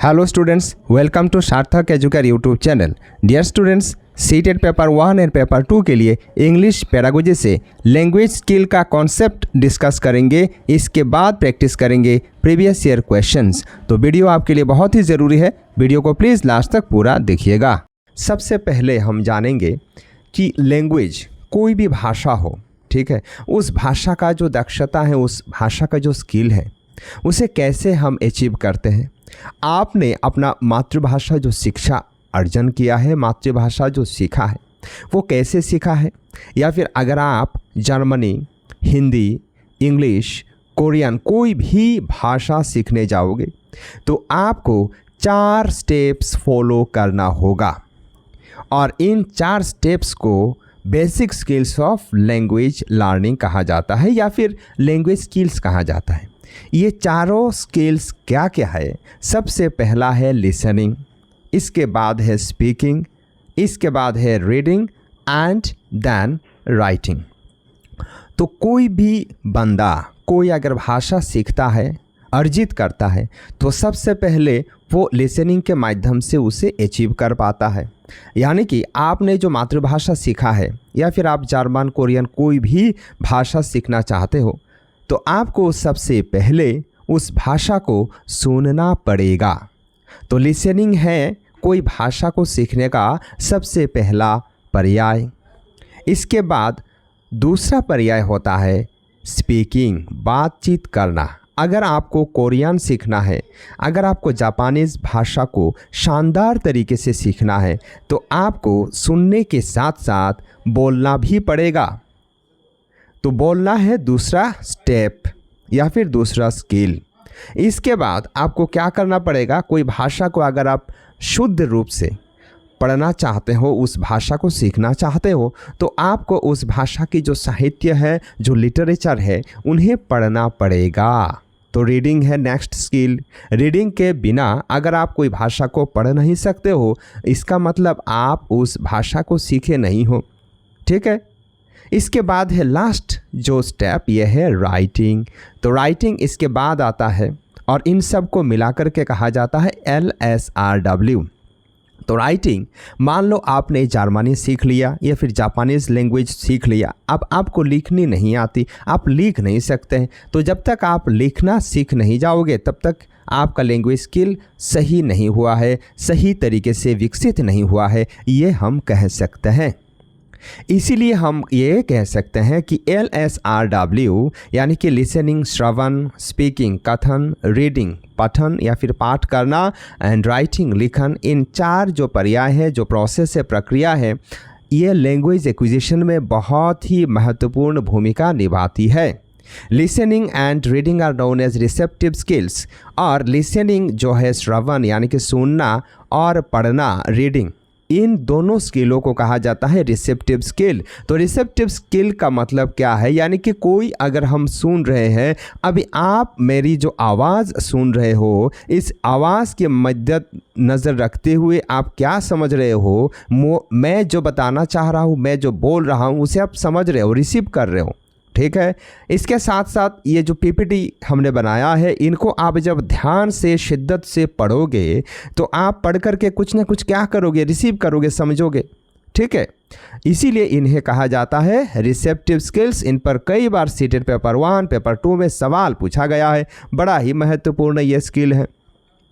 Hello students, welcome to Sarthak educator YouTube channel. Dear students, CTET paper 1 and paper 2 के लिए English pedagogy से language skill का concept discuss करेंगे। इसके बाद प्रैक्टिस करेंगे प्रीवियस ईयर क्वेश्चंस। तो वीडियो आपके लिए बहुत ही ज़रूरी है, वीडियो को प्लीज़ लास्ट तक पूरा देखिएगा। सबसे पहले हम जानेंगे कि लैंग्वेज कोई भी भाषा हो, ठीक है, उस भाषा का जो दक्षता है, उस भाषा का जो स्किल है, उसे कैसे हम अचीव करते हैं। आपने अपना मातृभाषा जो शिक्षा अर्जन किया है, मातृभाषा जो सीखा है, वो कैसे सीखा है, या फिर अगर आप जर्मनी, हिंदी, इंग्लिश, कोरियन कोई भी भाषा सीखने जाओगे तो आपको 4 स्टेप्स फॉलो करना होगा और इन 4 स्टेप्स को basic skills of language learning कहा जाता है या फिर लैंग्वेज स्किल्स कहा जाता है। ये चारों स्किल्स क्या क्या है? सबसे पहला है लिसनिंग, इसके बाद है स्पीकिंग, इसके बाद है रीडिंग एंड देन राइटिंग। तो कोई भी बंदा कोई अगर भाषा सीखता है, अर्जित करता है, तो सबसे पहले वो लिसनिंग के माध्यम से उसे अचीव कर पाता है। यानी कि आपने जो मातृभाषा सीखा है या फिर आप जर्मन, कोरियन कोई भी भाषा सीखना चाहते हो तो आपको सबसे पहले उस भाषा को सुनना पड़ेगा। तो लिसनिंग है कोई भाषा को सीखने का सबसे पहला पर्याय। इसके बाद दूसरा पर्याय होता है स्पीकिंग, बातचीत करना। अगर आपको कोरियन सीखना है, अगर आपको जापानीज़ भाषा को शानदार तरीके से सीखना है तो आपको सुनने के साथ साथ बोलना भी पड़ेगा। तो बोलना है दूसरा स्टेप या फिर दूसरा स्किल। इसके बाद आपको क्या करना पड़ेगा? कोई भाषा को अगर आप शुद्ध रूप से पढ़ना चाहते हो, उस भाषा को सीखना चाहते हो, तो आपको उस भाषा की जो साहित्य है, जो लिटरेचर है, उन्हें पढ़ना पड़ेगा। तो रीडिंग है नेक्स्ट स्किल। रीडिंग के बिना अगर आप कोई भाषा को पढ़ नहीं सकते हो, इसका मतलब आप उस भाषा को सीखे नहीं हो, ठीक है। इसके बाद है लास्ट जो स्टेप, ये है राइटिंग। तो राइटिंग इसके बाद आता है और इन सब को मिलाकर के कहा जाता है LSRW। तो राइटिंग, मान लो आपने जर्मनी सीख लिया या फिर जापानीज़ लैंग्वेज सीख लिया, अब आपको लिखनी नहीं आती, आप लिख नहीं सकते हैं। तो जब तक आप लिखना सीख नहीं जाओगे तब तक आपका लैंग्वेज स्किल सही नहीं हुआ है, सही तरीके से विकसित नहीं हुआ है, ये हम कह सकते हैं। इसीलिए हम ये कह सकते हैं कि LSRW यानी कि लिसनिंग, श्रवण, स्पीकिंग, कथन, रीडिंग, पठन या फिर पाठ करना, एंड राइटिंग, लिखन, इन 4 जो पर्याय है, जो प्रोसेस है, प्रक्रिया है, ये लैंग्वेज एक्विजिशन में बहुत ही महत्वपूर्ण भूमिका निभाती है। Listening and reading are known as receptive skills. और लिसनिंग जो है श्रवण यानी कि सुनना, और पढ़ना रीडिंग, इन दोनों स्किलों को कहा जाता है रिसेप्टिव स्किल। तो रिसेप्टिव स्किल का मतलब क्या है? यानी कि कोई अगर हम सुन रहे हैं, अभी आप मेरी जो आवाज़ सुन रहे हो, इस आवाज़ के मद्दे नज़र रखते हुए आप क्या समझ रहे हो, मैं जो बताना चाह रहा हूँ, मैं जो बोल रहा हूँ, उसे आप समझ रहे हो, रिसीव कर रहे हो, ठीक है। इसके साथ साथ ये जो PPT हमने बनाया है, इनको आप जब ध्यान से, शिद्दत से पढ़ोगे तो आप पढ़ करके कुछ ना कुछ क्या करोगे, रिसीव करोगे, समझोगे, ठीक है। इसीलिए इन्हें कहा जाता है रिसेप्टिव स्किल्स। इन पर कई बार सीटेट पेपर 1, पेपर 2 में सवाल पूछा गया है, बड़ा ही महत्वपूर्ण ये स्किल है।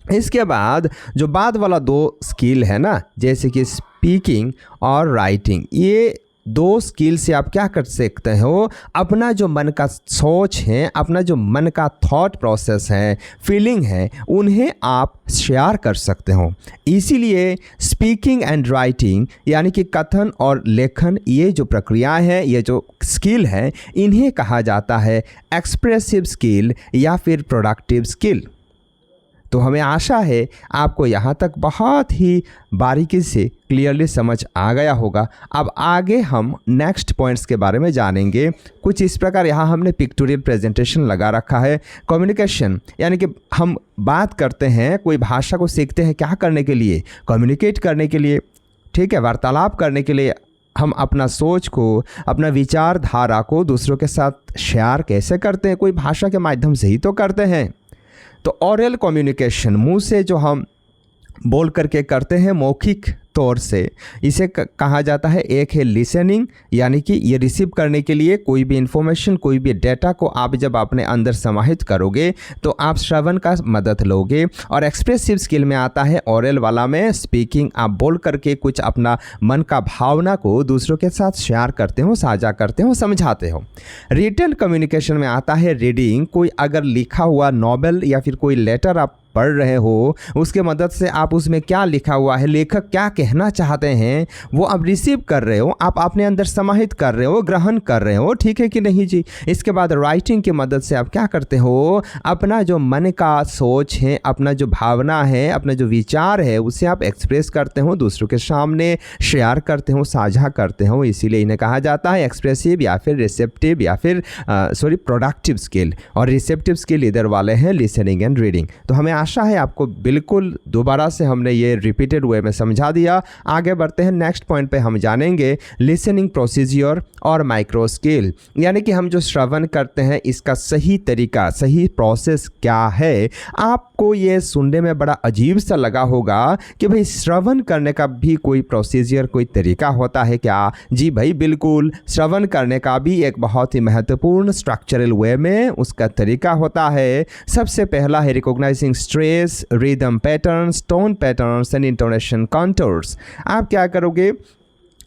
इसके बाद जो बाद वाला 2 स्किल है ना, जैसे कि स्पीकिंग और राइटिंग, ये 2 स्किल से आप क्या कर सकते हो? अपना जो मन का सोच है, अपना जो मन का थॉट प्रोसेस है, फीलिंग है, उन्हें आप शेयर कर सकते हो। इसीलिए स्पीकिंग एंड राइटिंग यानी कि कथन और लेखन, ये जो प्रक्रिया है, ये जो स्किल है, इन्हें कहा जाता है एक्सप्रेसिव स्किल या फिर प्रोडक्टिव स्किल। तो हमें आशा है आपको यहाँ तक बहुत ही बारीकी से क्लियरली समझ आ गया होगा। अब आगे हम नेक्स्ट पॉइंट्स के बारे में जानेंगे। कुछ इस प्रकार यहाँ हमने पिक्टोरियल प्रेजेंटेशन लगा रखा है। कम्युनिकेशन यानी कि हम बात करते हैं, कोई भाषा को सीखते हैं क्या करने के लिए? कम्युनिकेट करने के लिए, ठीक है, वार्तालाप करने के लिए। हम अपना सोच को, अपना विचारधारा को दूसरों के साथ शेयर कैसे करते हैं? कोई भाषा के माध्यम से ही तो करते हैं। तो ऑरल कम्युनिकेशन, मुंह से जो हम बोल करके करते हैं मौखिक तौर से। इसे कहा जाता है, एक है लिसनिंग, यानी कि ये रिसीव करने के लिए कोई भी इंफॉर्मेशन, कोई भी डेटा को आप जब अपने अंदर समाहित करोगे तो आप श्रवण का मदद लोगे। और एक्सप्रेसिव स्किल में आता है ओरल वाला में स्पीकिंग, आप बोल करके कुछ अपना मन का भावना को दूसरों के साथ शेयर करते हो, साझा करते हो, समझाते हो। रिटन कम्युनिकेशन में आता है रीडिंग, कोई अगर लिखा हुआ नॉवेल या फिर कोई लेटर आप पढ़ रहे हो, उसके मदद से आप उसमें क्या लिखा हुआ है, लेखक क्या कहना चाहते हैं, वो आप रिसीव कर रहे हो, आप अपने अंदर समाहित कर रहे हो, ग्रहण कर रहे हो, ठीक है कि नहीं जी। इसके बाद राइटिंग की मदद से आप क्या करते हो, अपना जो मन का सोच है, अपना जो भावना है, अपना जो विचार है, उसे आप एक्सप्रेस करते हो, दूसरों के सामने शेयर करते हो, साझा करते हो। इसीलिए इन्हें कहा जाता है एक्सप्रेसिव या फिर रिसेप्टिव या फिर प्रोडक्टिव स्किल। और रिसेप्टिव स्किल इधर वाले हैं लिसनिंग एंड रीडिंग। तो हमें आशा है आपको बिल्कुल दोबारा से हमने ये रिपीटेड वे में समझा दिया। आगे बढ़ते हैं, नेक्स्ट पॉइंट पे हम जानेंगे लिसनिंग प्रोसीजर और माइक्रो स्किल, यानी कि हम जो श्रवण करते हैं इसका सही तरीका, सही प्रोसेस क्या है। आपको ये सुनने में बड़ा अजीब सा लगा होगा कि भाई श्रवण करने का भी कोई प्रोसीजर, कोई तरीका होता है क्या? जी भाई बिल्कुल, श्रवण करने का भी एक बहुत ही महत्वपूर्ण स्ट्रक्चरल वे में उसका तरीका होता है। सबसे पहला है recognising stress, rhythm patterns, tone patterns and intonation contours. आप क्या करोगे,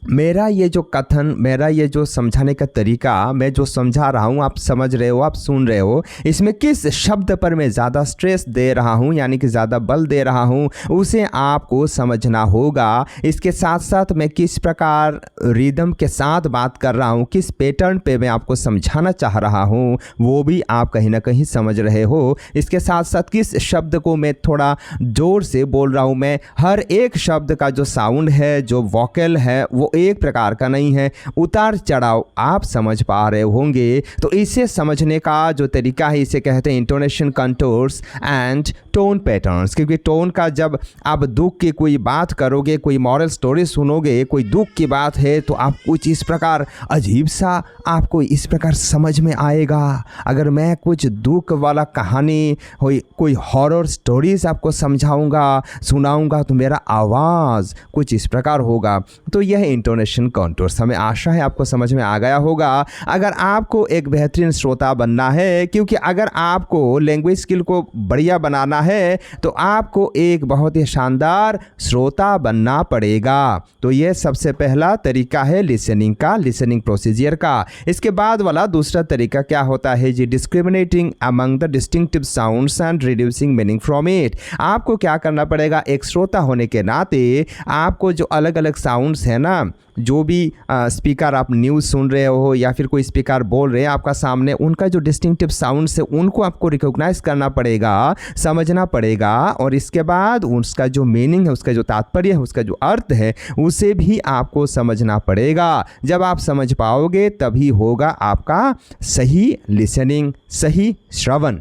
मेरा ये जो कथन, मेरा ये जो समझाने का तरीका, मैं जो समझा रहा हूँ, आप समझ रहे हो, आप सुन रहे हो, इसमें किस शब्द पर मैं ज़्यादा स्ट्रेस दे रहा हूँ, यानी कि ज़्यादा बल दे रहा हूँ, उसे आपको समझना होगा। इसके साथ साथ मैं किस प्रकार रिदम के साथ बात कर रहा हूँ, किस पैटर्न पे मैं आपको समझाना चाह रहा हूँ, वो भी आप कहीं ना कहीं समझ रहे हो। इसके साथ साथ किस शब्द को मैं थोड़ा ज़ोर से बोल रहा हूँ, मैं हर एक शब्द का जो साउंड है, जो वोकल है, वो एक प्रकार का नहीं है, उतार चढ़ाव आप समझ पा रहे होंगे। तो इसे समझने का जो तरीका है, इसे कहते हैं intonation contours and tone patterns. क्योंकि टोन का, जब आप दुख की कोई बात करोगे, कोई मॉरल स्टोरी सुनोगे, कोई दुख की बात है, तो आप कुछ इस प्रकार अजीब सा आपको इस प्रकार समझ में आएगा। अगर मैं कुछ दुख वाला कहानी, कोई हॉरर स्टोरीज आपको समझाऊंगा, सुनाऊंगा, तो मेरा आवाज़ कुछ इस प्रकार होगा। तो यह इंटोनेशन कंटूर्स, हमें आशा है आपको समझ में आ गया होगा। अगर आपको एक बेहतरीन श्रोता बनना है, क्योंकि अगर आपको लैंग्वेज स्किल को बढ़िया बनाना है, तो आपको एक बहुत ही शानदार श्रोता बनना पड़ेगा। तो यह सबसे पहला तरीका है लिसनिंग का, लिसनिंग प्रोसीजर का। इसके बाद वाला दूसरा तरीका क्या होता है जी, discriminating among the distinctive sounds and reducing meaning from it. आपको क्या करना पड़ेगा, एक श्रोता होने के नाते आपको जो अलग अलग साउंड्स है ना, जो भी स्पीकर आप न्यूज़ सुन रहे हो या फिर कोई स्पीकर बोल रहे हैं आपका सामने, उनका जो डिस्टिंक्टिव साउंड्स है उनको आपको रिकॉग्नाइज करना पड़ेगा, समझना पड़ेगा। और इसके बाद उसका जो मीनिंग है, उसका जो तात्पर्य है, उसका जो अर्थ है, उसे भी आपको समझना पड़ेगा। जब आप समझ पाओगे तभी होगा आपका सही लिसनिंग, सही श्रवण।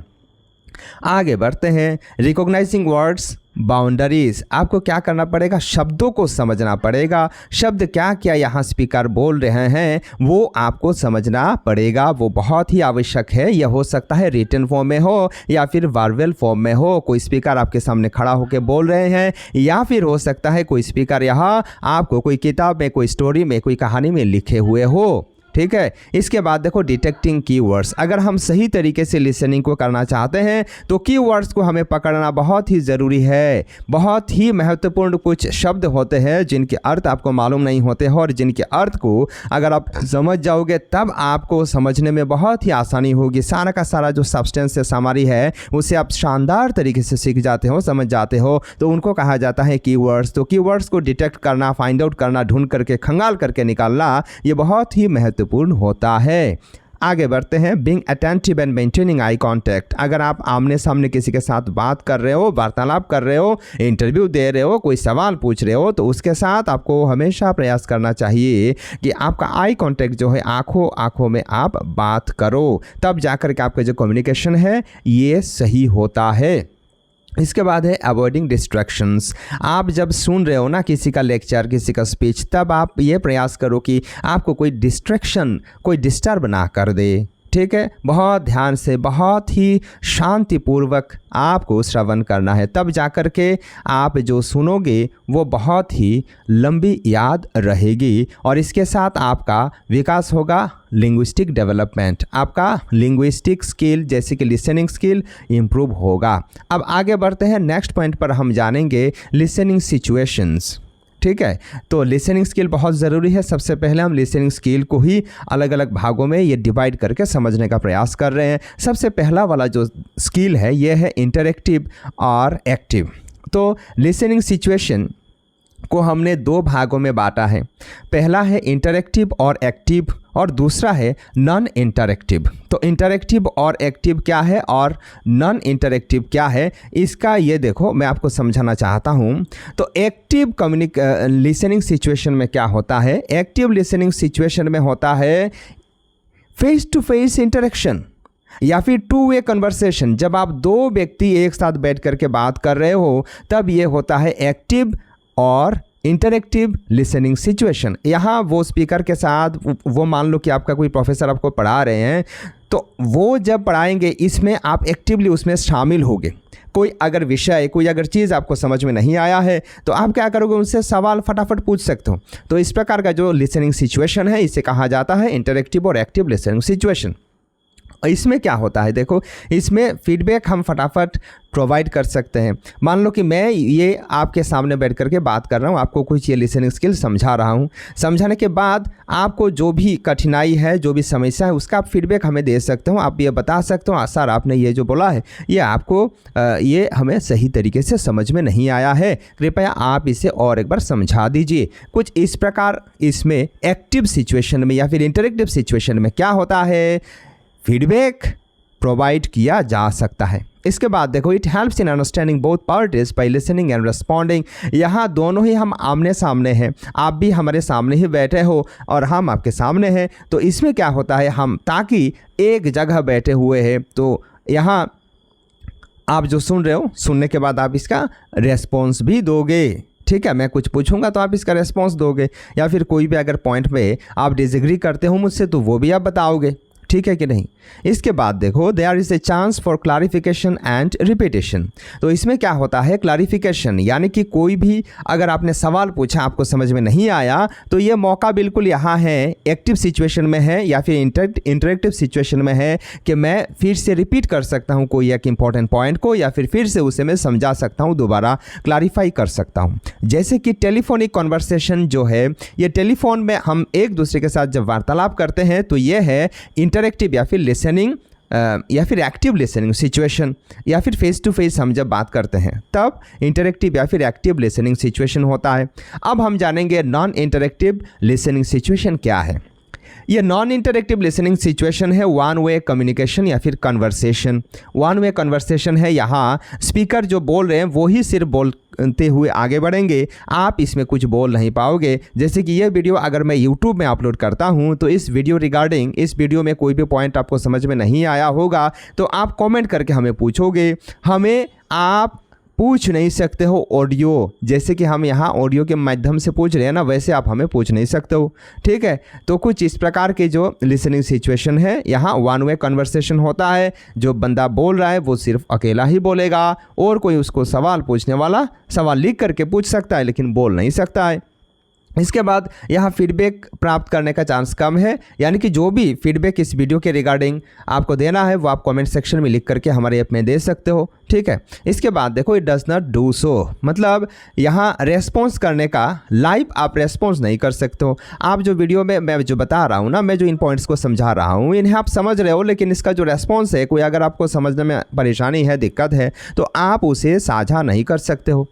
आगे बढ़ते हैं, रिकॉग्नाइजिंग वर्ड्स बाउंड्रीज। आपको क्या करना पड़ेगा, शब्दों को समझना पड़ेगा। शब्द क्या क्या यहाँ स्पीकर बोल रहे हैं वो आपको समझना पड़ेगा, वो बहुत ही आवश्यक है। यह हो सकता है रिटन फॉर्म में हो या फिर वर्बल फॉर्म में हो। कोई स्पीकर आपके सामने खड़ा होकर बोल रहे हैं, या फिर हो सकता है कोई स्पीकर यहाँ आपको कोई किताब में, कोई स्टोरी में, कोई कहानी में लिखे हुए हो। ठीक है। इसके बाद देखो डिटेक्टिंग कीवर्ड्स। अगर हम सही तरीके से लिसनिंग को करना चाहते हैं तो कीवर्ड्स को हमें पकड़ना बहुत ही ज़रूरी है। बहुत ही महत्वपूर्ण कुछ शब्द होते हैं जिनके अर्थ आपको मालूम नहीं होते हैं, और जिनके अर्थ को अगर आप समझ जाओगे तब आपको समझने में बहुत ही आसानी होगी। सारा का सारा जो सब्सटेंस है, सामरी है, उसे आप शानदार तरीके से सीख जाते हो, समझ जाते हो। तो उनको कहा जाता है कीवर्ड्स। तो कीवर्ड्स को डिटेक्ट करना, फाइंड आउट करना, ढूंढ करके, खंगाल करके निकालना, ये बहुत ही महत्वपूर्ण होता है। आगे बढ़ते हैं, being attentive and maintaining eye contact. अगर आप आमने सामने किसी के साथ बात कर रहे हो, वार्तालाप कर रहे हो, इंटरव्यू दे रहे हो, कोई सवाल पूछ रहे हो, तो उसके साथ आपको हमेशा प्रयास करना चाहिए कि आपका आई कांटेक्ट जो है, आंखों आंखों में आप बात करो, तब जाकर के आपका जो कम्युनिकेशन है ये सही होता है। इसके बाद है अवॉइडिंग डिस्ट्रैक्शंस। आप जब सुन रहे हो ना किसी का लेक्चर, किसी का स्पीच, तब आप ये प्रयास करो कि आपको कोई डिस्ट्रैक्शन, कोई डिस्टर्ब ना कर दे। ठीक है, बहुत ध्यान से, बहुत ही शांतिपूर्वक आपको श्रवण करना है, तब जाकर के आप जो सुनोगे वो बहुत ही लंबी याद रहेगी और इसके साथ आपका विकास होगा, लिंग्विस्टिक डेवलपमेंट, आपका लिंग्विस्टिक स्किल जैसे कि लिसनिंग स्किल इम्प्रूव होगा। अब आगे बढ़ते हैं, नेक्स्ट पॉइंट पर हम जानेंगे लिसनिंग सिचुएशंस। ठीक है, तो लिसनिंग स्किल बहुत ज़रूरी है। सबसे पहले हम लिसनिंग स्किल को ही अलग अलग भागों में ये डिवाइड करके समझने का प्रयास कर रहे हैं। सबसे पहला वाला जो स्किल है ये है इंटरैक्टिव और एक्टिव। तो लिसनिंग सिचुएशन को हमने दो भागों में बांटा है, पहला है इंटरैक्टिव और एक्टिव और दूसरा है नॉन इंटरैक्टिव। तो इंटरैक्टिव और एक्टिव क्या है और नॉन इंटरैक्टिव क्या है, इसका ये देखो मैं आपको समझाना चाहता हूँ। तो एक्टिव लिसनिंग सिचुएशन में क्या होता है, एक्टिव लिसनिंग सिचुएशन में होता है फेस टू फेस इंटरेक्शन या फिर टू वे कन्वर्सेशन। जब आप दो व्यक्ति एक साथ बैठ करके बात कर रहे हो तब ये होता है एक्टिव और इंटरैक्टिव लिसनिंग सिचुएशन। यहाँ वो स्पीकर के साथ, वो मान लो कि आपका कोई प्रोफेसर आपको पढ़ा रहे हैं, तो वो जब पढ़ाएंगे इसमें आप एक्टिवली उसमें शामिल होगे। कोई अगर विषय, कोई अगर चीज़ आपको समझ में नहीं आया है तो आप क्या करोगे, उनसे सवाल फटाफट पूछ सकते हो। तो इस प्रकार का जो लिसनिंग सिचुएशन है इसे कहा जाता है इंटरैक्टिव और एक्टिव लिसनिंग सिचुएशन। इसमें क्या होता है, देखो इसमें फीडबैक हम फटाफट प्रोवाइड कर सकते हैं। मान लो कि मैं ये आपके सामने बैठ करके बात कर रहा हूँ, आपको कुछ ये लिसनिंग स्किल समझा रहा हूँ, समझाने के बाद आपको जो भी कठिनाई है, जो भी समस्या है, उसका आप फीडबैक हमें दे सकते हो। आप ये बता सकते हो, सर आपने ये जो बोला है ये आपको ये हमें सही तरीके से समझ में नहीं आया है, कृपया आप इसे और एक बार समझा दीजिए। कुछ इस प्रकार इसमें एक्टिव सिचुएशन में या फिर इंटरैक्टिव सिचुएशन में क्या होता है, फीडबैक प्रोवाइड किया जा सकता है। इसके बाद देखो, it helps in understanding both parties by listening and responding. यहाँ दोनों ही हम आमने सामने हैं, आप भी हमारे सामने ही बैठे हो और हम आपके सामने हैं। तो इसमें क्या होता है, हम ताकि एक जगह बैठे हुए हैं तो यहाँ आप जो सुन रहे हो, सुनने के बाद आप इसका रेस्पॉन्स भी दोगे। ठीक है, मैं कुछ पूछूंगा तो आप इसका रेस्पॉन्स दोगे, या फिर कोई भी अगर पॉइंट पे आप डिसएग्री करते हो मुझसे तो वो भी आप बताओगे। ठीक है कि नहीं। इसके बाद देखो, there is a chance for clarification and repetition. तो इसमें क्या होता है, क्लैरिफिकेशन यानी कि कोई भी अगर आपने सवाल पूछा, आपको समझ में नहीं आया, तो ये मौका बिल्कुल यहाँ है, एक्टिव सिचुएशन में है या फिर इंटरैक्टिव सिचुएशन में है कि मैं फिर से रिपीट कर सकता हूँ कोई एक इंपॉर्टेंट पॉइंट को, या फिर से उसे मैं समझा सकता हूँ, दोबारा क्लैरिफाई कर सकता हूँ। जैसे कि टेलीफोनिक कॉन्वर्सेशन जो है, ये टेलीफोन में हम एक दूसरे के साथ जब वार्तालाप करते हैं तो ये है इंटरैक्टिव या फिर लिसनिंग या फिर एक्टिव लिसनिंग सिचुएशन, या फिर फेस टू फेस हम जब बात करते हैं तब इंटरैक्टिव या फिर एक्टिव लिसनिंग सिचुएशन होता है। अब हम जानेंगे नॉन इंटरैक्टिव लिसनिंग सिचुएशन क्या है। ये नॉन इंटरैक्टिव लिसनिंग सिचुएशन है वन वे कम्युनिकेशन या फिर कन्वर्सेशन। वन वे कन्वर्सेशन है, यहाँ स्पीकर जो बोल रहे हैं वो ही सिर्फ बोलते हुए आगे बढ़ेंगे, आप इसमें कुछ बोल नहीं पाओगे। जैसे कि ये वीडियो अगर मैं YouTube में अपलोड करता हूँ तो इस वीडियो रिगार्डिंग, इस वीडियो में कोई भी पॉइंट आपको समझ में नहीं आया होगा तो आप कमेंट करके हमें पूछोगे। हमें आप पूछ नहीं सकते हो ऑडियो, जैसे कि हम यहाँ ऑडियो के माध्यम से पूछ रहे हैं ना, वैसे आप हमें पूछ नहीं सकते हो। ठीक है, तो कुछ इस प्रकार के जो लिसनिंग सिचुएशन है, यहाँ वन वे कन्वर्सेशन होता है, जो बंदा बोल रहा है वो सिर्फ अकेला ही बोलेगा और कोई उसको सवाल पूछने वाला सवाल लिख करके पूछ सकता है लेकिन बोल नहीं सकता है। इसके बाद यहाँ फीडबैक प्राप्त करने का चांस कम है, यानी कि जो भी फीडबैक इस वीडियो के रिगार्डिंग आपको देना है वो आप कमेंट सेक्शन में लिख करके हमारे ऐप में दे सकते हो। ठीक है, इसके बाद देखो, it does not do so, मतलब यहाँ रेस्पॉन्स करने का लाइव आप रेस्पॉन्स नहीं कर सकते हो। आप जो वीडियो में मैं जो बता रहा हूँ ना, मैं जो इन पॉइंट्स को समझा रहा हूँ इन्हें आप समझ रहे हो, लेकिन इसका जो रेस्पॉन्स है, कोई अगर आपको समझने में परेशानी है, दिक्कत है, तो आप उसे साझा नहीं कर सकते हो।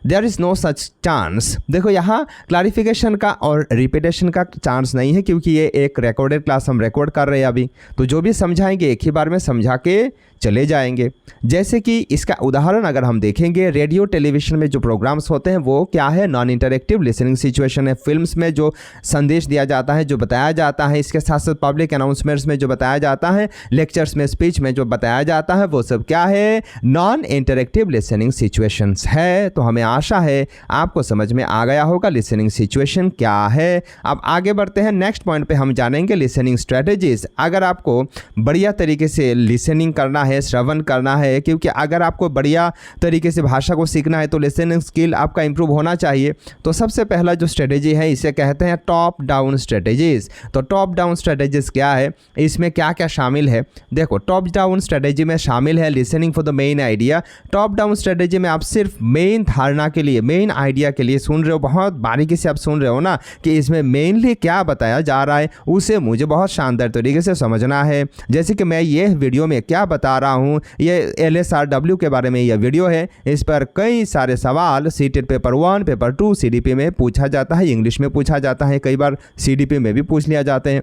There is no such chance. देखो यहाँ क्लैरिफिकेशन का और रिपीटेशन का चांस नहीं है, क्योंकि ये एक रिकॉर्डेड क्लास हम रिकॉर्ड कर रहे हैं अभी, तो जो भी समझाएंगे एक ही बार में समझा के चले जाएंगे। जैसे कि इसका उदाहरण अगर हम देखेंगे, रेडियो टेलीविज़न में जो प्रोग्राम्स होते हैं वो क्या है, नॉन इंटरेक्टिव लिसनिंग सिचुएशन है। फिल्म्स में जो संदेश दिया जाता है, जो बताया जाता है, इसके साथ साथ पब्लिक अनाउंसमेंट्स में जो बताया जाता है, लेक्चर्स में, स्पीच में जो बताया जाता है, वो सब क्या है, नॉन इंटरेक्टिव लिसनिंग सिचुएशंस है। तो हमें आशा है आपको समझ में आ गया होगा लिसनिंग सिचुएशन क्या है। अब आगे बढ़ते हैं, नेक्स्ट पॉइंट पे हम जानेंगे लिसनिंग स्ट्रेटजीज। अगर आपको बढ़िया तरीके से लिसनिंग करना है, श्रवण करना है, क्योंकि अगर आपको बढ़िया तरीके से भाषा को सीखना है तो लिसनिंग स्किल आपका इंप्रूव होना चाहिए। तो सबसे पहला जो स्ट्रेटजी है इसे कहते हैं टॉप डाउन स्ट्रेटजीज। तो टॉप डाउन स्ट्रेटजीज क्या है, इसमें क्या क्या शामिल है? देखो, टॉप डाउन स्ट्रेटजी में शामिल है listening for the main idea. Top down strategy में आप सिर्फ मेन धारणा के लिए, मेन आइडिया के लिए सुन रहे हो, बहुत बारीकी से आप सुन रहे हो ना कि इसमें मेनली क्या बताया जा रहा है, उसे मुझे बहुत शानदार तरीके से समझना है। जैसे कि मैं ये वीडियो में क्या बता रहा हूँ, ये LSRW के बारे में यह वीडियो है। इस पर कई सारे सवाल सीटेट पेपर 1, पेपर 2, CDP में पूछा जाता है, इंग्लिश में पूछा जाता है, कई बार CDP में भी पूछ लिया जाते हैं।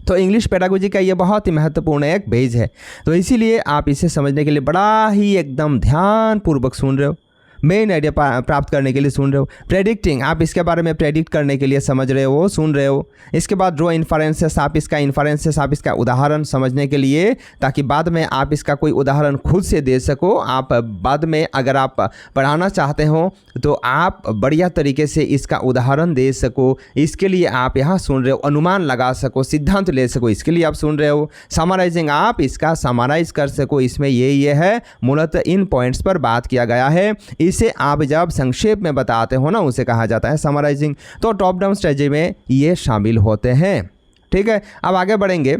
तो इंग्लिश पेडागोजी का ये बहुत ही महत्वपूर्ण एक बेस है। तो इसीलिए आप इसे समझने के लिए बड़ा ही एकदम ध्यानपूर्वक सुन रहे हो, मेन आइडिया प्राप्त करने के लिए सुन रहे हो। प्रेडिक्टिंग, आप इसके बारे में प्रेडिक्ट करने के लिए समझ रहे हो, सुन रहे हो। इसके बाद ड्रॉ इन्फरेंसेस, आप इसका उदाहरण समझने के लिए, ताकि बाद में आप इसका कोई उदाहरण खुद से दे सको। आप बाद में अगर आप पढ़ाना चाहते हो तो आप बढ़िया तरीके से इसका उदाहरण दे सको, इसके लिए आप यहाँ सुन रहे हो। अनुमान लगा सको, सिद्धांत ले सको, इसके लिए आप सुन रहे हो। समराइजिंग, आप इसका समराइज कर सको, इसमें ये है, मूलतः इन पॉइंट्स पर बात किया गया है। इसे आप जब संक्षेप में बताते हो ना, उसे कहा जाता है समराइजिंग। तो टॉप डाउन स्ट्रेटजी में ये शामिल होते हैं। ठीक है, अब आगे बढ़ेंगे।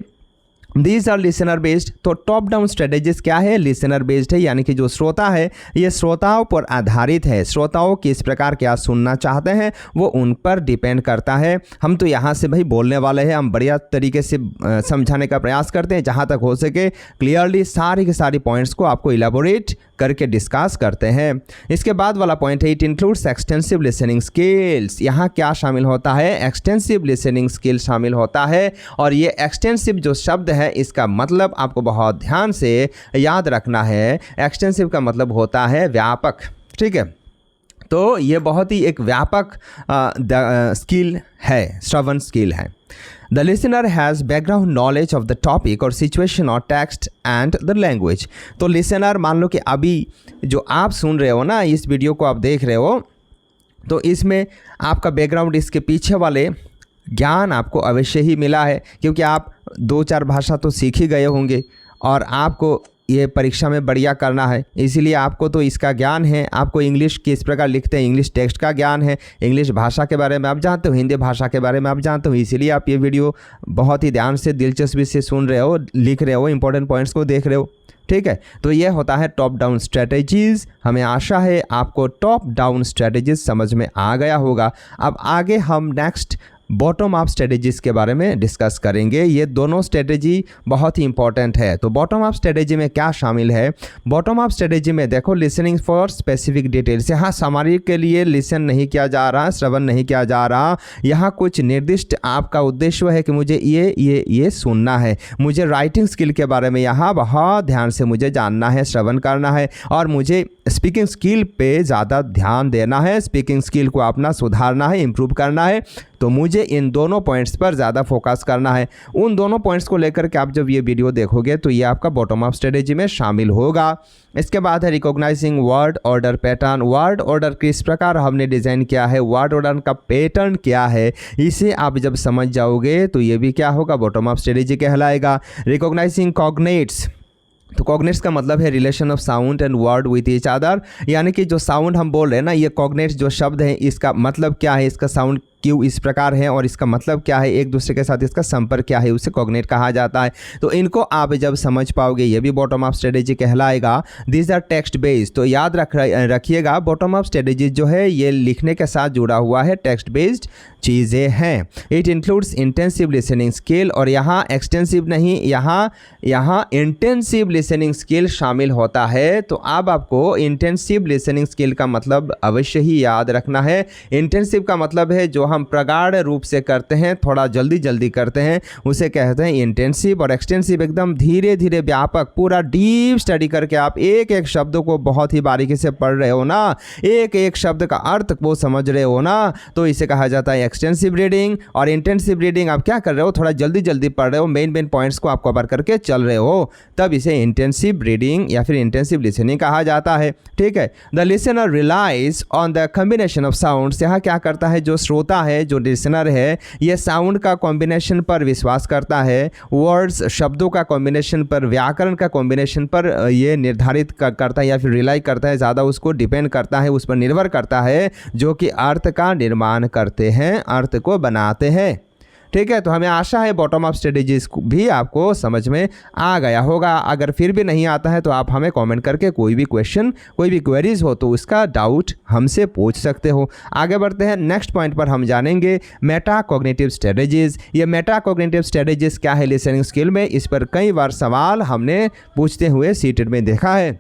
These our listener based. तो टॉप डाउन स्ट्रेटेजीज क्या है, लिसनर बेस्ड है, यानी कि जो श्रोता है ये श्रोताओं पर आधारित है। श्रोताओं किस प्रकार क्या सुनना चाहते हैं वो उन पर डिपेंड करता है। हम तो यहाँ से भाई बोलने वाले हैं, हम बढ़िया तरीके से समझाने का प्रयास करते हैं, जहाँ तक हो सके क्लियरली सारी के सारी पॉइंट्स को आपको इलेबोरेट करके डिस्कस करते हैं। इसके बाद वाला पॉइंट है, it includes extensive listening skills. यहाँ क्या शामिल होता है, एक्सटेंसिव लिसनिंग स्किल शामिल होता है। और ये एक्सटेंसिव जो शब्द है इसका मतलब आपको बहुत ध्यान से याद रखना है। एक्सटेंसिव का मतलब होता है व्यापक। ठीक है, तो ये बहुत ही एक व्यापक स्किल है, श्रवण स्किल है। The listener has background knowledge of the topic or situation or text and the language। तो listener, मान लो कि अभी जो आप सुन रहे हो ना, इस वीडियो को आप देख रहे हो, तो इसमें आपका बैकग्राउंड, इसके पीछे वाले ज्ञान आपको अवश्य ही मिला है, क्योंकि आप 2-4 भाषा तो सीख ही गए होंगे और आपको ये परीक्षा में बढ़िया करना है, इसीलिए आपको तो इसका ज्ञान है। आपको इंग्लिश किस प्रकार लिखते हैं, इंग्लिश टेक्स्ट का ज्ञान है, इंग्लिश भाषा के बारे में आप जानते हो, हिंदी भाषा के बारे में आप जानते हो, इसीलिए आप ये वीडियो बहुत ही ध्यान से, दिलचस्पी से सुन रहे हो, लिख रहे हो, इंपॉर्टेंट पॉइंट्स को देख रहे हो। ठीक है, तो ये होता है टॉप डाउन स्ट्रेटजीज़। हमें आशा है आपको टॉप डाउन स्ट्रेटजीज़ समझ में आ गया होगा। अब आगे हम नेक्स्ट बॉटम अप स्ट्रेटजीज़ के बारे में डिस्कस करेंगे। ये दोनों स्ट्रेटजी बहुत ही इंपॉर्टेंट है। तो बॉटम अप स्ट्रेटजी में क्या शामिल है, बॉटम अप स्ट्रेटजी में देखो, लिसनिंग फॉर स्पेसिफिक डिटेल्स। यहाँ समरी के लिए लिसन नहीं किया जा रहा, श्रवण नहीं किया जा रहा। यहाँ कुछ निर्दिष्ट आपका उद्देश्य है कि मुझे ये सुनना है, मुझे राइटिंग स्किल के बारे में यहाँ बहुत ध्यान से मुझे जानना है, श्रवण करना है, और मुझे स्पीकिंग स्किल पे ज़्यादा ध्यान देना है, स्पीकिंग स्किल को अपना सुधारना है, इम्प्रूव करना है। तो मुझे इन दोनों पॉइंट्स पर ज़्यादा फोकस करना है। उन दोनों पॉइंट्स को लेकर के आप जब ये वीडियो देखोगे तो ये आपका बॉटम अप स्ट्रेटजी में शामिल होगा। इसके बाद है recognising word order pattern. Word order किस प्रकार हमने डिज़ाइन किया है, वर्ड ऑर्डर का पैटर्न क्या है, इसे आप जब समझ जाओगे तो ये भी क्या होगा, बॉटम अप स्ट्रेटजी कहलाएगा। रिकॉग्नाइजिंग कॉग्नेट्स। तो कॉग्नेट्स का मतलब है relation of sound and word with each other, यानी कि जो साउंड हम बोल रहे हैं ना, ये कॉग्नेट्स जो शब्द है इसका मतलब क्या है, इसका साउंड क्यों इस प्रकार है और इसका मतलब क्या है, एक दूसरे के साथ इसका संपर्क क्या है, उसे कॉग्नेट कहा जाता है। तो इनको आप जब समझ पाओगे ये भी बॉटम अप स्ट्रेटजी कहलाएगा। This are text based. तो याद रखिएगा, बॉटम अप स्ट्रेटजी जो है ये लिखने के साथ जुड़ा हुआ है, टेक्स्ट बेस्ड चीज़ें हैं। It includes intensive listening skill, और यहाँ एक्सटेंसिव नहीं, यहाँ इंटेंसिव लिसनिंग स्किल शामिल होता है। तो अब आपको इंटेंसिव लिसनिंग स्किल का मतलब अवश्य ही याद रखना है। इंटेंसिव का मतलब है जो हम प्रगाढ़ रूप से करते हैं, थोड़ा जल्दी जल्दी करते हैं, उसे कहते हैं इंटेंसिव। और एक्सटेंसिव एकदम धीरे धीरे व्यापक पूरा डीप स्टडी करके आप एक एक शब्द को बहुत ही बारीकी से पढ़ रहे हो ना, एक एक शब्द का अर्थ वो समझ रहे हो ना, तो इसे कहा जाता है एक्सटेंसिव रीडिंग। और इंटेंसिव रीडिंग आप क्या कर रहे हो, थोड़ा जल्दी जल्दी पढ़ रहे हो, मेन पॉइंट्स को आप कवर करके चल रहे हो, तब इसे इंटेंसिव रीडिंग या फिर इंटेंसिव लिसनिंग कहा जाता है। ठीक है। The listener relies on the combination of sounds. यहाँ क्या करता है, जो श्रोता है, जो लिसनर है, ये साउंड का कॉम्बिनेशन पर विश्वास करता है, वर्ड्स शब्दों का कॉम्बिनेशन पर, व्याकरण का कॉम्बिनेशन पर ये निर्धारित करता है या फिर रिलाई करता है, ज़्यादा उसको डिपेंड करता है, उस पर निर्भर करता है, जो कि अर्थ का निर्माण करते हैं, अर्थ को बनाते हैं। ठीक है। तो हमें आशा है बॉटम अप स्ट्रेटेजीज भी आपको समझ में आ गया होगा। अगर फिर भी नहीं आता है तो आप हमें कमेंट करके कोई भी क्वेश्चन, कोई भी क्वेरीज हो तो उसका डाउट हमसे पूछ सकते हो। आगे बढ़ते हैं, नेक्स्ट पॉइंट पर हम जानेंगे मेटा कॉग्निटिव स्ट्रेटेजीज। ये मेटा कॉग्निटिव स्ट्रेटेजीज क्या है लिसनिंग स्किल में, इस पर कई बार सवाल हमने पूछते हुए सीटेड में देखा है।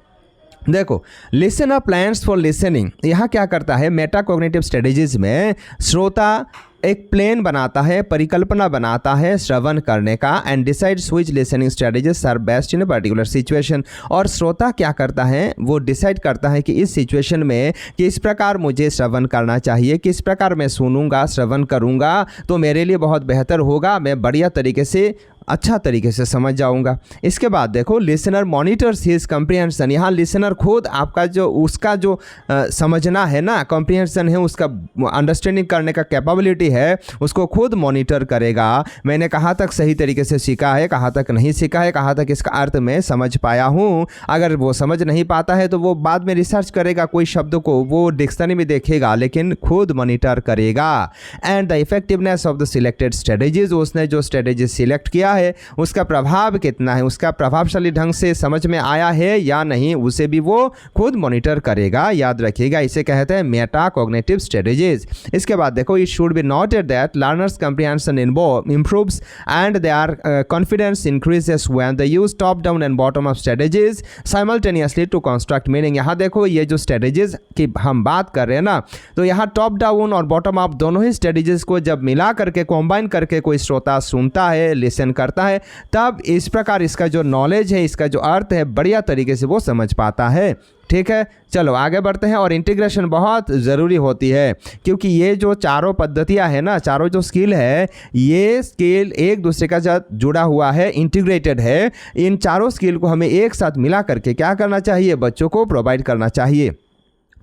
देखो, लिसनर प्लान्स फॉर लिसनिंग, यहाँ क्या करता है, मेटा कॉग्निटिव स्ट्रेटेजीज में श्रोता एक प्लान बनाता है, परिकल्पना बनाता है श्रवण करने का, and decides which listening strategies are best in a particular situation. और श्रोता क्या करता है, वो डिसाइड करता है कि इस सिचुएशन में किस प्रकार मुझे श्रवण करना चाहिए, किस प्रकार मैं सुनूंगा, श्रवण करूंगा तो मेरे लिए बहुत बेहतर होगा, मैं बढ़िया तरीके से, अच्छा तरीके से समझ जाऊंगा। इसके बाद देखो, लिसनर मॉनिटर्स हिज कॉम्प्रिहेंशन। यहाँ लिसनर खुद आपका जो उसका जो समझना है ना, कॉम्प्रिहेंशन है, उसका अंडरस्टैंडिंग करने का कैपेबिलिटी है, उसको खुद मॉनिटर करेगा। मैंने कहाँ तक सही तरीके से सीखा है, कहाँ तक नहीं सीखा है, कहाँ तक इसका अर्थ मैं समझ पाया हूँ। अगर वो समझ नहीं पाता है तो वो बाद में रिसर्च करेगा, कोई शब्द को वो डिक्शनरी में देखेगा, लेकिन खुद मॉनिटर करेगा। And the effectiveness of the selected strategies, उसने जो स्ट्रेटेजी सिलेक्ट किया है उसका प्रभाव कितना है, उसका प्रभावशाली ढंग से समझ में आया है या नहीं, उसे भी वो खुद मॉनिटर करेगा। याद रखिएगा, इसे कहते हैं मेटा कॉग्निटिव स्ट्रेटेजीज। इसके बाद देखो, it should be noted that learners comprehension improves and their confidence increases when they use top down and bottom up strategies simultaneously to construct meaning. यहाँ देखो, ये जो स्ट्रेटेजीज की हम बात कर रहे हैं ना, तो यहाँ टॉप डाउन और बॉटम अप दोनों ही स्ट्रेटेजीज को जब मिला करके, कॉम्बाइन करके कोई श्रोता सुनता है, लिसन करता है, तब इस प्रकार इसका जो नॉलेज है, इसका जो अर्थ है, बढ़िया तरीके से वो समझ पाता है। ठीक है, चलो आगे बढ़ते हैं। और इंटीग्रेशन बहुत ज़रूरी होती है, क्योंकि ये जो चारों पद्धतियां है ना, चारों जो स्किल है, ये स्किल एक दूसरे का साथ जुड़ा हुआ है, इंटीग्रेटेड है। इन चारों स्किल को हमें एक साथ मिला करके क्या करना चाहिए, बच्चों को प्रोवाइड करना चाहिए।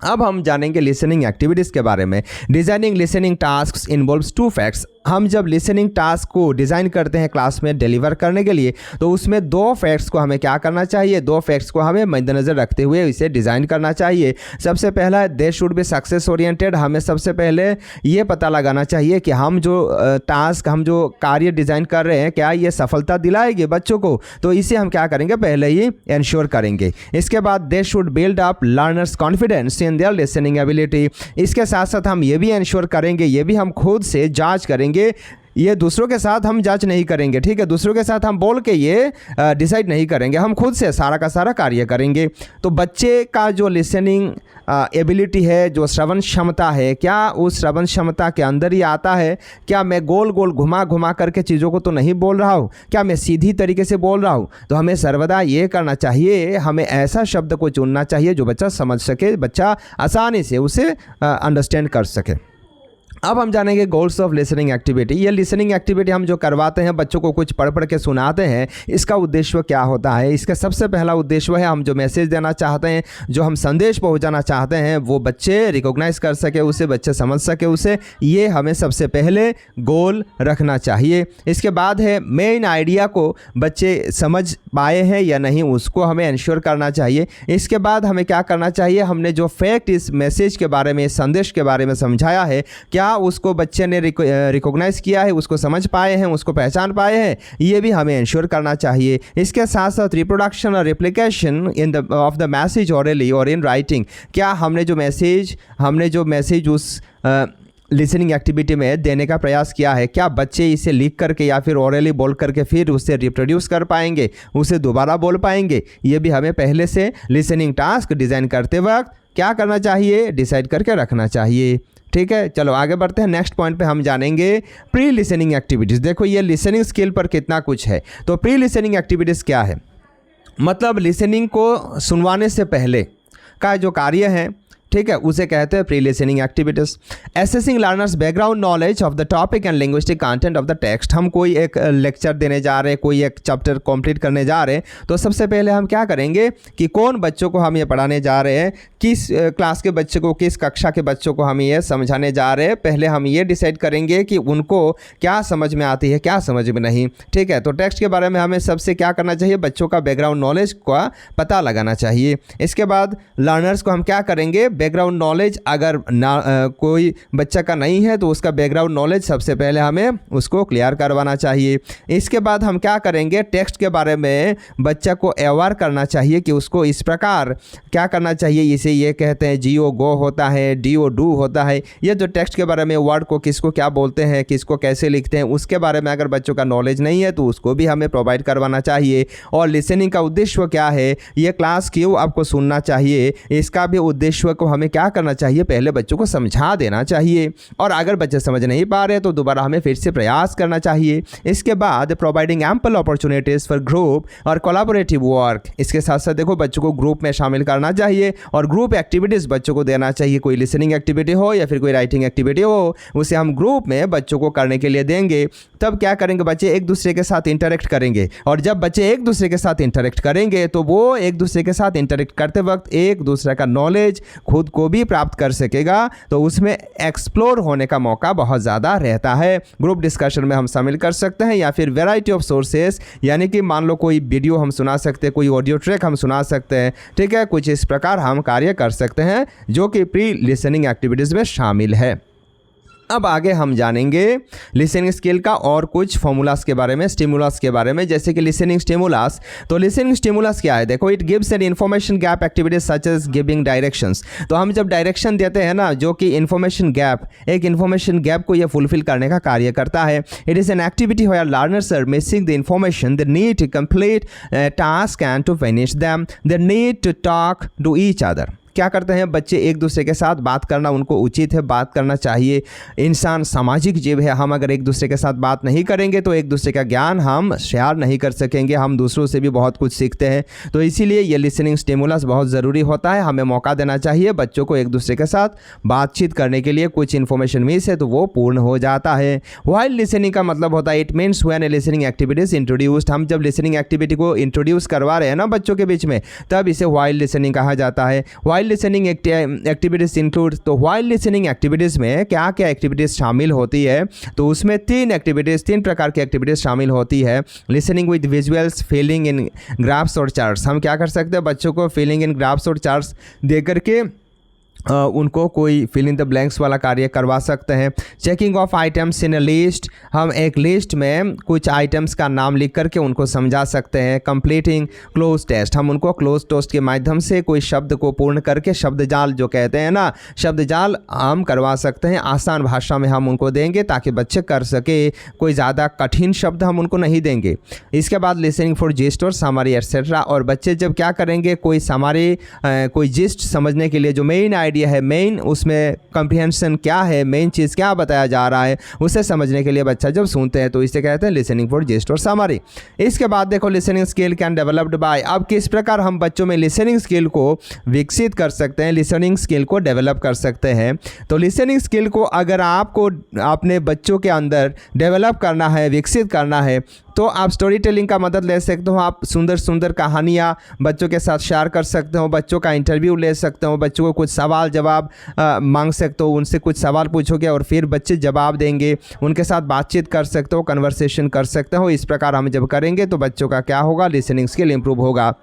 अब हम जानेंगे लिसनिंग एक्टिविटीज़ के बारे में। Designing listening tasks involves 2 facts. हम जब लिसनिंग टास्क को डिज़ाइन करते हैं क्लास में डिलीवर करने के लिए, तो उसमें 2 फैक्ट्स को हमें क्या करना चाहिए, 2 फैक्ट्स को हमें मद्देनज़र रखते हुए इसे डिज़ाइन करना चाहिए। सबसे पहला है, they should be success oriented. हमें सबसे पहले ये पता लगाना चाहिए कि हम जो टास्क, हम जो कार्य डिज़ाइन कर रहे हैं, क्या ये सफलता दिलाएगी बच्चों को, तो इसे हम क्या करेंगे, पहले ही इंश्योर करेंगे। इसके बाद they should build up learners confidence in their listening ability. इसके साथ साथ हम ये भी इंश्योर करेंगे, ये भी हम खुद से जांच करेंगे, ये दूसरों के साथ हम जांच नहीं करेंगे। ठीक है, दूसरों के साथ हम बोल के ये डिसाइड नहीं करेंगे, हम खुद से सारा का सारा कार्य करेंगे। तो बच्चे का जो लिसनिंग एबिलिटी है, जो श्रवण क्षमता है, क्या उस श्रवण क्षमता के अंदर ही आता है, क्या मैं गोल गोल घुमा घुमा करके चीज़ों को तो नहीं बोल रहा हूँ, क्या मैं सीधी तरीके से बोल रहा हूँ। तो हमें सर्वदा ये करना चाहिए, हमें ऐसा शब्द को चुनना चाहिए जो बच्चा समझ सके, बच्चा आसानी से उसे अंडरस्टैंड कर सके। अब हम जानेंगे गोल्स ऑफ लिसनिंग एक्टिविटी। ये लिसनिंग एक्टिविटी हम जो करवाते हैं, बच्चों को कुछ पढ़ पढ़ के सुनाते हैं, इसका उद्देश्य क्या होता है। इसका सबसे पहला उद्देश्य है, हम जो मैसेज देना चाहते हैं, जो हम संदेश पहुंचाना चाहते हैं, वो बच्चे रिकॉग्नाइज कर सके उसे, बच्चे समझ सके उसे, ये हमें सबसे पहले गोल रखना चाहिए। इसके बाद है मेन आइडिया को बच्चे समझ पाए हैं या नहीं, उसको हमें इंश्योर करना चाहिए। इसके बाद हमें क्या करना चाहिए, हमने जो फैक्ट इस मैसेज के बारे में, संदेश के बारे में समझाया है, क्या उसको बच्चे ने रिकॉग्नाइज किया है, उसको समझ पाए हैं, उसको पहचान पाए हैं, ये भी हमें इंश्योर करना चाहिए। इसके साथ साथ रिप्रोडक्शन और replication of the message hourly और इन राइटिंग, क्या हमने जो मैसेज उस लिसनिंग एक्टिविटी में देने का प्रयास किया है, क्या बच्चे इसे लिख करके या फिर ऑरली बोल करके फिर उसे रिप्रोड्यूस कर पाएंगे, उसे दोबारा बोल पाएंगे, ये भी हमें पहले से लिसनिंग टास्क डिज़ाइन करते वक्त क्या करना चाहिए, डिसाइड करके रखना चाहिए। ठीक है, चलो आगे बढ़ते हैं। नेक्स्ट पॉइंट पे हम जानेंगे प्री लिसनिंग एक्टिविटीज़। देखो ये लिसनिंग स्किल पर कितना कुछ है। तो प्री लिसनिंग एक्टिविटीज़ क्या है, मतलब लिसनिंग को सुनवाने से पहले का जो कार्य है, ठीक है, उसे कहते हैं pre listening activities. Assessing learners background knowledge of the topic and linguistic content of the text. हम कोई एक लेक्चर देने जा रहे हैं, कोई एक चैप्टर कंप्लीट करने जा रहे हैं, तो सबसे पहले हम क्या करेंगे कि कौन बच्चों को हम ये पढ़ाने जा रहे हैं, किस क्लास के बच्चे को, किस कक्षा के बच्चों को हम ये समझाने जा रहे हैं। पहले हम ये डिसाइड करेंगे कि उनको क्या समझ में आती है, क्या समझ में नहीं। ठीक है, तो टेक्स्ट के बारे में हमें सबसे क्या करना चाहिए, बच्चों का बैकग्राउंड नॉलेज का पता लगाना चाहिए। इसके बाद लर्नर्स को हम क्या करेंगे, बैकग्राउंड नॉलेज अगर कोई बच्चा का नहीं है तो उसका बैकग्राउंड नॉलेज सबसे पहले हमें उसको क्लियर करवाना चाहिए। इसके बाद हम क्या करेंगे, टेक्स्ट के बारे में बच्चा को अवेयर करना चाहिए कि उसको इस प्रकार क्या करना चाहिए। इसे ये कहते हैं जीओ गो होता है, डीओ डू होता है। ये जो टेक्स्ट के बारे में वर्ड को किसको क्या बोलते हैं, किसको कैसे लिखते हैं, उसके बारे में अगर बच्चों का नॉलेज नहीं है तो उसको भी हमें प्रोवाइड करवाना चाहिए। और लिसनिंग का उद्देश्य क्या है, ये क्लास क्यों आपको सुनना चाहिए, इसका भी उद्देश्य को हमें क्या करना चाहिए, पहले बच्चों को समझा देना चाहिए। और अगर बच्चे समझ नहीं पा रहे तो दोबारा हमें फिर से प्रयास करना चाहिए। इसके बाद providing ample opportunities for group और कोलैबोरेटिव वर्क। इसके साथ साथ देखो बच्चों को ग्रुप में शामिल करना चाहिए और ग्रुप एक्टिविटीज़ बच्चों को देना चाहिए। कोई लिसनिंग एक्टिविटी हो या फिर कोई राइटिंग एक्टिविटी हो, उसे हम ग्रुप में बच्चों को करने के लिए देंगे। तब क्या करेंगे, बच्चे एक दूसरे के साथ इंटरेक्ट करेंगे। और जब बच्चे एक दूसरे के साथ इंटरेक्ट करेंगे तो वो एक दूसरे के साथ इंटरेक्ट करते वक्त एक दूसरे का नॉलेज खुद को भी प्राप्त कर सकेगा, तो उसमें एक्सप्लोर होने का मौका बहुत ज़्यादा रहता है। ग्रुप डिस्कशन में हम शामिल कर सकते हैं या फिर वैरायटी ऑफ सोर्सेस, यानी कि मान लो कोई वीडियो हम सुना सकते हैं, कोई ऑडियो ट्रैक हम सुना सकते हैं। ठीक है, कुछ इस प्रकार हम कार्य कर सकते हैं जो कि प्री लिसनिंग एक्टिविटीज़ में शामिल है। अब आगे हम जानेंगे लिसनिंग स्किल का और कुछ फॉर्मूलास के बारे में, स्टिमुलस के बारे में, जैसे कि लिसनिंग स्टिमुलस। तो लिसनिंग स्टिमुलस क्या है, देखो it gives an information gap activities such as giving directions. तो हम जब डायरेक्शन देते हैं ना, जो कि इन्फॉर्मेशन गैप, एक इन्फॉर्मेशन गैप को ये फुलफिल करने का कार्य करता है। It is an activity where learners are missing the information, they need to complete task and to finish them, they need to talk to each other. क्या करते हैं बच्चे, एक दूसरे के साथ बात करना उनको उचित है, बात करना चाहिए। इंसान सामाजिक जीव है, हम अगर एक दूसरे के साथ बात नहीं करेंगे तो एक दूसरे का ज्ञान हम शेयर नहीं कर सकेंगे। हम दूसरों से भी बहुत कुछ सीखते हैं। तो इसीलिए ये लिसनिंग स्टिमुलस बहुत ज़रूरी होता है। हमें मौका देना चाहिए बच्चों को एक दूसरे के साथ बातचीत करने के लिए। कुछ इन्फॉर्मेशन मिस है तो वो पूर्ण हो जाता है। व्हाइल लिसनिंग का मतलब होता है it means when A listening activities introduced. हम जब लिसनिंग एक्टिविटी को इंट्रोड्यूस करवा रहे हैं ना बच्चों के बीच में, तब इसे व्हाइल लिसनिंग कहा जाता है। व्हाइल लिसनिंग एक्टिविटीज इंक्लूड, तो व्हाइल लिसनिंग एक्टिविटीज में क्या क्या एक्टिविटीज शामिल होती है, तो उसमें तीन प्रकार की एक्टिविटीज शामिल होती है। Listening with visuals, feeling in graphs और चार्ट्स। हम क्या कर सकते हैं, बच्चों को फीलिंग इन ग्राफ्स और चार्ट्स दे करके उनको कोई फिल इन द ब्लैंक्स वाला कार्य करवा सकते हैं। Checking of items in a list, हम एक लिस्ट में कुछ आइटम्स का नाम लिख करके उनको समझा सकते हैं। कंप्लीटिंग क्लोज टेस्ट, हम उनको क्लोज टेस्ट के माध्यम से कोई शब्द को पूर्ण करके, शब्द जाल जो कहते हैं ना, शब्द जाल हम करवा सकते हैं। आसान भाषा में हम उनको देंगे ताकि बच्चे कर सके, कोई ज़्यादा कठिन शब्द हम उनको नहीं देंगे। इसके बाद लिसनिंग फॉर जिस्ट और समरी एटसेट्रा। और बच्चे जब क्या करेंगे, कोई समरी, कोई जिस्ट समझने के लिए जो मेन है, मेन उसमें कॉम्प्रिहेंशन क्या है, मेन चीज़ क्या बताया जा रहा है, उसे समझने के लिए बच्चा जब सुनते हैं तो इसे कहते हैं लिसनिंग फॉर जिस्ट और समरी। इसके बाद देखो listening skill can developed by. अब किस प्रकार हम बच्चों में लिसनिंग स्किल को विकसित कर सकते हैं, लिसनिंग स्किल को डेवलप कर सकते हैं। तो लिसनिंग स्किल को अगर आपको अपने बच्चों के अंदर डेवलप करना है, विकसित करना है, तो आप स्टोरी टेलिंग का मदद ले सकते हो। आप सुंदर सुंदर कहानियाँ बच्चों के साथ शेयर कर सकते हो, बच्चों का इंटरव्यू ले सकते हो, बच्चों को कुछ सवाल जवाब मांग सकते हो, उनसे कुछ सवाल पूछोगे और फिर बच्चे जवाब देंगे, उनके साथ बातचीत कर सकते हो, कन्वर्सेशन कर सकते हो। इस प्रकार हम जब करेंगे तो बच्चों का क्या होगा, लिसनिंग स्किल इंप्रूव होगा।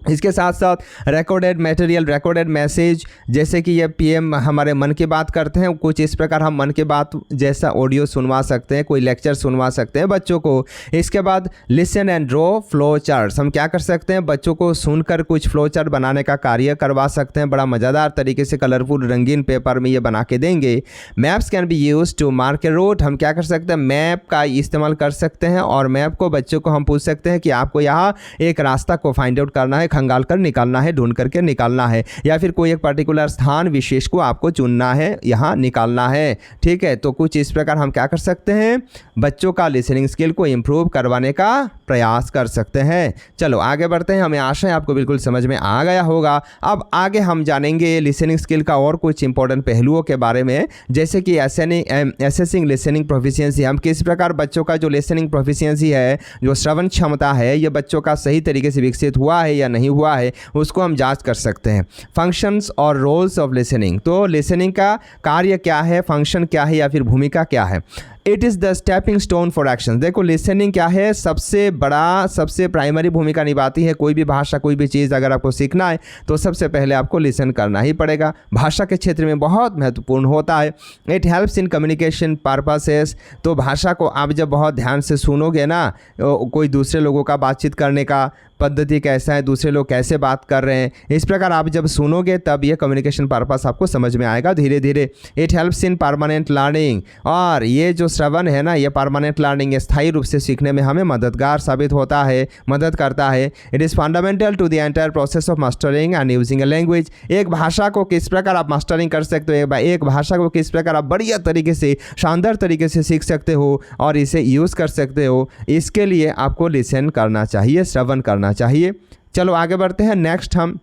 इसके साथ साथ रिकॉर्डेड मटेरियल, रिकॉर्डेड मैसेज, जैसे कि ये पीएम हमारे मन की बात करते हैं, कुछ इस प्रकार हम मन की बात जैसा ऑडियो सुनवा सकते हैं, कोई लेक्चर सुनवा सकते हैं बच्चों को। इसके बाद listen and draw flow charts, हम क्या कर सकते हैं, बच्चों को सुनकर कुछ फ्लो चार्ट बनाने का कार्य करवा सकते हैं। बड़ा मज़ेदार तरीके से कलरफुल रंगीन पेपर में ये बना के देंगे। Maps can be use to mark a route, हम क्या कर सकते हैं, मैप का इस्तेमाल कर सकते हैं और मैप को बच्चों को हम पूछ सकते हैं कि आपको यहाँ एक रास्ता को फाइंड आउट करना है, खंगाल कर निकालना है, ढूंढ करके निकालना है, या फिर कोई एक पर्टिकुलर स्थान विशेष को आपको चुनना है, यहाँ निकालना है। ठीक है, तो कुछ इस प्रकार हम क्या कर सकते हैं, बच्चों का लिसनिंग स्किल को इम्प्रूव करवाने का प्रयास कर सकते हैं। चलो आगे बढ़ते हैं। हमें आशा है आपको बिल्कुल समझ में आ गया होगा। अब आगे हम जानेंगे लिसनिंग स्किल का और कुछ इंपॉर्टेंट पहलुओं के बारे में, जैसे कि असेसिंग लिसनिंग प्रोफिशिएंसी। हम किस प्रकार बच्चों का जो लिसनिंग प्रोफिशिएंसी है, जो श्रवण क्षमता है, ये बच्चों का सही तरीके से विकसित हुआ है या नहीं हुआ है, उसको हम जांच कर सकते हैं। फंक्शंस और रोल्स ऑफ लिसनिंग, तो लिसनिंग का कार्य क्या है, फंक्शन क्या है या फिर भूमिका क्या है। It is the stepping stone for action. देखो लिसनिंग क्या है, सबसे बड़ा, सबसे प्राइमरी भूमिका निभाती है। कोई भी भाषा, कोई भी चीज़ अगर आपको सीखना है तो सबसे पहले आपको लिसन करना ही पड़ेगा। भाषा के क्षेत्र में बहुत महत्वपूर्ण होता है। It helps in communication purposes. तो भाषा को आप जब बहुत ध्यान से सुनोगे ना, कोई दूसरे लोगों का बातचीत करने का पद्धति कैसा है, दूसरे लोग कैसे बात कर रहे हैं, इस प्रकार आप जब सुनोगे तब ये कम्युनिकेशन पर्पस आपको समझ में आएगा धीरे धीरे। It helps in permanent learning. और ये जो श्रवण है ना, ये परमानेंट लर्निंग, स्थायी रूप से सीखने में हमें मददगार साबित होता है, मदद करता है। It is fundamental to the entire process of mastering and using a language. एक भाषा को किस प्रकार आप मास्टरिंग कर सकते हो, एक भाषा को किस प्रकार आप बढ़िया तरीके से, शानदार तरीके से सीख सकते हो और इसे यूज़ कर सकते हो, इसके लिए आपको लिसन करना चाहिए, श्रवण करना चाहिए। चलो आगे बढ़ते हैं। नेक्स्ट हम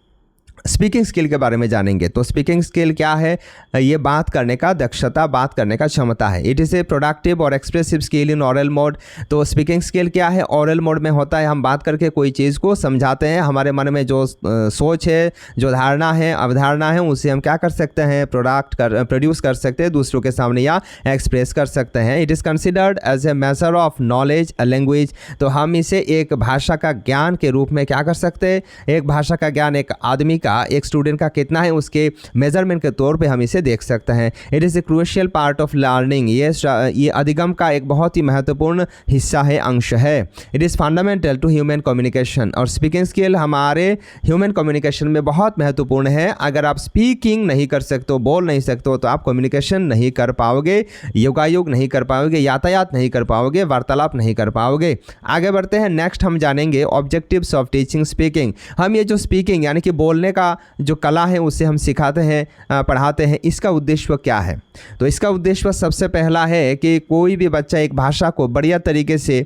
स्पीकिंग स्किल के बारे में जानेंगे। तो स्पीकिंग स्किल क्या है, ये बात करने का दक्षता, बात करने का क्षमता है। इट इज़ ए प्रोडक्टिव और expressive skill in oral mode. तो स्पीकिंग स्किल क्या है, ऑरल मोड में होता है। हम बात करके कोई चीज़ को समझाते हैं, हमारे मन में जो सोच है, जो धारणा है, अवधारणा है, उसे हम क्या कर सकते हैं, प्रोड्यूस कर सकते हैं दूसरों के सामने या एक्सप्रेस कर सकते हैं। It is considered as a measure of knowledge a language. तो हम इसे एक भाषा का ज्ञान के रूप में क्या कर सकते हैं, एक भाषा का ज्ञान एक आदमी का, एक स्टूडेंट का कितना है, उसके मेजरमेंट के तौर पे हम इसे देख सकते हैं। It is a crucial part of learning. ये अधिगम का एक बहुत ही महत्वपूर्ण हिस्सा है, अंश है। It is fundamental to human communication. और स्पीकिंग स्किल हमारे ह्यूमन कम्युनिकेशन में बहुत महत्वपूर्ण है। अगर आप स्पीकिंग नहीं कर सकते हो, बोल नहीं सकते हो, तो आप कम्युनिकेशन नहीं कर पाओगे, योगायोग नहीं कर पाओगे, यातायात नहीं कर पाओगे, वार्तालाप नहीं कर पाओगे। आगे बढ़ते हैं। नेक्स्ट हम जानेंगे ऑब्जेक्टिव्स ऑफ टीचिंग स्पीकिंग। हम ये जो स्पीकिंग यानी कि बोलने का जो कला है उसे हम सिखाते हैं, पढ़ाते हैं, इसका उद्देश्य क्या है। तो इसका उद्देश्य सबसे पहला है कि कोई भी बच्चा एक भाषा को बढ़िया तरीके से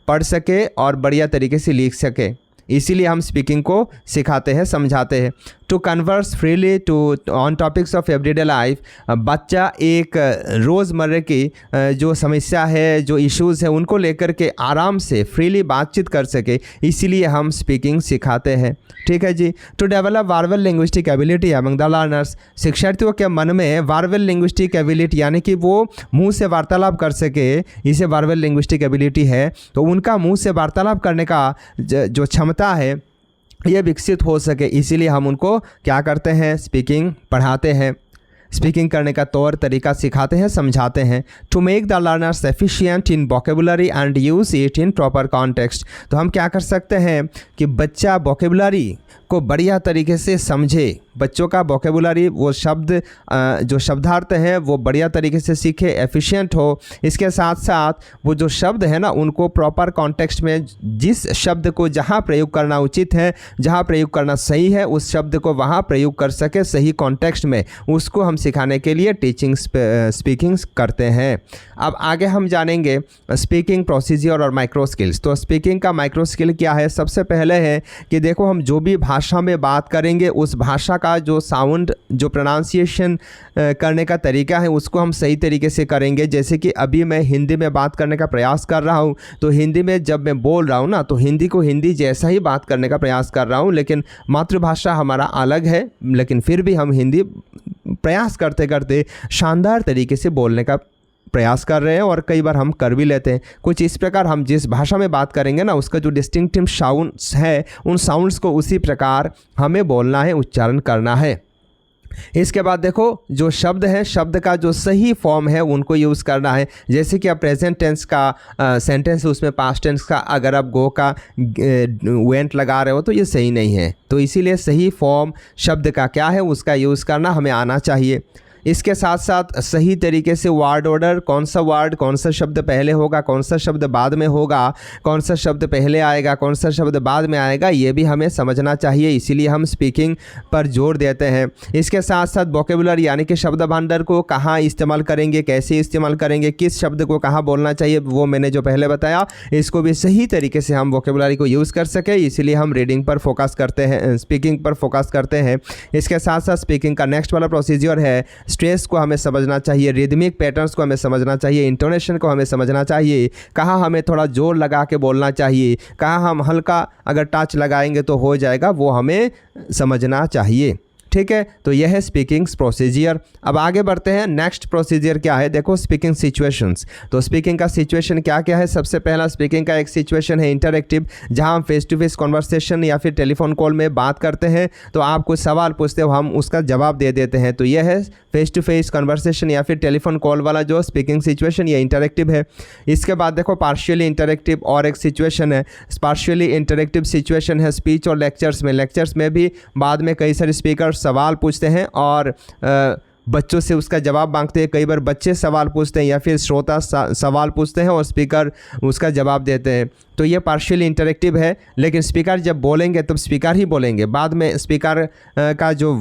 पढ़ सके और बढ़िया तरीके से लिख सके, इसीलिए हम स्पीकिंग को सिखाते हैं, समझाते हैं। To converse freely to on topics of everyday life. बच्चा एक रोज़मर्रा की जो समस्या है, जो इश्यूज़ है, उनको लेकर के आराम से फ्रीली बातचीत कर सके, इसीलिए हम स्पीकिंग सिखाते हैं। ठीक है जी। To develop verbal linguistic ability among the learners. शिक्षार्थियों के मन में वर्बल लिंग्विस्टिक एबिलिटी यानी कि वो मुंह से वार्तालाप कर सके, इसे वर्बल लिंग्विस्टिक एबिलिटी है। तो उनका मुंह से वार्तालाप करने का जो क्षमता है, ये विकसित हो सके, इसीलिए हम उनको क्या करते हैं, स्पीकिंग पढ़ाते हैं, स्पीकिंग करने का तौर तरीका सिखाते हैं, समझाते हैं। To make the learners efficient in vocabulary and use it in proper context. तो हम क्या कर सकते हैं कि बच्चा वोकेबुलरी को बढ़िया तरीके से समझे, बच्चों का वोकेबुलरी, वो शब्द जो शब्दार्थ हैं वो बढ़िया तरीके से सीखे, एफिशिएंट हो। इसके साथ साथ वो जो शब्द है ना, उनको प्रॉपर कॉन्टेक्स्ट में, जिस शब्द को जहाँ प्रयोग करना उचित है, जहाँ प्रयोग करना सही है, उस शब्द को वहाँ प्रयोग कर सके सही कॉन्टेक्स्ट में, उसको हम सिखाने के लिए टीचिंग स्पीकिंग करते हैं। अब आगे हम जानेंगे स्पीकिंग प्रोसीजर और माइक्रो स्किल्स। तो स्पीकिंग का माइक्रो स्किल क्या है, सबसे पहले है कि देखो हम जो भी भाषा में बात करेंगे, उस भाषा का जो साउंड, जो प्रोनाउंसिएशन करने का तरीका है, उसको हम सही तरीके से करेंगे। जैसे कि अभी मैं हिंदी में बात करने का प्रयास कर रहा हूँ, तो हिंदी में जब मैं बोल रहा हूँ ना, तो हिंदी को हिंदी जैसा ही बात करने का प्रयास कर रहा हूँ, लेकिन मातृभाषा हमारा अलग है, लेकिन फिर भी हम हिंदी प्रयास करते करते शानदार तरीके से बोलने का प्रयास कर रहे हैं और कई बार हम कर भी लेते हैं। कुछ इस प्रकार हम जिस भाषा में बात करेंगे ना, उसका जो डिस्टिंक्टिव साउंड्स है, उन साउंड्स को उसी प्रकार हमें बोलना है, उच्चारण करना है। इसके बाद देखो जो शब्द है, शब्द का जो सही फॉर्म है उनको यूज़ करना है। जैसे कि आप प्रेजेंट टेंस का सेंटेंस है, उसमें पास्ट टेंस का अगर आप गो का वेंट लगा रहे हो तो ये सही नहीं है। तो इसीलिए सही फॉर्म शब्द का क्या है उसका यूज़ करना हमें आना चाहिए। इसके साथ साथ सही तरीके से वर्ड ऑर्डर, कौन सा वर्ड, कौन सा शब्द पहले होगा, कौन सा शब्द बाद में होगा, कौन सा शब्द पहले आएगा, कौन सा शब्द बाद में आएगा, ये भी हमें समझना चाहिए। इसीलिए हम स्पीकिंग पर जोर देते हैं। इसके साथ साथ वोकेबुलरी यानी कि शब्द भंडार को कहाँ इस्तेमाल करेंगे, कैसे इस्तेमाल करेंगे, किस शब्द को कहाँ बोलना चाहिए, वो मैंने जो पहले बताया, इसको भी सही तरीके से हम वोकेबुलरी को यूज़ कर सके। इसीलिए हम रीडिंग पर फोकस करते हैं, स्पीकिंग पर फोकस करते हैं। इसके साथ साथ स्पीकिंग का नेक्स्ट वाला प्रोसीजर है, स्ट्रेस को हमें समझना चाहिए, रिदमिक पैटर्न्स को हमें समझना चाहिए, इंटोनेशन को हमें समझना चाहिए, कहाँ हमें थोड़ा जोर लगा के बोलना चाहिए, कहाँ हम हल्का अगर टच लगाएंगे तो हो जाएगा, वो हमें समझना चाहिए। ठीक है, तो यह है स्पीकिंग प्रोसीजर। अब आगे बढ़ते हैं। नेक्स्ट प्रोसीजर क्या है, देखो स्पीकिंग सिचुएशंस। तो स्पीकिंग का सिचुएशन क्या क्या है। सबसे पहला स्पीकिंग का एक सिचुएशन है इंटरैक्टिव, जहां हम फेस टू फेस कॉन्वर्सेशन या फिर टेलीफोन कॉल में बात करते हैं। तो आप कुछ सवाल पूछते हो, हम उसका जवाब दे देते हैं। तो यह है फेस टू फेस कन्वर्सेशन या फिर टेलीफोन कॉल वाला जो स्पीकिंग सिचुएशन, ये इंटरैक्टिव है। इसके बाद देखो पार्शियली इंटरैक्टिव और एक सिचुएशन है। पार्शियली इंटरैक्टिव सिचुएशन है स्पीच और लेक्चर्स में। लेक्चर्स में भी बाद में कई सारे स्पीकर सवाल पूछते हैं और बच्चों से उसका जवाब मांगते हैं। कई बार बच्चे सवाल पूछते हैं या फिर श्रोता सवाल पूछते हैं और स्पीकर उसका जवाब देते हैं। तो ये पार्शियली इंटरैक्टिव है। लेकिन स्पीकर जब बोलेंगे तब स्पीकर ही बोलेंगे, बाद में स्पीकर का जो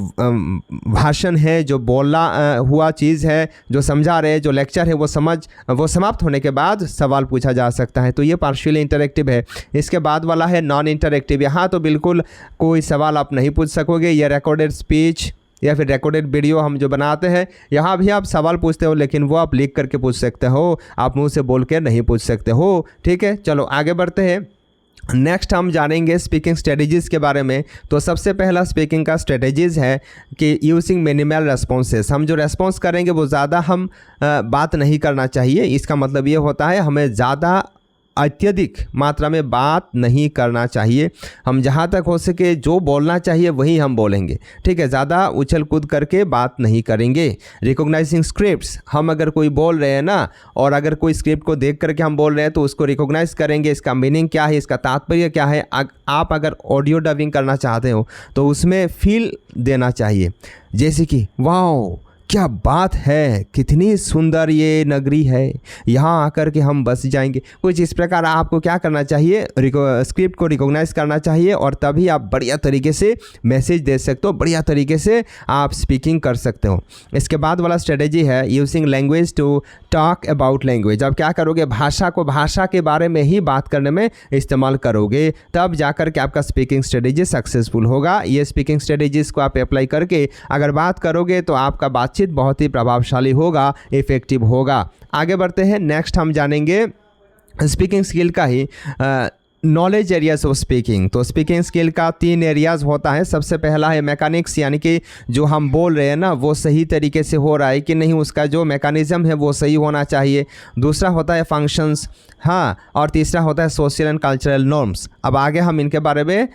भाषण है, जो बोलना हुआ चीज़ है, जो समझा रहे, जो लेक्चर है, वो समाप्त होने के बाद सवाल पूछा जा सकता है। तो ये पार्शियली इंटरैक्टिव है। इसके बाद वाला है नॉन इंटरैक्टिव। यहाँ तो बिल्कुल कोई सवाल आप नहीं पूछ सकोगे। ये रिकॉर्डेड स्पीच या फिर रिकॉर्डेड वीडियो हम जो बनाते हैं, यहाँ भी आप सवाल पूछते हो, लेकिन वो आप लिख करके पूछ सकते हो, आप मुंह से बोल के नहीं पूछ सकते हो। ठीक है, चलो आगे बढ़ते हैं। नेक्स्ट हम जानेंगे स्पीकिंग स्ट्रेटजीज़ के बारे में। तो सबसे पहला स्पीकिंग का स्ट्रेटजीज़ है कि यूजिंग मिनिमल रेस्पॉन्सेस। हम जो रेस्पॉन्स करेंगे वो ज़्यादा हम बात नहीं करना चाहिए। इसका मतलब ये होता है हमें ज़्यादा अत्यधिक मात्रा में बात नहीं करना चाहिए। हम जहाँ तक हो सके जो बोलना चाहिए वही हम बोलेंगे। ठीक है, ज़्यादा उछल कूद करके बात नहीं करेंगे। रिकॉग्नाइजिंग स्क्रिप्ट्स, हम अगर कोई बोल रहे हैं ना, और अगर कोई स्क्रिप्ट को देख करके हम बोल रहे हैं तो उसको रिकॉग्नाइज करेंगे, इसका मीनिंग क्या है, इसका तात्पर्य क्या है। आप अगर ऑडियो डबिंग करना चाहते हो तो उसमें फील देना चाहिए, जैसे कि वाओ क्या बात है, कितनी सुंदर ये नगरी है, यहाँ आकर के हम बस जाएंगे। कुछ इस प्रकार आपको क्या करना चाहिए, स्क्रिप्ट को रिकॉग्नाइज करना चाहिए, और तभी आप बढ़िया तरीके से मैसेज दे सकते हो, बढ़िया तरीके से आप स्पीकिंग कर सकते हो। इसके बाद वाला स्ट्रेटेजी है using language to talk about language. अब क्या करोगे, भाषा को भाषा के बारे में ही बात करने में इस्तेमाल करोगे, तब जाकर के आपका स्पीकिंग स्ट्रेटेजी सक्सेसफुल होगा। ये स्पीकिंग स्ट्रेटेजीज़ को आप अप्लाई करके अगर बात करोगे तो आपका बातचीत बहुत ही प्रभावशाली होगा, इफेक्टिव होगा। आगे बढ़ते हैं। नेक्स्ट हम जानेंगे स्पीकिंग स्किल का ही नॉलेज एरियाज ऑफ स्पीकिंग। तो स्पीकिंग स्किल का 3 एरियाज़ होता है। सबसे पहला है मैकेनिक्स, यानी कि जो हम बोल रहे हैं ना वो सही तरीके से हो रहा है कि नहीं, उसका जो मैकेनिज़्म है वो सही होना चाहिए। दूसरा होता है फंक्शंस, हाँ, और तीसरा होता है सोशल एंड कल्चरल नॉर्म्स। अब आगे हम इनके बारे में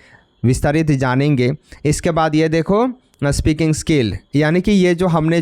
विस्तारित जानेंगे। इसके बाद ये देखो स्पीकिंग स्किल, यानी कि ये जो हमने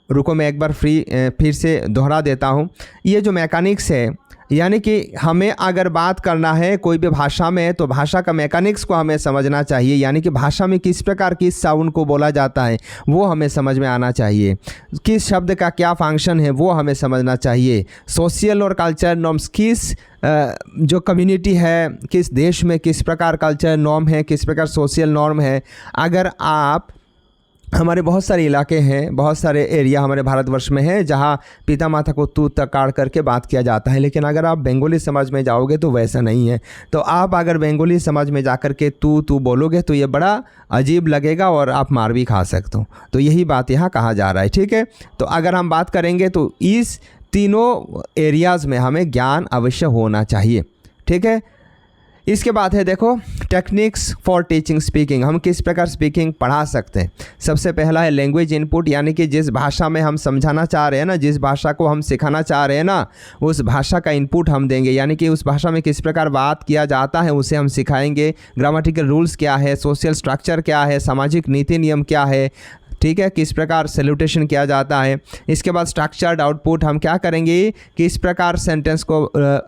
रुको मैं एक बार फिर से दोहरा देता हूँ। ये जो मैकेनिक्स है, यानी कि हमें अगर बात करना है कोई भी भाषा में तो भाषा का मैकेनिक्स को हमें समझना चाहिए, यानी कि भाषा में किस प्रकार किस साउंड को बोला जाता है वो हमें समझ में आना चाहिए। किस शब्द का क्या फंक्शन है वो हमें समझना चाहिए। सोशल और कल्चर नॉर्म्स, किस जो कम्युनिटी है, किस देश में किस प्रकार कल्चर नॉर्म है, किस प्रकार सोशल नॉर्म है। अगर आप, हमारे बहुत सारे इलाके हैं, बहुत सारे एरिया हमारे भारतवर्ष में है जहाँ पिता माता को तू तकाड़ करके बात किया जाता है, लेकिन अगर आप बंगाली समाज में जाओगे तो वैसा नहीं है। तो आप अगर बंगाली समाज में जाकर के तू बोलोगे तो ये बड़ा अजीब लगेगा और आप मार भी खा सकते हो। तो यही बात यहाँ कहा जा रहा है। ठीक है, तो अगर हम बात करेंगे तो इस तीनों एरियाज़ में हमें ज्ञान अवश्य होना चाहिए। ठीक है, इसके बाद है देखो टेक्निक्स फॉर टीचिंग स्पीकिंग। हम किस प्रकार स्पीकिंग पढ़ा सकते हैं। सबसे पहला है लैंग्वेज इनपुट, यानी कि जिस भाषा में हम समझाना चाह रहे हैं ना, जिस भाषा को हम सिखाना चाह रहे हैं ना, उस भाषा का इनपुट हम देंगे, यानी कि उस भाषा में किस प्रकार बात किया जाता है उसे हम सिखाएंगे। ग्रामेटिकल रूल्स क्या है, सोशल स्ट्रक्चर क्या है, सामाजिक नीति नियम क्या है, ठीक है, किस प्रकार सैल्यूटेशन किया जाता है। इसके बाद स्ट्रक्चर्ड आउटपुट, हम क्या करेंगे, किस प्रकार सेंटेंस को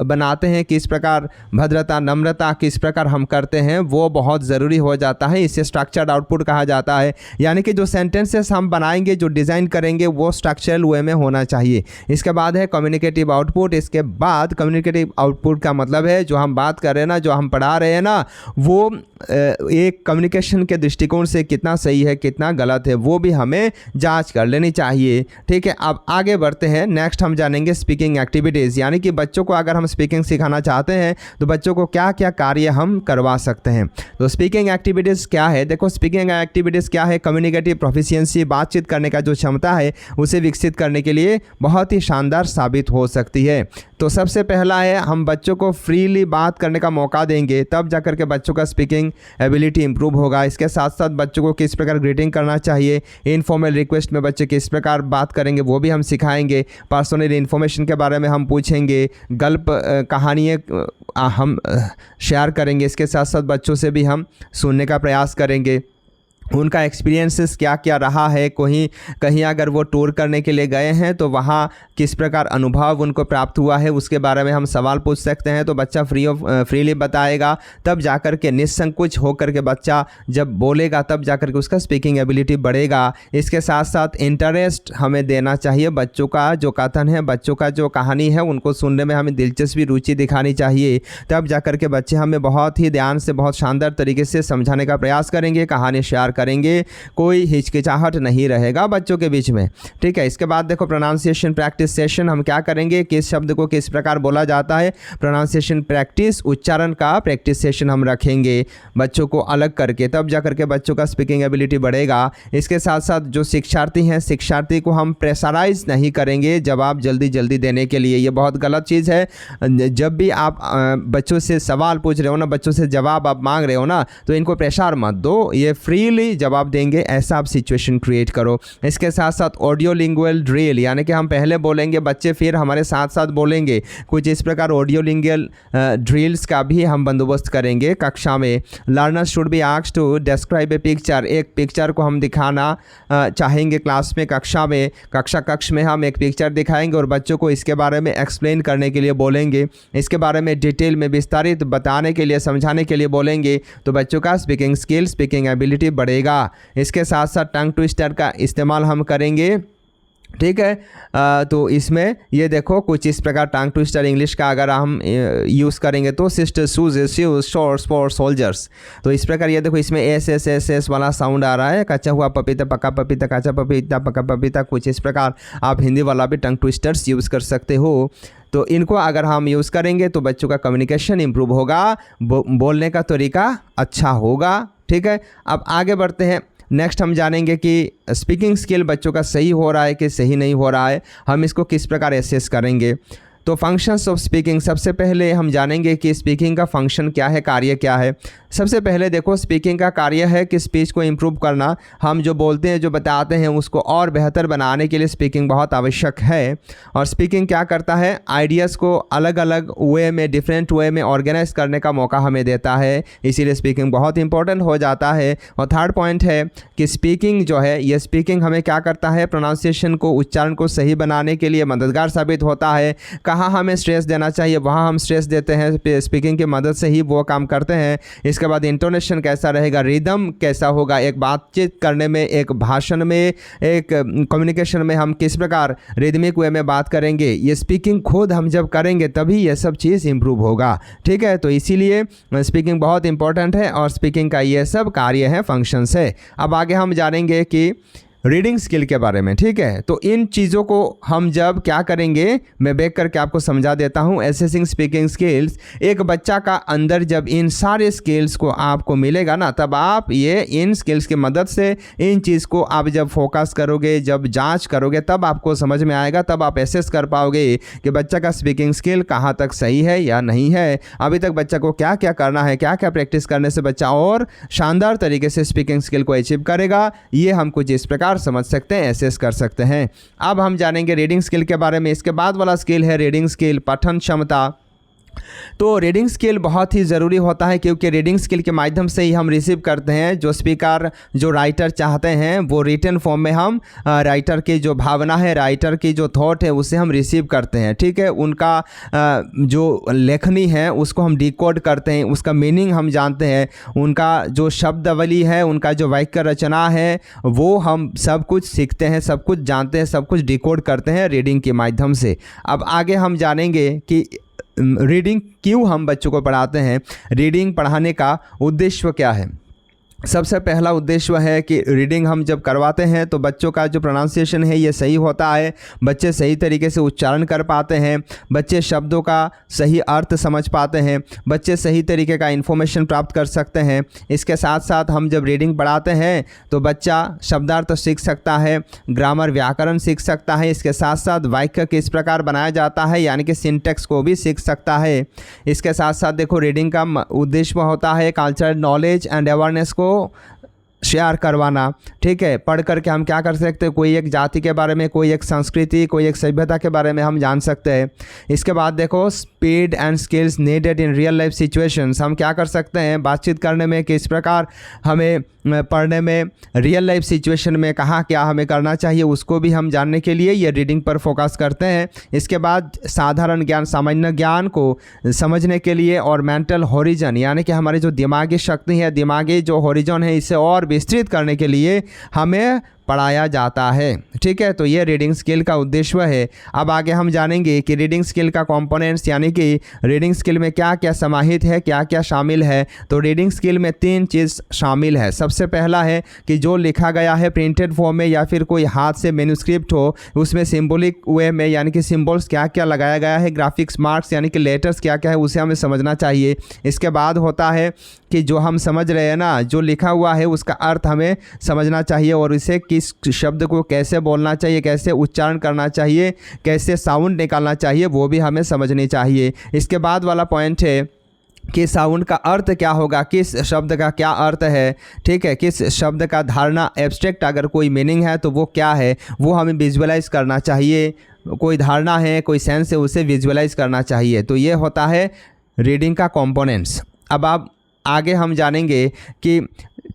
बनाते हैं, किस प्रकार भद्रता नम्रता किस प्रकार हम करते हैं, वो बहुत ज़रूरी हो जाता है। इसे स्ट्रक्चर्ड आउटपुट कहा जाता है। यानी कि जो सेंटेंसेस हम बनाएंगे, जो डिज़ाइन करेंगे, वो स्ट्रक्चरल वे में होना चाहिए। इसके बाद है कम्युनिकेटिव आउटपुट। इसके बाद कम्युनिकेटिव आउटपुट का मतलब है जो हम बात कर रहे हैं ना, जो हम पढ़ा रहे हैं ना, वो एक कम्युनिकेशन के दृष्टिकोण से कितना सही है कितना गलत है, वो भी हमें जांच कर लेनी चाहिए। ठीक है, अब आगे बढ़ते हैं। नेक्स्ट हम जानेंगे स्पीकिंग एक्टिविटीज़, यानी कि बच्चों को अगर हम स्पीकिंग सिखाना चाहते हैं तो बच्चों को क्या क्या कार्य हम करवा सकते हैं। तो स्पीकिंग एक्टिविटीज़ क्या है, देखो स्पीकिंग एक्टिविटीज़ क्या है, कम्युनिकेटिव प्रोफिशिएंसी, बातचीत करने का जो क्षमता है उसे विकसित करने के लिए बहुत ही शानदार साबित हो सकती है। तो सबसे पहला है, हम बच्चों को फ्रीली बात करने का मौका देंगे, तब जाकर के बच्चों का स्पीकिंग एबिलिटी इंप्रूव होगा। इसके साथ साथ बच्चों को किस प्रकार ग्रीटिंग करना चाहिए, इनफॉर्मल रिक्वेस्ट में बच्चे किस प्रकार बात करेंगे वो भी हम सिखाएंगे। पर्सनल इन्फॉर्मेशन के बारे में हम पूछेंगे, गल्प कहानियाँ हम शेयर करेंगे। इसके साथ साथ बच्चों से भी हम सुनने का प्रयास करेंगे, उनका एक्सपीरियंसेस क्या क्या रहा है, कहीं अगर वो टूर करने के लिए गए हैं तो वहाँ किस प्रकार अनुभव उनको प्राप्त हुआ है, उसके बारे में हम सवाल पूछ सकते हैं। तो बच्चा फ्रीली बताएगा, तब जाकर के निसंकोच होकर के बच्चा जब बोलेगा तब जाकर के उसका स्पीकिंग एबिलिटी बढ़ेगा। इसके साथ साथ इंटरेस्ट हमें देना चाहिए, बच्चों का जो कथन है, बच्चों का जो कहानी है, उनको सुनने में हमें दिलचस्पी रुचि दिखानी चाहिए। तब जाकर के बच्चे हमें बहुत ही ध्यान से बहुत शानदार तरीके से समझाने का प्रयास करेंगे, कहानी शेयर करेंगे, कोई हिचकिचाहट नहीं रहेगा बच्चों के बीच में। ठीक है, इसके बाद देखो प्रोनाउंसिएशन प्रैक्टिस सेशन, हम क्या करेंगे, किस शब्द को किस प्रकार बोला जाता है, प्रोनाउंसिएशन प्रैक्टिस, उच्चारण का प्रैक्टिस सेशन हम रखेंगे बच्चों को अलग करके, तब जा करके बच्चों का स्पीकिंग एबिलिटी बढ़ेगा। इसके साथ साथ जो शिक्षार्थी हैं, शिक्षार्थी को हम प्रेशराइज नहीं करेंगे जवाब जल्दी जल्दी देने के लिए, ये बहुत गलत चीज़ है। जब भी आप बच्चों से सवाल पूछ रहे हो ना, बच्चों से जवाब आप मांग रहे हो ना, तो इनको प्रेशर मत दो, ये फ्रीली जवाब देंगे, ऐसा आप सिचुएशन क्रिएट करो। इसके साथ साथ ऑडियो लिंगुअल ड्रिल, यानी कि हम पहले बोलेंगे, बच्चे फिर हमारे साथ साथ बोलेंगे, कुछ इस प्रकार ऑडियो लिंगुअल ड्रिल्स का भी हम बंदोबस्त करेंगे कक्षा में। Learners should be asked to describe a picture, एक पिक्चर को हम दिखाना चाहेंगे क्लास में, कक्ष में हम एक पिक्चर दिखाएंगे और बच्चों को इसके बारे में एक्सप्लेन करने के लिए बोलेंगे, इसके बारे में डिटेल में विस्तारित बताने के लिए, समझाने के लिए बोलेंगे। तो बच्चों का स्पीकिंग स्किल, स्पीकिंग एबिलिटी बढ़ेगा। इसके साथ साथ टंग ट्विस्टर का इस्तेमाल हम करेंगे। ठीक है, तो इसमें ये देखो कुछ इस प्रकार टंग ट्विस्टर इंग्लिश का अगर हम यूज़ करेंगे तो sister shoes shoes shorts for soldiers, तो इस प्रकार ये देखो इसमें एस वाला साउंड आ रहा है, कच्चा हुआ पपीता पका पपीता, कच्चा पपीता पका पपीता, कुछ इस प्रकार आप हिंदी वाला भी टंग ट्विस्टर्स यूज़ कर सकते हो। तो इनको अगर हम यूज़ करेंगे तो बच्चों का कम्युनिकेशन इंप्रूव होगा, बोलने का तरीका अच्छा होगा। ठीक है, अब आगे बढ़ते हैं। नेक्स्ट हम जानेंगे कि स्पीकिंग स्किल बच्चों का सही हो रहा है कि सही नहीं हो रहा है, हम इसको किस प्रकार एसेस करेंगे। तो फंक्शंस ऑफ स्पीकिंग, सबसे पहले हम जानेंगे कि स्पीकिंग का फंक्शन क्या है, कार्य क्या है। सबसे पहले देखो स्पीकिंग का कार्य है कि स्पीच को इम्प्रूव करना, हम जो बोलते हैं, जो बताते हैं, उसको और बेहतर बनाने के लिए स्पीकिंग बहुत आवश्यक है। और स्पीकिंग क्या करता है, आइडियाज़ को अलग अलग वे में, डिफरेंट वे में ऑर्गेनाइज करने का मौका हमें देता है, इसीलिए स्पीकिंग बहुत इंपॉर्टेंट हो जाता है। और थर्ड पॉइंट है कि स्पीकिंग जो है, ये स्पीकिंग हमें क्या करता है, प्रोनाउंसिएशन को, उच्चारण को सही बनाने के लिए मददगार साबित होता है। कहाँ हमें स्ट्रेस देना चाहिए वहाँ हम स्ट्रेस देते हैं, स्पीकिंग की मदद से ही वो काम करते हैं। इसके बाद इंटोनेशन कैसा रहेगा, रिदम कैसा होगा, एक बातचीत करने में, एक भाषण में, एक कम्युनिकेशन में हम किस प्रकार रिदमिक वे में बात करेंगे, ये स्पीकिंग खुद हम जब करेंगे तभी ये सब चीज़ इंप्रूव होगा। ठीक है, तो इसीलिए स्पीकिंग बहुत इंपॉर्टेंट है और स्पीकिंग का ये सब कार्य है, फंक्शंस है। अब आगे हम जानेंगे कि रीडिंग स्किल के बारे में। ठीक है, तो इन चीज़ों को हम जब क्या करेंगे, मैं बैक करके आपको समझा देता हूँ। एसेसिंग स्पीकिंग स्किल्स, एक बच्चा का अंदर जब इन सारे स्किल्स को आपको मिलेगा ना, तब आप ये इन स्किल्स की मदद से इन चीज़ को आप जब फोकस करोगे, जब जांच करोगे, तब आपको समझ में आएगा, तब आप एसेस कर पाओगे कि बच्चा का स्पीकिंग स्किल कहाँ तक सही है या नहीं है, अभी तक बच्चा को क्या क्या करना है, क्या क्या प्रैक्टिस करने से बच्चा और शानदार तरीके से स्पीकिंग स्किल को अचीव करेगा। ये हम कुछ इस प्रकार समझ सकते हैं, एसेस कर सकते हैं। अब हम जानेंगे रीडिंग स्किल के बारे में। इसके बाद वाला स्किल है रीडिंग स्किल, पठन क्षमता। तो रीडिंग स्किल बहुत ही ज़रूरी होता है, क्योंकि रीडिंग स्किल के माध्यम से ही हम रिसीव करते हैं जो स्पीकर, जो राइटर चाहते हैं वो रिटन फॉर्म में हम राइटर की जो भावना है, राइटर की जो थॉट है उसे हम रिसीव करते हैं। ठीक है, उनका जो लेखनी है उसको हम डिकोड करते हैं, उसका मीनिंग हम जानते हैं, उनका जो शब्दावली है, उनका जो वाक्य रचना है वो हम सब कुछ सीखते हैं, सब कुछ जानते हैं, सब कुछ डिकोड करते हैं रीडिंग के माध्यम से। अब आगे हम जानेंगे कि रीडिंग क्यों हम बच्चों को पढ़ाते हैं, रीडिंग पढ़ाने का उद्देश्य क्या है। सबसे पहला उद्देश्य है कि रीडिंग हम जब करवाते हैं तो बच्चों का जो प्रोनाउंसिएशन है ये सही होता है, बच्चे सही तरीके से उच्चारण कर पाते हैं, बच्चे शब्दों का सही अर्थ समझ पाते हैं, बच्चे सही तरीके का इन्फॉर्मेशन प्राप्त कर सकते हैं। इसके साथ साथ हम जब रीडिंग पढ़ाते हैं तो बच्चा शब्दार्थ सीख सकता है, ग्रामर व्याकरण सीख सकता है, इसके साथ साथ वाक्य किस प्रकार बनाया जाता है यानी कि सिंटैक्स को भी सीख सकता है। इसके साथ साथ देखो रीडिंग का उद्देश्य होता है कल्चरल नॉलेज एंड अवेयरनेस को शेयर करवाना। ठीक है, पढ़ करके हम क्या कर सकते हैं, कोई एक जाति के बारे में, कोई एक संस्कृति, कोई एक सभ्यता के बारे में हम जान सकते हैं। इसके बाद देखो speed and skills needed in real life situations, हम क्या कर सकते हैं बातचीत करने में, किस प्रकार हमें पढ़ने में, रियल लाइफ सिचुएशन में कहाँ क्या हमें करना चाहिए उसको भी हम जानने के लिए ये रीडिंग पर फोकस करते हैं। इसके बाद साधारण ज्ञान, सामान्य ज्ञान को समझने के लिए और मेंटल हॉरिजन यानी कि हमारी जो दिमागी शक्ति है, दिमागी जो हॉरिजन है इसे और विस्तृत करने के लिए हमें पढ़ाया जाता है। ठीक है, तो ये रीडिंग स्किल का उद्देश्य है। अब आगे हम जानेंगे कि रीडिंग स्किल का कंपोनेंट्स यानी कि रीडिंग स्किल में क्या क्या समाहित है, क्या क्या शामिल है। तो रीडिंग स्किल में 3 चीज़ शामिल है। सबसे पहला है कि जो लिखा गया है प्रिंटेड फॉर्म में या फिर कोई हाथ से मैन्युस्क्रिप्ट हो उसमें सिंबॉलिक वे में यानी कि सिंबल्स क्या क्या लगाया गया है, ग्राफिक्स मार्क्स यानी कि लेटर्स क्या क्या है उसे हमें समझना चाहिए। इसके बाद होता है कि जो हम समझ रहे हैं ना, जो लिखा हुआ है उसका अर्थ हमें समझना चाहिए और इसे किस शब्द को कैसे बोलना चाहिए, कैसे उच्चारण करना चाहिए, कैसे साउंड निकालना चाहिए वो भी हमें समझनी चाहिए। इसके बाद वाला पॉइंट है कि साउंड का अर्थ क्या होगा, किस शब्द का क्या अर्थ है। ठीक है, किस शब्द का धारणा एब्स्ट्रैक्ट अगर कोई मीनिंग है तो वो क्या है वो हमें विजुअलाइज करना चाहिए। कोई धारणा है, कोई सेंस है, उसे विजुअलाइज करना चाहिए। तो ये होता है रीडिंग का कंपोनेंट्स। अब आप आगे हम जानेंगे कि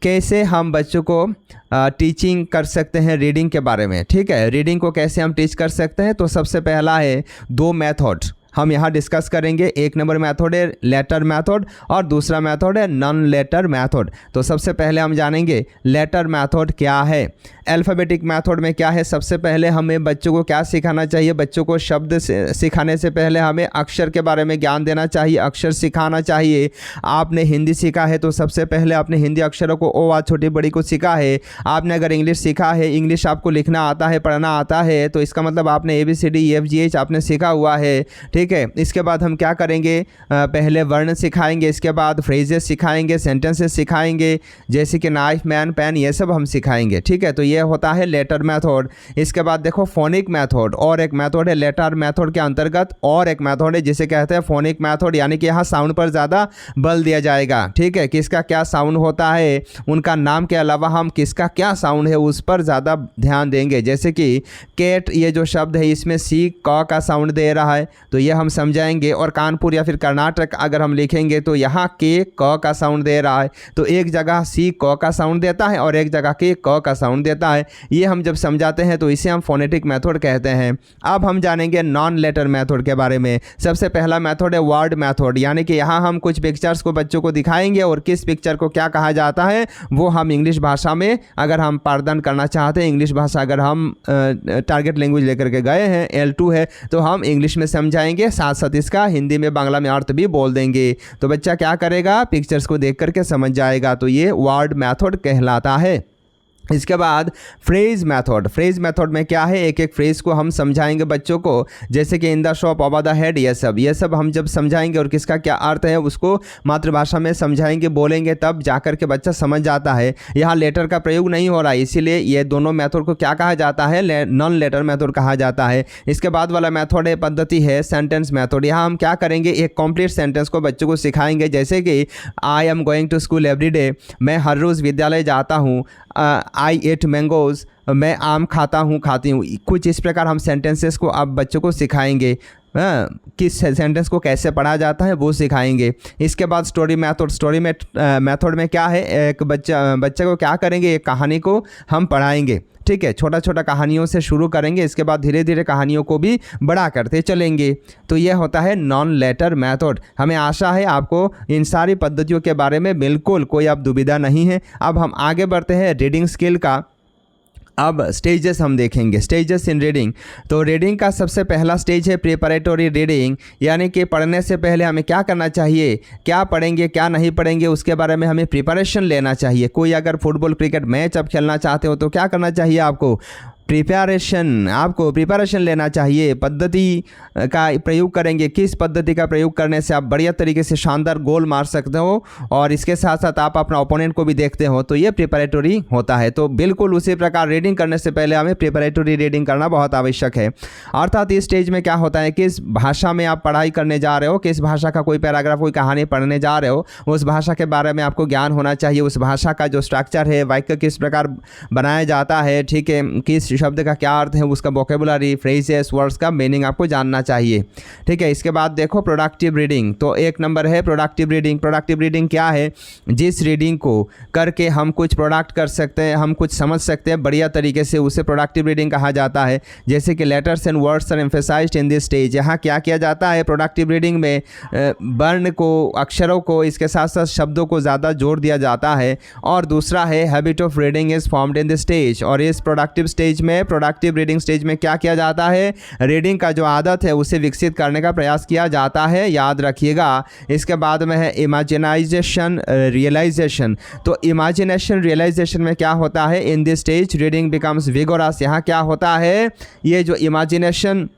कैसे हम बच्चों को टीचिंग कर सकते हैं रीडिंग के बारे में। ठीक है, रीडिंग को कैसे हम टीच कर सकते हैं। तो सबसे पहला है 2 मेथड हम यहाँ डिस्कस करेंगे। एक नंबर मेथड है लेटर मेथड और दूसरा मेथड है नॉन लेटर मेथड। तो सबसे पहले हम जानेंगे लेटर मेथड क्या है। अल्फ़ाबेटिक मेथड में क्या है, सबसे पहले हमें बच्चों को क्या सिखाना चाहिए, बच्चों को शब्द सिखाने से पहले हमें अक्षर के बारे में ज्ञान देना चाहिए, अक्षर सिखाना चाहिए। आपने हिंदी सीखा है तो सबसे पहले आपने हिंदी अक्षरों को ओ आ छोटी बड़ी को सीखा है। आपने अगर इंग्लिश सीखा है, इंग्लिश आपको लिखना आता है, पढ़ना आता है, तो इसका मतलब आपने ABCD EFGH आपने सीखा हुआ है। ठीक है, इसके बाद हम क्या करेंगे, पहले वर्ण सिखाएंगे, इसके बाद फ्रेजेस सिखाएंगे, सेंटेंसेस सिखाएंगे, जैसे कि नाइफ, मैन, पेन, ये सब हम सिखाएंगे। ठीक है, तो ये होता है लेटर मेथड। इसके बाद देखो फोनिक मेथड, और एक मेथड है लेटर मेथड के अंतर्गत, और एक मेथड है जिसे कहते हैं फोनिक मेथड, यानी कि यहाँ साउंड पर ज़्यादा बल दिया जाएगा। ठीक है, किसका क्या साउंड होता है, उनका नाम के अलावा हम किसका क्या साउंड है उस पर ज़्यादा ध्यान देंगे। जैसे कि कैट ये जो शब्द है इसमें सी क का साउंड दे रहा है तो ये हम समझाएंगे, और कानपुर या फिर कर्नाटक अगर हम लिखेंगे तो यहाँ के क का साउंड दे रहा है, तो एक जगह सी क का साउंड देता है और एक जगह के क का साउंड देता है। ये हम जब समझाते हैं तो इसे हम फोनेटिक मेथड कहते हैं। अब हम जानेंगे नॉन लेटर मेथड के बारे में। सबसे पहला मेथड है वर्ड मेथड, यानी कि यहाँ हम कुछ पिक्चर्स को बच्चों को दिखाएंगे और किस पिक्चर को क्या कहा जाता है वो हम इंग्लिश भाषा में अगर हम पाठदान करना चाहते हैं, इंग्लिश भाषा अगर हम टारगेट लैंग्वेज लेकर के गए हैं, L2 है, तो हम इंग्लिश में समझाएंगे, साथ साथ इसका हिंदी में बांग्ला में अर्थ भी बोल देंगे। तो बच्चा क्या करेगा, पिक्चर्स को देख करके समझ जाएगा। तो ये वर्ड मेथड कहलाता है। इसके बाद फ्रेज मेथड। फ्रेज मेथड में क्या है, एक एक फ्रेज को हम समझाएंगे बच्चों को, जैसे कि in the shop, over the head, ये सब हम जब समझाएंगे और किसका क्या अर्थ है उसको मातृभाषा में समझाएंगे, बोलेंगे, तब जाकर के बच्चा समझ जाता है। यहाँ लेटर का प्रयोग नहीं हो रहा है, इसीलिए ये दोनों मेथड को क्या कहा जाता है, नॉन लेटर मेथड कहा जाता है। इसके बाद वाला मेथड है, पद्धति है सेंटेंस मेथड। यहाँ हम क्या करेंगे, एक कंप्लीट सेंटेंस को बच्चों को सिखाएंगे, जैसे कि I am going to school every day, मैं हर रोज़ विद्यालय जाता हूँ। आई एट मैंगोज़, मैं आम खाता हूँ, खाती हूँ। कुछ इस प्रकार हम सेंटेंसेस को अब बच्चों को सिखाएंगे। किस सेंटेंस को कैसे पढ़ा जाता है वो सिखाएंगे। इसके बाद स्टोरी मेथड में क्या है, एक बच्चे को क्या करेंगे, एक कहानी को हम पढ़ाएंगे। ठीक है, छोटा छोटा कहानियों से शुरू करेंगे, इसके बाद धीरे धीरे कहानियों को भी बड़ा करते चलेंगे। तो यह होता है नॉन लेटर मेथड। हमें आशा है आपको इन सारी पद्धतियों के बारे में बिल्कुल कोई अब दुविधा नहीं है। अब हम आगे बढ़ते हैं रीडिंग स्किल का। अब स्टेजेस हम देखेंगे, स्टेजेस इन रीडिंग। तो रीडिंग का सबसे पहला स्टेज है प्रिपरेटरी रीडिंग, यानी कि पढ़ने से पहले हमें क्या करना चाहिए, क्या पढ़ेंगे क्या नहीं पढ़ेंगे उसके बारे में हमें प्रिपरेशन लेना चाहिए। कोई अगर फुटबॉल क्रिकेट मैच अब खेलना चाहते हो तो क्या करना चाहिए आपको, आपको प्रिपरेशन लेना चाहिए। पद्धति का प्रयोग करेंगे, किस पद्धति का प्रयोग करने से आप बढ़िया तरीके से शानदार गोल मार सकते हो और इसके साथ साथ आप अपना ओपोनेंट को भी देखते हो, तो ये प्रिपरेटरी होता है। तो बिल्कुल उसी प्रकार रीडिंग करने से पहले हमें प्रिपरेटरी रीडिंग करना बहुत आवश्यक है। अर्थात इस स्टेज में क्या होता है, किस भाषा में आप पढ़ाई करने जा रहे हो, किस भाषा का कोई पैराग्राफ कोई कहानी पढ़ने जा रहे हो, उस भाषा के बारे में आपको ज्ञान होना चाहिए। उस भाषा का जो स्ट्रक्चर है, वाक्य किस प्रकार बनाया जाता है, ठीक है, किस शब्द का क्या अर्थ है, उसका वोकेबुलरी, फ्रेजेस, वर्ड्स का मीनिंग आपको जानना चाहिए। ठीक है, इसके बाद देखो प्रोडक्टिव रीडिंग। तो एक नंबर है प्रोडक्टिव रीडिंग। प्रोडक्टिव रीडिंग क्या है, जिस रीडिंग को करके हम कुछ प्रोडक्ट कर सकते हैं, हम कुछ समझ सकते हैं बढ़िया तरीके से, उसे प्रोडक्टिव रीडिंग कहा जाता है। जैसे कि letters and words are emphasised in this stage. यहाँ क्या किया जाता है प्रोडक्टिव रीडिंग में, वर्ण को, अक्षरों को, इसके साथ साथ शब्दों को ज़्यादा जोर दिया जाता है। और दूसरा है habit of reading is formed in this stage. और इस प्रोडक्टिव स्टेज में, प्रोडक्टिव रीडिंग स्टेज में क्या किया जाता है, रीडिंग का जो आदत है उसे विकसित करने का प्रयास किया जाता है, याद रखिएगा। इसके बाद में है इमेजिनाइजेशन रियलाइजेशन। तो इमेजिनेशन रियलाइजेशन में क्या होता है, in this stage reading becomes vigorous. यहाँ क्या होता है, ये जो इमेजिनेशन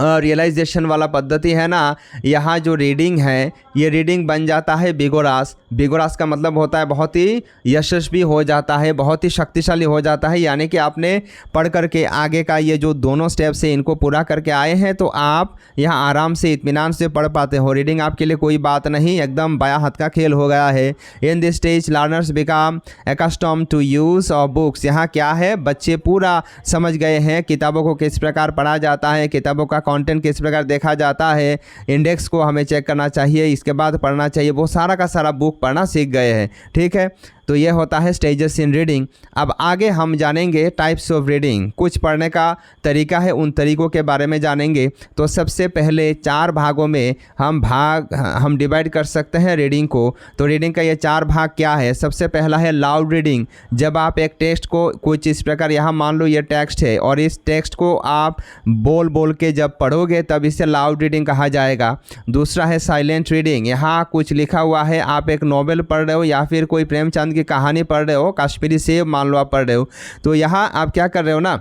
रियलाइजेशन वाला पद्धति है ना, यहाँ जो रीडिंग है ये रीडिंग बन जाता है बिगोरास। बिगोरास का मतलब होता है बहुत ही यशस्वी हो जाता है, बहुत ही शक्तिशाली हो जाता है। यानी कि आपने पढ़ करके आगे का ये जो दोनों स्टेप्स है इनको पूरा करके आए हैं, तो आप यहाँ आराम से इत्मीनान से पढ़ पाते हो। रीडिंग आपके लिए कोई बात नहीं, एकदम बाया हाथ का खेल हो गया है। In this stage learners become accustomed to use of books. यहाँ क्या है, बच्चे पूरा समझ गए हैं किताबों को किस प्रकार पढ़ा जाता है, किताबों का कंटेंट किस प्रकार देखा जाता है, इंडेक्स को हमें चेक करना चाहिए, इसके बाद पढ़ना चाहिए, वो सारा का सारा बुक पढ़ना सीख गए हैं। ठीक है, तो ये होता है स्टेजेस इन रीडिंग। अब आगे हम जानेंगे टाइप्स ऑफ रीडिंग। कुछ पढ़ने का तरीका है, उन तरीकों के बारे में जानेंगे। तो सबसे पहले 4 भागों में हम डिवाइड कर सकते हैं रीडिंग को। तो रीडिंग का ये 4 भाग क्या है, सबसे पहला है लाउड रीडिंग। जब आप एक टेक्स्ट को कुछ इस प्रकार, यहाँ मान लो ये टेक्स्ट है और इस टेक्स्ट को आप बोल बोल के जब पढ़ोगे तब इसे लाउड रीडिंग कहा जाएगा। दूसरा है साइलेंट रीडिंग। यहाँ कुछ लिखा हुआ है, आप एक नॉवेल पढ़ रहे हो या फिर कोई प्रेमचंद की कहानी पढ़ रहे हो, कश्मीरी सेब मान लो आप पढ़ रहे हो, तो यहाँ आप क्या कर रहे हो ना,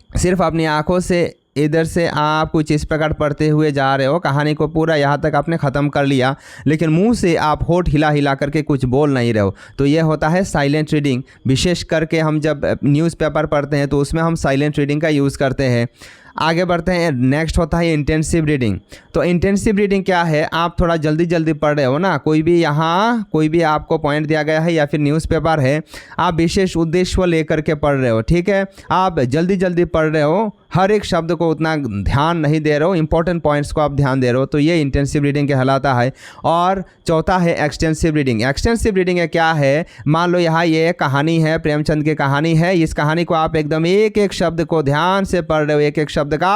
सिर्फ अपनी आंखों से इधर से आप कुछ इस प्रकार पढ़ते हुए जा रहे हो, कहानी को पूरा यहाँ तक आपने ख़त्म कर लिया, लेकिन मुंह से आप होठ हिला हिला करके कुछ बोल नहीं रहे हो, तो ये होता है साइलेंट रीडिंग। विशेष करके हम जब न्यूज़पेपर पढ़ते हैं तो उसमें हम साइलेंट रीडिंग का यूज़ करते हैं। आगे बढ़ते हैं, नेक्स्ट होता है इंटेंसिव रीडिंग। तो इंटेंसिव रीडिंग क्या है, आप थोड़ा जल्दी जल्दी पढ़ रहे हो ना, कोई भी आपको पॉइंट दिया गया है या फिर न्यूज़पेपर है, आप विशेष उद्देश्य लेकर के पढ़ रहे हो। ठीक है, आप जल्दी जल्दी पढ़ रहे हो, हर एक शब्द को उतना ध्यान नहीं दे रहे हो, इंपॉर्टेंट पॉइंट्स को आप ध्यान दे रहे हो, तो ये इंटेंसिव रीडिंग कहलाता है। और चौथा है एक्सटेंसिव रीडिंग। एक्सटेंसिव रीडिंग क्या है, मान लो यहाँ ये कहानी है, प्रेमचंद की कहानी है, इस कहानी को आप एकदम एक एक शब्द को ध्यान से पढ़ रहे हो, एक एक शब्द का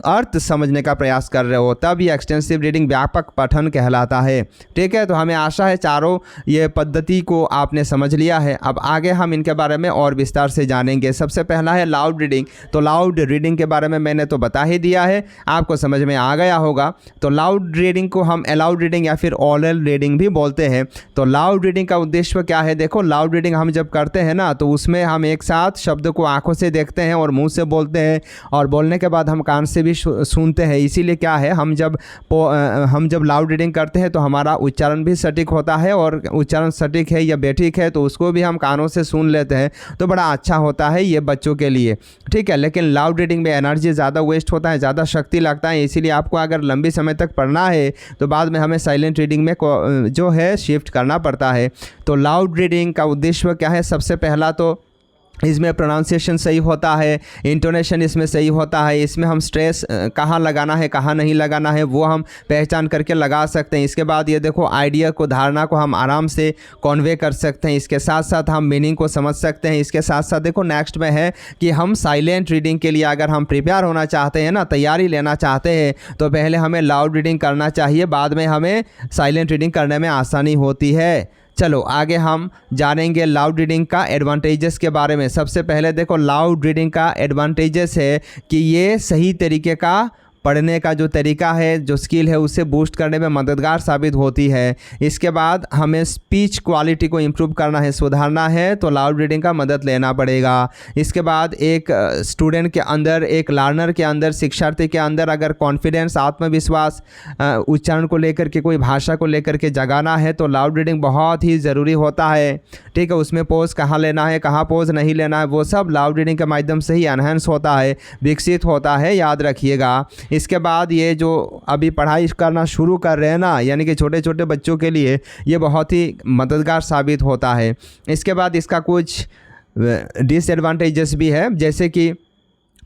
अर्थ समझने का प्रयास कर रहे हो, तब ये एक्सटेंसिव रीडिंग व्यापक पठन कहलाता है। ठीक है, तो हमें आशा है चारों ये पद्धति को आपने समझ लिया है। अब आगे हम इनके बारे में और विस्तार से जानेंगे। सबसे पहला है लाउड रीडिंग। तो लाउड रीडिंग के बारे में मैंने तो बता ही दिया है, आपको समझ में आ गया होगा। तो लाउड रीडिंग को हम अलाउड रीडिंग या फिर ओरल रीडिंग भी बोलते हैं। तो लाउड रीडिंग का उद्देश्य क्या है, देखो लाउड रीडिंग हम जब करते हैं ना, तो उसमें हम एक साथ शब्द को आंखों से देखते हैं और मुंह से बोलते हैं, और बोलने के बाद हम कान से भी सुनते हैं। इसीलिए क्या है, हम जब लाउड रीडिंग करते हैं तो हमारा उच्चारण भी सटीक होता है, और उच्चारण सटीक है या बेठीक है तो उसको भी हम कानों से सुन लेते हैं, तो बड़ा अच्छा होता है ये बच्चों के लिए। ठीक है, लेकिन लाउड रीडिंग में एनर्जी ज़्यादा वेस्ट होता है, ज़्यादा शक्ति लगता है, इसीलिए आपको अगर लंबी समय तक पढ़ना है तो बाद में हमें साइलेंट रीडिंग में जो है शिफ्ट करना पड़ता है। तो लाउड रीडिंग का उद्देश्य क्या है, सबसे पहला तो इसमें प्रोनाउंसिएशन सही होता है, इंटोनेशन इसमें सही होता है, इसमें हम स्ट्रेस कहाँ लगाना है कहाँ नहीं लगाना है वो हम पहचान करके लगा सकते हैं। इसके बाद ये देखो आइडिया को, धारणा को हम आराम से कन्वे कर सकते हैं। इसके साथ साथ हम मीनिंग को समझ सकते हैं। इसके साथ साथ देखो नेक्स्ट में है कि हम साइलेंट रीडिंग के लिए अगर हम प्रिपेयर होना चाहते हैं ना, तैयारी लेना चाहते हैं, तो पहले हमें लाउड रीडिंग करना चाहिए, बाद में हमें साइलेंट रीडिंग करने में आसानी होती है। चलो आगे हम जानेंगे लाउड रीडिंग का एडवांटेजेस के बारे में। सबसे पहले देखो लाउड रीडिंग का एडवांटेजेस है कि ये सही तरीके का पढ़ने का जो तरीका है, जो स्किल है, उसे बूस्ट करने में मददगार साबित होती है। इसके बाद हमें स्पीच क्वालिटी को इम्प्रूव करना है, सुधारना है, तो लाउड रीडिंग का मदद लेना पड़ेगा। इसके बाद एक स्टूडेंट के अंदर, एक लर्नर के अंदर, शिक्षार्थी के अंदर अगर कॉन्फिडेंस, आत्मविश्वास उच्चारण को लेकर के, कोई भाषा को लेकर के जगाना है तो लाउड रीडिंग बहुत ही ज़रूरी होता है। ठीक है, उसमें पोज कहाँ लेना है, कहाँ पोज नहीं लेना है, वो सब लाउड रीडिंग के माध्यम से ही एनहेंस होता है, विकसित होता है, याद रखिएगा। इसके बाद ये जो अभी पढ़ाई करना शुरू कर रहे हैं ना, यानी कि छोटे छोटे बच्चों के लिए ये बहुत ही मददगार साबित होता है। इसके बाद इसका कुछ डिसएडवांटेजेस भी है, जैसे कि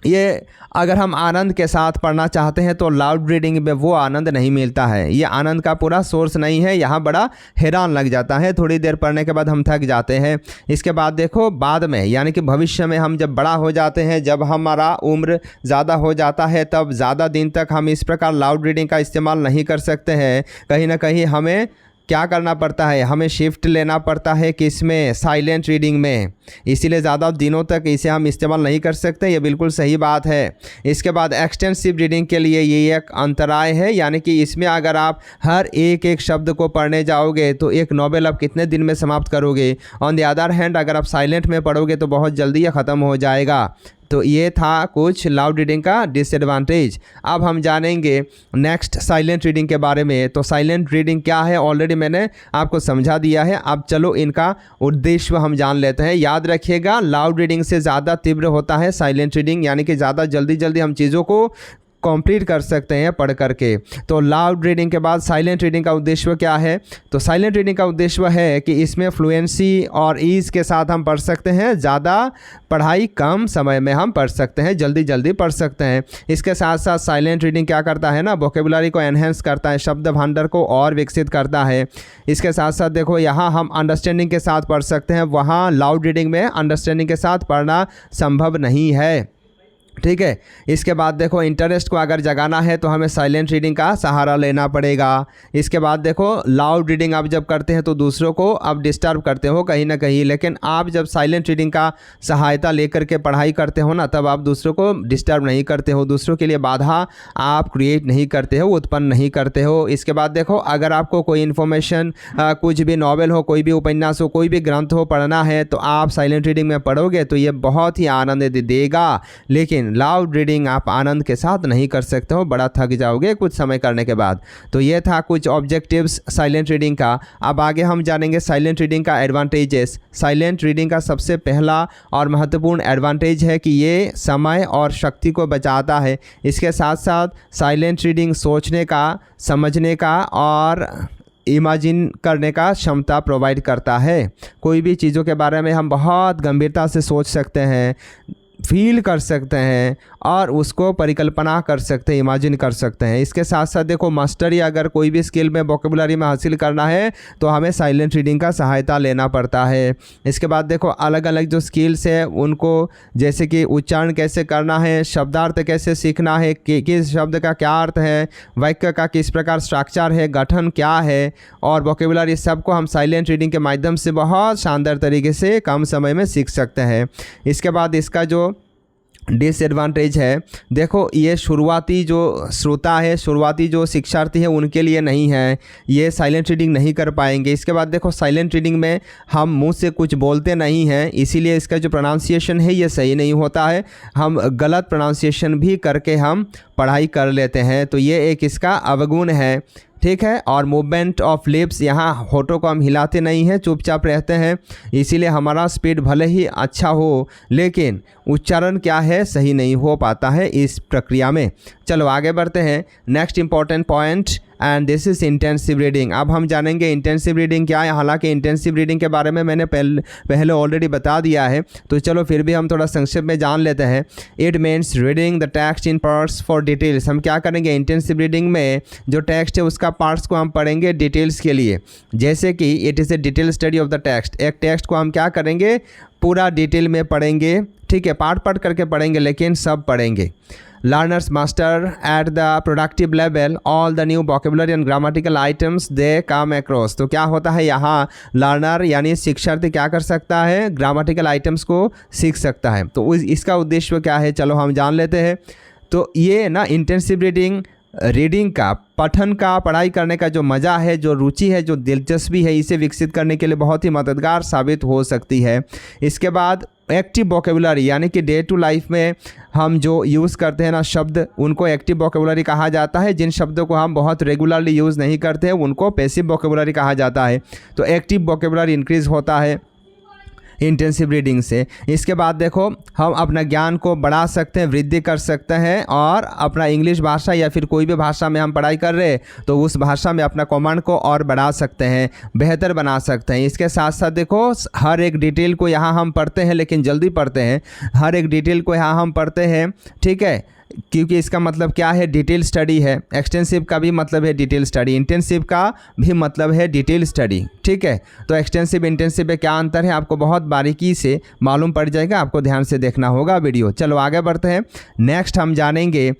ये अगर हम आनंद के साथ पढ़ना चाहते हैं तो लाउड रीडिंग में वो आनंद नहीं मिलता है। ये आनंद का पूरा सोर्स नहीं है, यहाँ बड़ा हैरान लग जाता है, थोड़ी देर पढ़ने के बाद हम थक जाते हैं। इसके बाद देखो बाद में, यानी कि भविष्य में हम जब बड़ा हो जाते हैं, जब हमारा उम्र ज़्यादा हो जाता है, तब ज़्यादा दिन तक हम इस प्रकार लाउड रीडिंग का इस्तेमाल नहीं कर सकते हैं। कहीं ना कहीं हमें क्या करना पड़ता है, हमें शिफ्ट लेना पड़ता है किसमें, साइलेंट रीडिंग में। इसीलिए ज़्यादा दिनों तक इसे हम इस्तेमाल नहीं कर सकते, ये बिल्कुल सही बात है। इसके बाद एक्सटेंसिव रीडिंग के लिए ये एक अंतराय है, यानी कि इसमें अगर आप हर एक एक शब्द को पढ़ने जाओगे तो एक नॉवेल आप कितने दिन में समाप्त करोगे। ऑन द अदर हैंड अगर आप साइलेंट में पढ़ोगे तो बहुत जल्दी ये ख़त्म हो जाएगा। तो ये था कुछ लाउड रीडिंग का डिसएडवांटेज। अब हम जानेंगे नेक्स्ट साइलेंट रीडिंग के बारे में। तो साइलेंट रीडिंग क्या है ऑलरेडी मैंने आपको समझा दिया है। अब चलो इनका उद्देश्य हम जान लेते हैं। याद रखिएगा, लाउड रीडिंग से ज़्यादा तीव्र होता है साइलेंट रीडिंग, यानी कि ज़्यादा जल्दी जल्दी हम चीज़ों को कंप्लीट कर सकते हैं पढ़ करके। तो लाउड रीडिंग के बाद साइलेंट रीडिंग का उद्देश्य क्या है? तो साइलेंट रीडिंग का उद्देश्य है कि इसमें फ्लुएंसी और ईज़ के साथ हम पढ़ सकते हैं, ज़्यादा पढ़ाई कम समय में हम पढ़ सकते हैं, जल्दी जल्दी पढ़ सकते हैं। इसके साथ साथ साइलेंट रीडिंग क्या करता है ना, वोकेबुलरी को एनहेंस करता है, शब्द भंडार को और विकसित करता है। इसके साथ साथ देखो यहाँ हम अंडरस्टैंडिंग के साथ पढ़ सकते हैं, वहाँ लाउड रीडिंग में अंडरस्टैंडिंग के साथ पढ़ना संभव नहीं है। ठीक है, इसके बाद देखो इंटरेस्ट को अगर जगाना है तो हमें साइलेंट रीडिंग का सहारा लेना पड़ेगा। इसके बाद देखो लाउड रीडिंग आप जब करते हैं तो दूसरों को आप डिस्टर्ब करते हो कहीं ना कहीं, लेकिन आप जब साइलेंट रीडिंग का सहायता लेकर के पढ़ाई करते हो ना, तब आप दूसरों को डिस्टर्ब नहीं करते हो, दूसरों के लिए बाधा आप क्रिएट नहीं करते हो, उत्पन्न नहीं करते हो। इसके बाद देखो अगर आपको कोई इन्फॉर्मेशन, कुछ भी नॉवेल हो, कोई भी उपन्यास हो, कोई भी ग्रंथ हो पढ़ना है तो आप साइलेंट रीडिंग में पढ़ोगे तो ये बहुत ही आनंद देगा। लेकिन लाउड रीडिंग आप आनंद के साथ नहीं कर सकते हो, बड़ा थक जाओगे कुछ समय करने के बाद। तो ये था कुछ ऑब्जेक्टिव्स साइलेंट रीडिंग का। अब आगे हम जानेंगे साइलेंट रीडिंग का एडवांटेजेस। साइलेंट रीडिंग का सबसे पहला और महत्वपूर्ण एडवांटेज है कि ये समय और शक्ति को बचाता है। इसके साथ साथ साइलेंट रीडिंग सोचने का, समझने का और इमेजिन करने का क्षमता प्रोवाइड करता है। कोई भी चीज़ों के बारे में हम बहुत गंभीरता से सोच सकते हैं, फील कर सकते हैं और उसको परिकल्पना कर सकते हैं, इमेजिन कर सकते हैं। इसके साथ साथ देखो मास्टरी अगर कोई भी स्किल में, वोकेबुलरी में हासिल करना है तो हमें साइलेंट रीडिंग का सहायता लेना पड़ता है। इसके बाद देखो अलग अलग जो स्किल्स है उनको, जैसे कि उच्चारण कैसे करना है, शब्दार्थ कैसे सीखना है, किस शब्द का क्या अर्थ है, वाक्य का किस प्रकार स्ट्रक्चर है, गठन क्या है और वोकेबुलरी, सबको हम साइलेंट रीडिंग के माध्यम से बहुत शानदार तरीके से कम समय में सीख सकते हैं। इसके बाद इसका जो डिसएडवांटेज है, देखो ये शुरुआती जो श्रोता है, शुरुआती जो शिक्षार्थी है उनके लिए नहीं है, ये साइलेंट रीडिंग नहीं कर पाएंगे। इसके बाद देखो साइलेंट रीडिंग में हम मुंह से कुछ बोलते नहीं हैं, इसीलिए इसका जो प्रोनाउंसिएशन है ये सही नहीं होता है, हम गलत प्रोनाउंसिएशन भी करके हम पढ़ाई कर लेते हैं, तो ये एक इसका अवगुण है। ठीक है, और मूवमेंट ऑफ लिप्स, यहाँ होठों को हम हिलाते नहीं हैं, चुपचाप रहते हैं, इसीलिए हमारा स्पीड भले ही अच्छा हो लेकिन उच्चारण क्या है, सही नहीं हो पाता है इस प्रक्रिया में। चलो आगे बढ़ते हैं। Next important point, and this is intensive reading. अब हम जानेंगे इंटेंसिव रीडिंग क्या है। हालांकि इंटेंसिव रीडिंग के बारे में मैंने पहले ऑलरेडी बता दिया है, तो चलो फिर भी हम थोड़ा संक्षेप में जान लेते हैं। It means reading the text in parts for details. हम क्या करेंगे, इंटेंसिव रीडिंग में जो टेक्स्ट है उसका पार्ट्स को हम पढ़ेंगे डिटेल्स के लिए। जैसे कि it is A detail study of the text. एक टेक्स्ट को हम क्या करेंगे, पूरा डिटेल में पढ़ेंगे, ठीक है, पार्ट पार्ट करके पढ़ेंगे लेकिन सब पढ़ेंगे। Learners master at the productive level all the new vocabulary and grammatical items they come across। तो क्या होता है यहाँ, लर्नर यानी शिक्षार्थी क्या कर सकता है, ग्रामेटिकल आइटम्स को सीख सकता है। तो इसका उद्देश्य क्या है, चलो हम जान लेते हैं। तो ये ना इंटेंसिव रीडिंग का, पठन का, पढ़ाई करने का जो मज़ा है, जो रुचि है, जो दिलचस्पी है, इसे विकसित करने के लिए बहुत ही मददगार साबित हो सकती है। इसके बाद एक्टिव वोकेबुलरी यानी कि डे टू लाइफ में हम जो यूज़ करते हैं ना शब्द, उनको एक्टिव वोकेबुलरी कहा जाता है। जिन शब्दों को हम बहुत रेगुलरली यूज़ नहीं करते हैं उनको पैसिव वोकेबुलरी कहा जाता है। तो एक्टिव वोकेबुलरी इंक्रीज़ होता है इंटेंसिव रीडिंग से। इसके बाद देखो, हम अपना ज्ञान को बढ़ा सकते हैं, वृद्धि कर सकते हैं, और अपना इंग्लिश भाषा या फिर कोई भी भाषा में हम पढ़ाई कर रहे हैं तो उस भाषा में अपना कमांड को और बढ़ा सकते हैं, बेहतर बना सकते हैं। इसके साथ साथ देखो, हर एक डिटेल को यहाँ हम पढ़ते हैं लेकिन जल्दी पढ़ते हैं, हर एक डिटेल को यहाँ हम पढ़ते हैं, ठीक है, क्योंकि इसका मतलब क्या है, डिटेल स्टडी है। एक्सटेंसिव का भी मतलब है डिटेल स्टडी, इंटेंसिव का भी मतलब है डिटेल स्टडी, ठीक है। तो एक्सटेंसिव इंटेंसिव में क्या अंतर है आपको बहुत बारीकी से मालूम पड़ जाएगा, आपको ध्यान से देखना होगा वीडियो। चलो आगे बढ़ते हैं। नेक्स्ट हम जानेंगे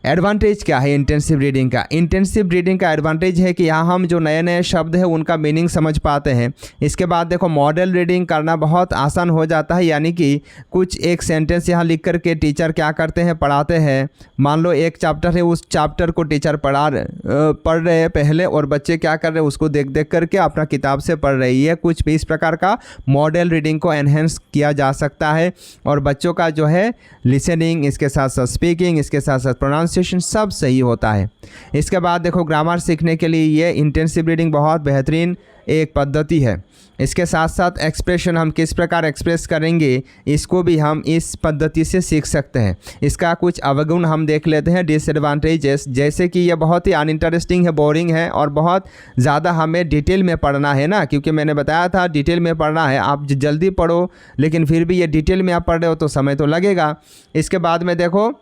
एडवांटेज क्या है इंटेंसिव रीडिंग का। इंटेंसिव रीडिंग का एडवांटेज है कि यहाँ हम जो नए नए शब्द हैं उनका मीनिंग समझ पाते हैं। इसके बाद देखो, मॉडल रीडिंग करना बहुत आसान हो जाता है, यानी कि कुछ एक सेंटेंस यहाँ लिख करके टीचर क्या करते हैं, पढ़ाते हैं। मान लो एक चैप्टर है, उस चैप्टर को टीचर पढ़ रहे हैं पहले, और बच्चे क्या कर रहे हैं, उसको देख देख करके अपना किताब से पढ़ रही है। कुछ भी इस प्रकार का मॉडल रीडिंग को एनहेंस किया जा सकता है, और बच्चों का जो है लिसनिंग, इसके साथ साथ स्पीकिंग, इसके साथ साथ प्रोनाउंसिएशन सब सही होता है। इसके बाद देखो, ग्रामर सीखने के लिए ये इंटेंसिव रीडिंग बहुत बेहतरीन एक पद्धति है। इसके साथ साथ एक्सप्रेशन, हम किस प्रकार एक्सप्रेस करेंगे, इसको भी हम इस पद्धति से सीख सकते हैं। इसका कुछ अवगुण हम देख लेते हैं, डिसएडवांटेजेस, जैसे कि ये बहुत ही अनइंटरेस्टिंग है, बोरिंग है, और बहुत ज़्यादा हमें डिटेल में पढ़ना है ना, क्योंकि मैंने बताया था डिटेल में पढ़ना है। आप जल्दी पढ़ो लेकिन फिर भी ये डिटेल में आप पढ़ रहे हो तो समय तो लगेगा। इसके बाद में देखो,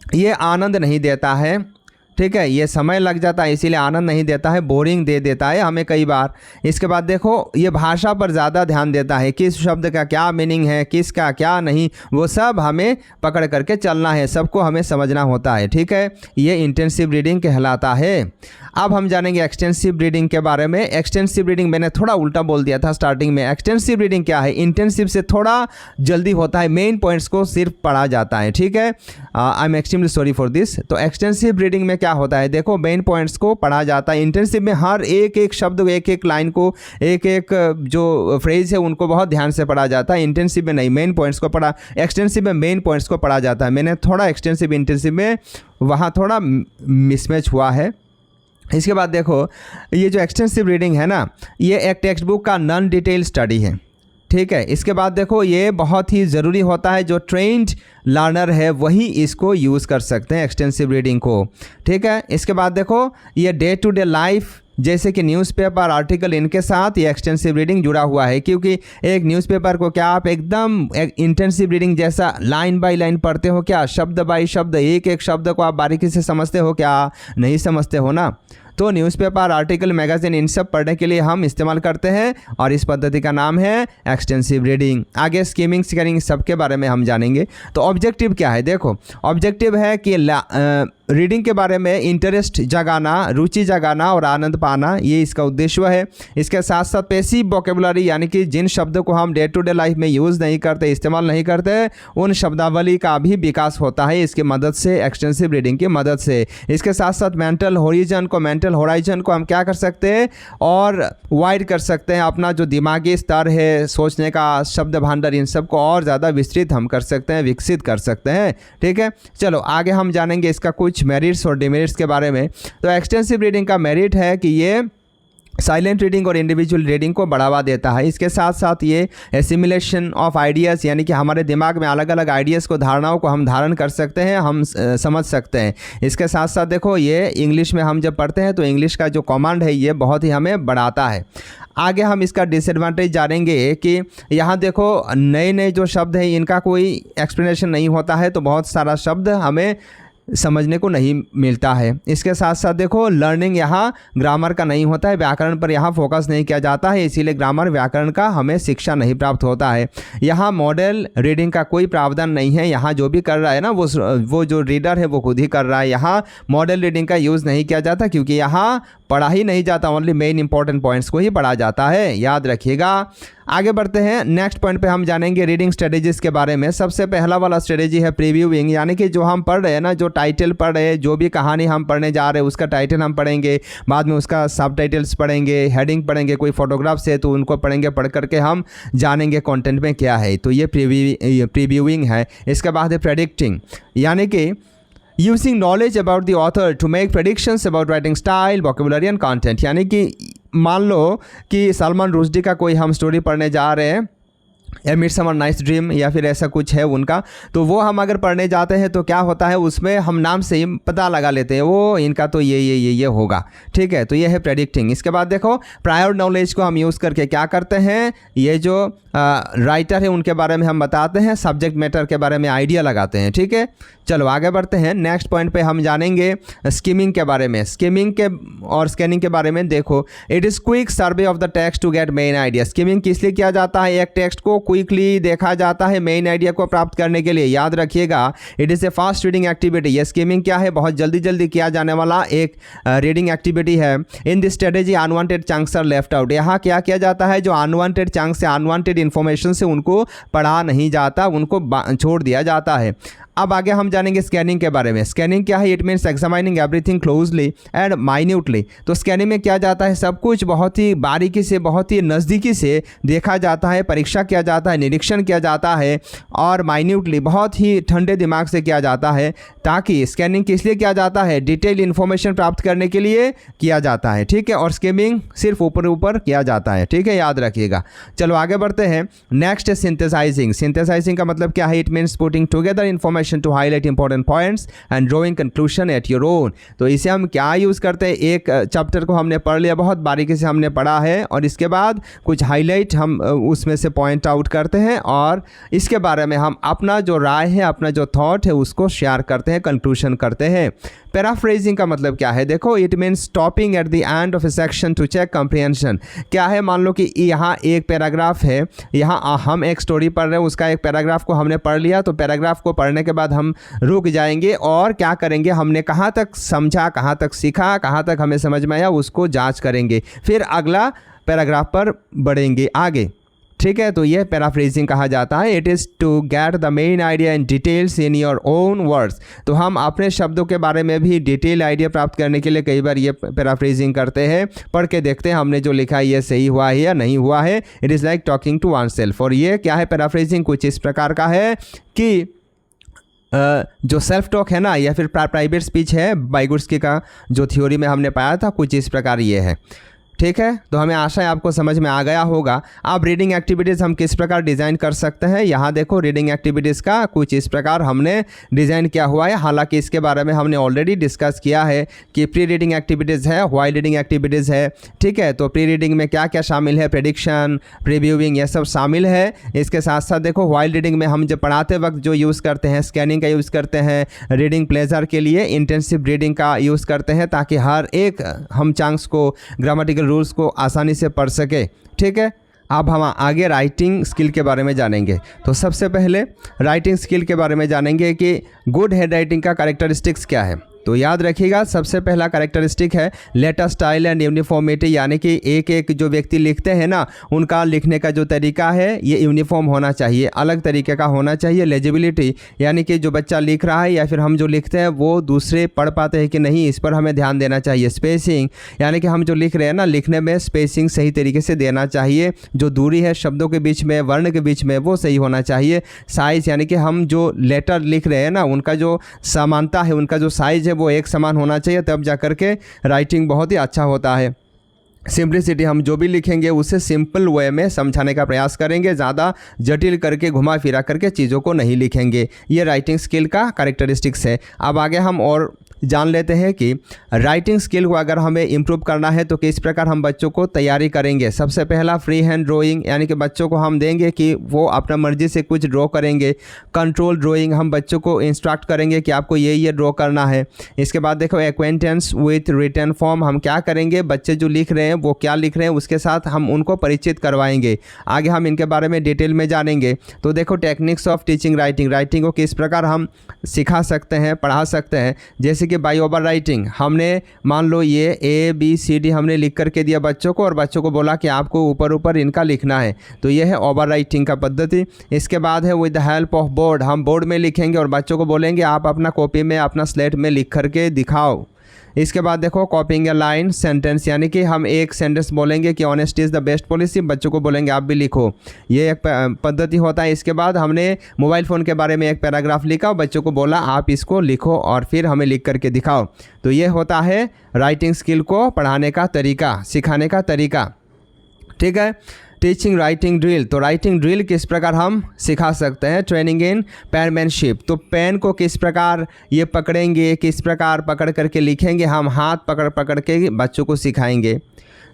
ये आनंद नहीं देता है, ठीक है, ये समय लग जाता है, इसीलिए आनंद नहीं देता है, बोरिंग दे देता है हमें कई बार। इसके बाद देखो, ये भाषा पर ज़्यादा ध्यान देता है, किस शब्द का क्या मीनिंग है, किसका क्या नहीं, वो सब हमें पकड़ करके चलना है, सबको हमें समझना होता है, ठीक है। ये इंटेंसिव रीडिंग कहलाता है। अब हम जानेंगे एक्सटेंसिव रीडिंग के बारे में। एक्सटेंसिव रीडिंग मैंने थोड़ा उल्टा बोल दिया था स्टार्टिंग में। एक्सटेंसिव रीडिंग क्या है, इंटेंसिव से थोड़ा जल्दी होता है, मेन पॉइंट्स को सिर्फ पढ़ा जाता है, ठीक है। I am extremely sorry for this. तो एक्सटेंसिव रीडिंग में क्या होता है, देखो, मेन पॉइंट्स को पढ़ा जाता है। इंटेंसिव में हर एक एक शब्द, एक एक लाइन को, एक एक जो फ्रेज है उनको बहुत ध्यान से पढ़ा जाता है। इंटेंसिव में नहीं, मेन पॉइंट्स को पढ़ा, एक्सटेंसिव में मेन पॉइंट्स को पढ़ा जाता है। मैंने थोड़ा एक्सटेंसिव इंटेंसिव में वहाँ थोड़ा मिसमैच हुआ है। इसके बाद देखो, ये जो एक्सटेंसिव रीडिंग है ना, ये एक टेक्स्ट बुक का नॉन डिटेल स्टडी है, ठीक है। इसके बाद देखो, ये बहुत ही ज़रूरी होता है, जो ट्रेंड लर्नर है वही इसको यूज़ कर सकते हैं एक्सटेंसिव रीडिंग को, ठीक है। इसके बाद देखो, ये डे टू डे लाइफ जैसे कि न्यूज़पेपर, आर्टिकल, इनके साथ ये एक्सटेंसिव रीडिंग जुड़ा हुआ है, क्योंकि एक न्यूज़पेपर को क्या आप एकदम एक इंटेंसिव रीडिंग जैसा लाइन बाय लाइन पढ़ते हो क्या, शब्द बाय शब्द, एक एक शब्द को आप बारीकी से समझते हो क्या, नहीं समझते हो ना। तो न्यूज़पेपर, आर्टिकल, मैगज़ीन, इन सब पढ़ने के लिए हम इस्तेमाल करते हैं, और इस पद्धति का नाम है एक्सटेंसिव रीडिंग। आगे स्कीमिंग, स्कैनिंग, सबके बारे में हम जानेंगे। तो ऑब्जेक्टिव क्या है, देखो, ऑब्जेक्टिव है कि रीडिंग के बारे में इंटरेस्ट जगाना, रुचि जगाना और आनंद पाना, ये इसका उद्देश्य है। इसके साथ साथ पैसिव वोकेबुलरी, यानी कि जिन शब्दों को हम डे टू डे लाइफ में यूज़ नहीं करते, इस्तेमाल नहीं करते, उन शब्दावली का भी विकास होता है इसकी मदद से, एक्सटेंसिव रीडिंग की मदद से। इसके साथ साथ मेंटल होराइजन को हम क्या कर सकते हैं, और वाइड कर सकते हैं। अपना जो दिमागी स्तर है, सोचने का शब्द भांडार, इन सब को और ज़्यादा विस्तृत हम कर सकते हैं, विकसित कर सकते हैं, ठीक है। चलो आगे हम जानेंगे इसका कुछ मेरिट्स और डिमेरिट्स के बारे में। तो एक्सटेंसिव रीडिंग का मेरिट है कि ये साइलेंट रीडिंग और इंडिविजुअल रीडिंग को बढ़ावा देता है। इसके साथ साथ ये एसिमिलेशन ऑफ आइडियाज़, यानी कि हमारे दिमाग में अलग अलग आइडियाज़ को, धारणाओं को हम धारण कर सकते हैं, हम समझ सकते हैं। इसके साथ साथ देखो, ये इंग्लिश में हम जब पढ़ते हैं तो इंग्लिश का जो कमांड है ये बहुत ही हमें बढ़ाता है। आगे हम इसका डिसएडवांटेज जानेंगे कि यहाँ देखो नए नए जो शब्द हैं इनका कोई एक्सप्लेनेशन नहीं होता है, तो बहुत सारा शब्द हमें समझने को नहीं मिलता है। इसके साथ साथ देखो लर्निंग यहाँ ग्रामर का नहीं होता है, व्याकरण पर यहाँ फोकस नहीं किया जाता है, इसीलिए ग्रामर व्याकरण का हमें शिक्षा नहीं प्राप्त होता है। यहाँ मॉडल रीडिंग का कोई प्रावधान नहीं है, यहाँ जो भी कर रहा है ना वो जो रीडर है वो खुद ही कर रहा है। यहाँ मॉडल रीडिंग का यूज़ नहीं किया जाता क्योंकि यहाँ पढ़ा ही नहीं जाता, ओनली मेन इंपॉर्टेंट पॉइंट्स को ही पढ़ा जाता है, याद रखिएगा। आगे बढ़ते हैं, नेक्स्ट पॉइंट पे हम जानेंगे रीडिंग स्ट्रेटेजीज़ के बारे में। सबसे पहला वाला स्ट्रेटेजी है प्रीव्यूइंग, यानी कि जो हम पढ़ रहे हैं ना, जो टाइटल पढ़ रहे हैं, जो भी कहानी हम पढ़ने जा रहे हैं उसका टाइटल हम पढ़ेंगे, बाद में उसका सब टाइटल्स पढ़ेंगे, हेडिंग पढ़ेंगे, कोई फोटोग्राफ्स है तो उनको पढ़ेंगे, पढ़ करके हम जानेंगे कंटेंट में क्या है, तो ये प्रीव्यूइंग है। इसके बाद है प्रेडिक्टिंग, यानी कि using knowledge about the author to make predictions about writing style, vocabulary and content, यानी कि मान लो कि सलमान रुश्दी का कोई हम स्टोरी पढ़ने जा रहे हैं, या मिडसमर नाइट्स ड्रीम या फिर ऐसा कुछ है उनका, तो वो हम अगर पढ़ने जाते हैं तो क्या होता है, उसमें हम नाम से ही पता लगा लेते हैं वो इनका तो ये होगा, ठीक है, तो ये है प्रेडिक्टिंग। इसके बाद देखो प्रायर नॉलेज को हम यूज़ करके क्या करते हैं, ये जो राइटर है उनके बारे में हम बताते हैं, सब्जेक्ट मैटर के बारे में आइडिया लगाते हैं, ठीक है। चलो आगे बढ़ते हैं, नेक्स्ट पॉइंट पे हम जानेंगे स्किमिंग के बारे में। स्किमिंग के और स्कैनिंग के बारे में देखो, it is quick survey of the text to get main idea. Skimming किस लिए किया जाता है, एक टेक्स्ट को क्विकली देखा जाता है मेन आइडिया को प्राप्त करने के लिए, याद रखिएगा। It is A fast reading activity. ये स्किमिंग क्या है, बहुत जल्दी जल्दी किया जाने वाला एक रीडिंग एक्टिविटी है। In this strategy unwanted chunks are left out. यहाँ क्या किया जाता है, जो अनवांटेड चंक्स से, अनवांटेड इन्फॉर्मेशन से उनको पढ़ा नहीं जाता, उनको छोड़ दिया जाता है। अब आगे हम जानेंगे स्कैनिंग के बारे में। स्कैनिंग क्या है, it means examining everything closely and minutely. तो स्कैनिंग में क्या जाता है, सब कुछ बहुत ही बारीकी से, बहुत ही नज़दीकी से देखा जाता है, परीक्षा किया जाता है, निरीक्षण किया जाता है, और माइन्यूटली बहुत ही ठंडे दिमाग से किया जाता है। ताकि स्कैनिंग किस लिए किया जाता है, डिटेल इन्फॉर्मेशन प्राप्त करने के लिए किया जाता है, ठीक है, और स्किमिंग सिर्फ ऊपर ऊपर किया जाता है, ठीक है, याद रखिएगा। चलो आगे बढ़ते हैं, नेक्स्ट है सिंथेसाइजिंग। सिंथेसाइजिंग का मतलब क्या है, it means putting together information to highlight important points and drawing conclusion at your own. तो इसे हम क्या यूज़ करते हैं, एक चैप्टर को हमने पढ़ लिया, बहुत बारीकी से हमने पढ़ा है, और इसके बाद कुछ हाईलाइट हम उसमें से पॉइंट आउट करते हैं, और इसके बारे में हम अपना जो राय है, अपना जो थॉट है उसको शेयर करते हैं, कंक्लूजन करते हैं। पैराफ्रेजिंग का मतलब क्या है, देखो it means stopping at the end of a section to check comprehension. क्या है, मान लो कि यहाँ एक पैराग्राफ है, यहाँ हम एक स्टोरी पढ़ रहे हैं, उसका एक पैराग्राफ को हमने पढ़ लिया, तो पैराग्राफ को पढ़ने के बाद हम रुक जाएंगे और क्या करेंगे, हमने कहाँ तक समझा, कहाँ तक सीखा, कहाँ तक हमें समझ में आया, उसको जांच करेंगे, फिर अगला पैराग्राफ पर बढ़ेंगे आगे, ठीक है। तो ये पैराफ्रेजिंग कहा जाता है। It is to get the main idea in details in your own words. तो हम अपने शब्दों के बारे में भी डिटेल आइडिया प्राप्त करने के लिए कई बार ये पैराफ्रेजिंग करते हैं, पढ़ के देखते हैं हमने जो लिखा है ये सही हुआ है या नहीं हुआ है। It is like talking to one self. और ये क्या है, पैराफ्रेजिंग कुछ इस प्रकार का है कि जो सेल्फ टॉक है ना, या फिर प्राइवेट स्पीच है, वाइगोत्स्की का जो थ्योरी में हमने पाया था, कुछ इस प्रकार ये है, ठीक है। तो हमें आशा है आपको समझ में आ गया होगा। अब रीडिंग एक्टिविटीज़ हम किस प्रकार डिज़ाइन कर सकते हैं, यहाँ देखो रीडिंग एक्टिविटीज़ का कुछ इस प्रकार हमने डिज़ाइन किया हुआ है। हालांकि इसके बारे में हमने ऑलरेडी डिस्कस किया है कि प्री रीडिंग एक्टिविटीज़ है, व्हाइल रीडिंग एक्टिविटीज़ है, ठीक है। तो प्री रीडिंग में क्या क्या शामिल है, प्रेडिक्शन, प्रीव्यूइंग, ये सब शामिल है। इसके साथ साथ देखो व्हाइल रीडिंग में हम जब पढ़ाते वक्त जो यूज़ करते हैं, स्कैनिंग का यूज़ करते हैं, रीडिंग प्लेजर के लिए इंटेंसिव रीडिंग का यूज़ करते हैं, ताकि हर एक हम चंक्स को, ग्रामेटिकल रूल्स को आसानी से पढ़ सके, ठीक है। अब हम आगे राइटिंग स्किल के बारे में जानेंगे। तो सबसे पहले राइटिंग स्किल के बारे में जानेंगे कि गुड हैंड राइटिंग का कैरेक्टरिस्टिक्स क्या है। तो याद रखिएगा, सबसे पहला कैरेक्टरिस्टिक है लेटर स्टाइल एंड यूनिफॉर्मिटी, यानी कि एक एक जो व्यक्ति लिखते हैं ना, उनका लिखने का जो तरीका है ये यूनिफॉर्म होना चाहिए, अलग तरीके का होना चाहिए। लेजिबिलिटी, यानी कि जो बच्चा लिख रहा है या फिर हम जो लिखते हैं वो दूसरे पढ़ पाते हैं कि नहीं, इस पर हमें ध्यान देना चाहिए। स्पेसिंग, यानी कि हम जो लिख रहे हैं ना, लिखने में स्पेसिंग सही तरीके से देना चाहिए, जो दूरी है शब्दों के बीच में, वर्ण के बीच में, वो सही होना चाहिए। साइज़, यानी कि हम जो लेटर लिख रहे हैं ना, उनका जो समानता है, उनका जो साइज़ वो एक समान होना चाहिए, तब जा कर के राइटिंग बहुत ही अच्छा होता है। सिंप्लिसिटी, हम जो भी लिखेंगे उसे सिंपल वे में समझाने का प्रयास करेंगे, ज़्यादा जटिल करके घुमा फिरा करके चीज़ों को नहीं लिखेंगे। ये राइटिंग स्किल का कैरेक्टरिस्टिक्स है। अब आगे हम और जान लेते हैं कि राइटिंग स्किल को अगर हमें इम्प्रूव करना है तो किस प्रकार हम बच्चों को तैयारी करेंगे। सबसे पहला फ्री हैंड ड्राइंग, यानी कि बच्चों को हम देंगे कि वो अपना मर्जी से कुछ ड्रॉ करेंगे। कंट्रोल ड्राइंग, हम बच्चों को इंस्ट्रक्ट करेंगे कि आपको ये ड्रॉ करना है। इसके बाद देखो एक्वेंटेंस विथ रिटन फॉर्म, हम क्या करेंगे, बच्चे जो लिख रहे हैं वो क्या लिख रहे हैं उसके साथ हम उनको परिचित करवाएंगे। आगे हम इनके बारे में डिटेल में जानेंगे। तो देखो techniques of teaching writing, writing को किस प्रकार हम सिखा सकते हैं, पढ़ा सकते हैं। जैसे कि बाय ओवर राइटिंग, हमने मान लो ये ABCD हमने लिख करके दिया बच्चों को और बच्चों को बोला कि आपको ऊपर ऊपर इनका लिखना है, तो ये है ओवर राइटिंग का पद्धति। इसके बाद है with the help of board, हम बोर्ड में लिखेंगे और बच्चों को बोलेंगे आप अपना कॉपी में अपना स्लेट में लिख करके दिखाओ। इसके बाद देखो कॉपिंग ए लाइन सेंटेंस, यानी कि हम एक सेंटेंस बोलेंगे कि honesty is the best policy, बच्चों को बोलेंगे आप भी लिखो, ये एक पद्धति होता है। इसके बाद हमने मोबाइल फ़ोन के बारे में एक पैराग्राफ लिखा, बच्चों को बोला आप इसको लिखो और फिर हमें लिख करके दिखाओ। तो ये होता है राइटिंग स्किल को पढ़ाने का तरीका, सिखाने का तरीका। ठीक है। टीचिंग राइटिंग ड्रिल, तो राइटिंग ड्रिल किस प्रकार हम सिखा सकते हैं। ट्रेनिंग इन पेनमैनशिप, तो पेन को किस प्रकार ये पकड़ेंगे, किस प्रकार पकड़ करके लिखेंगे, हम हाथ पकड़ पकड़ के बच्चों को सिखाएंगे।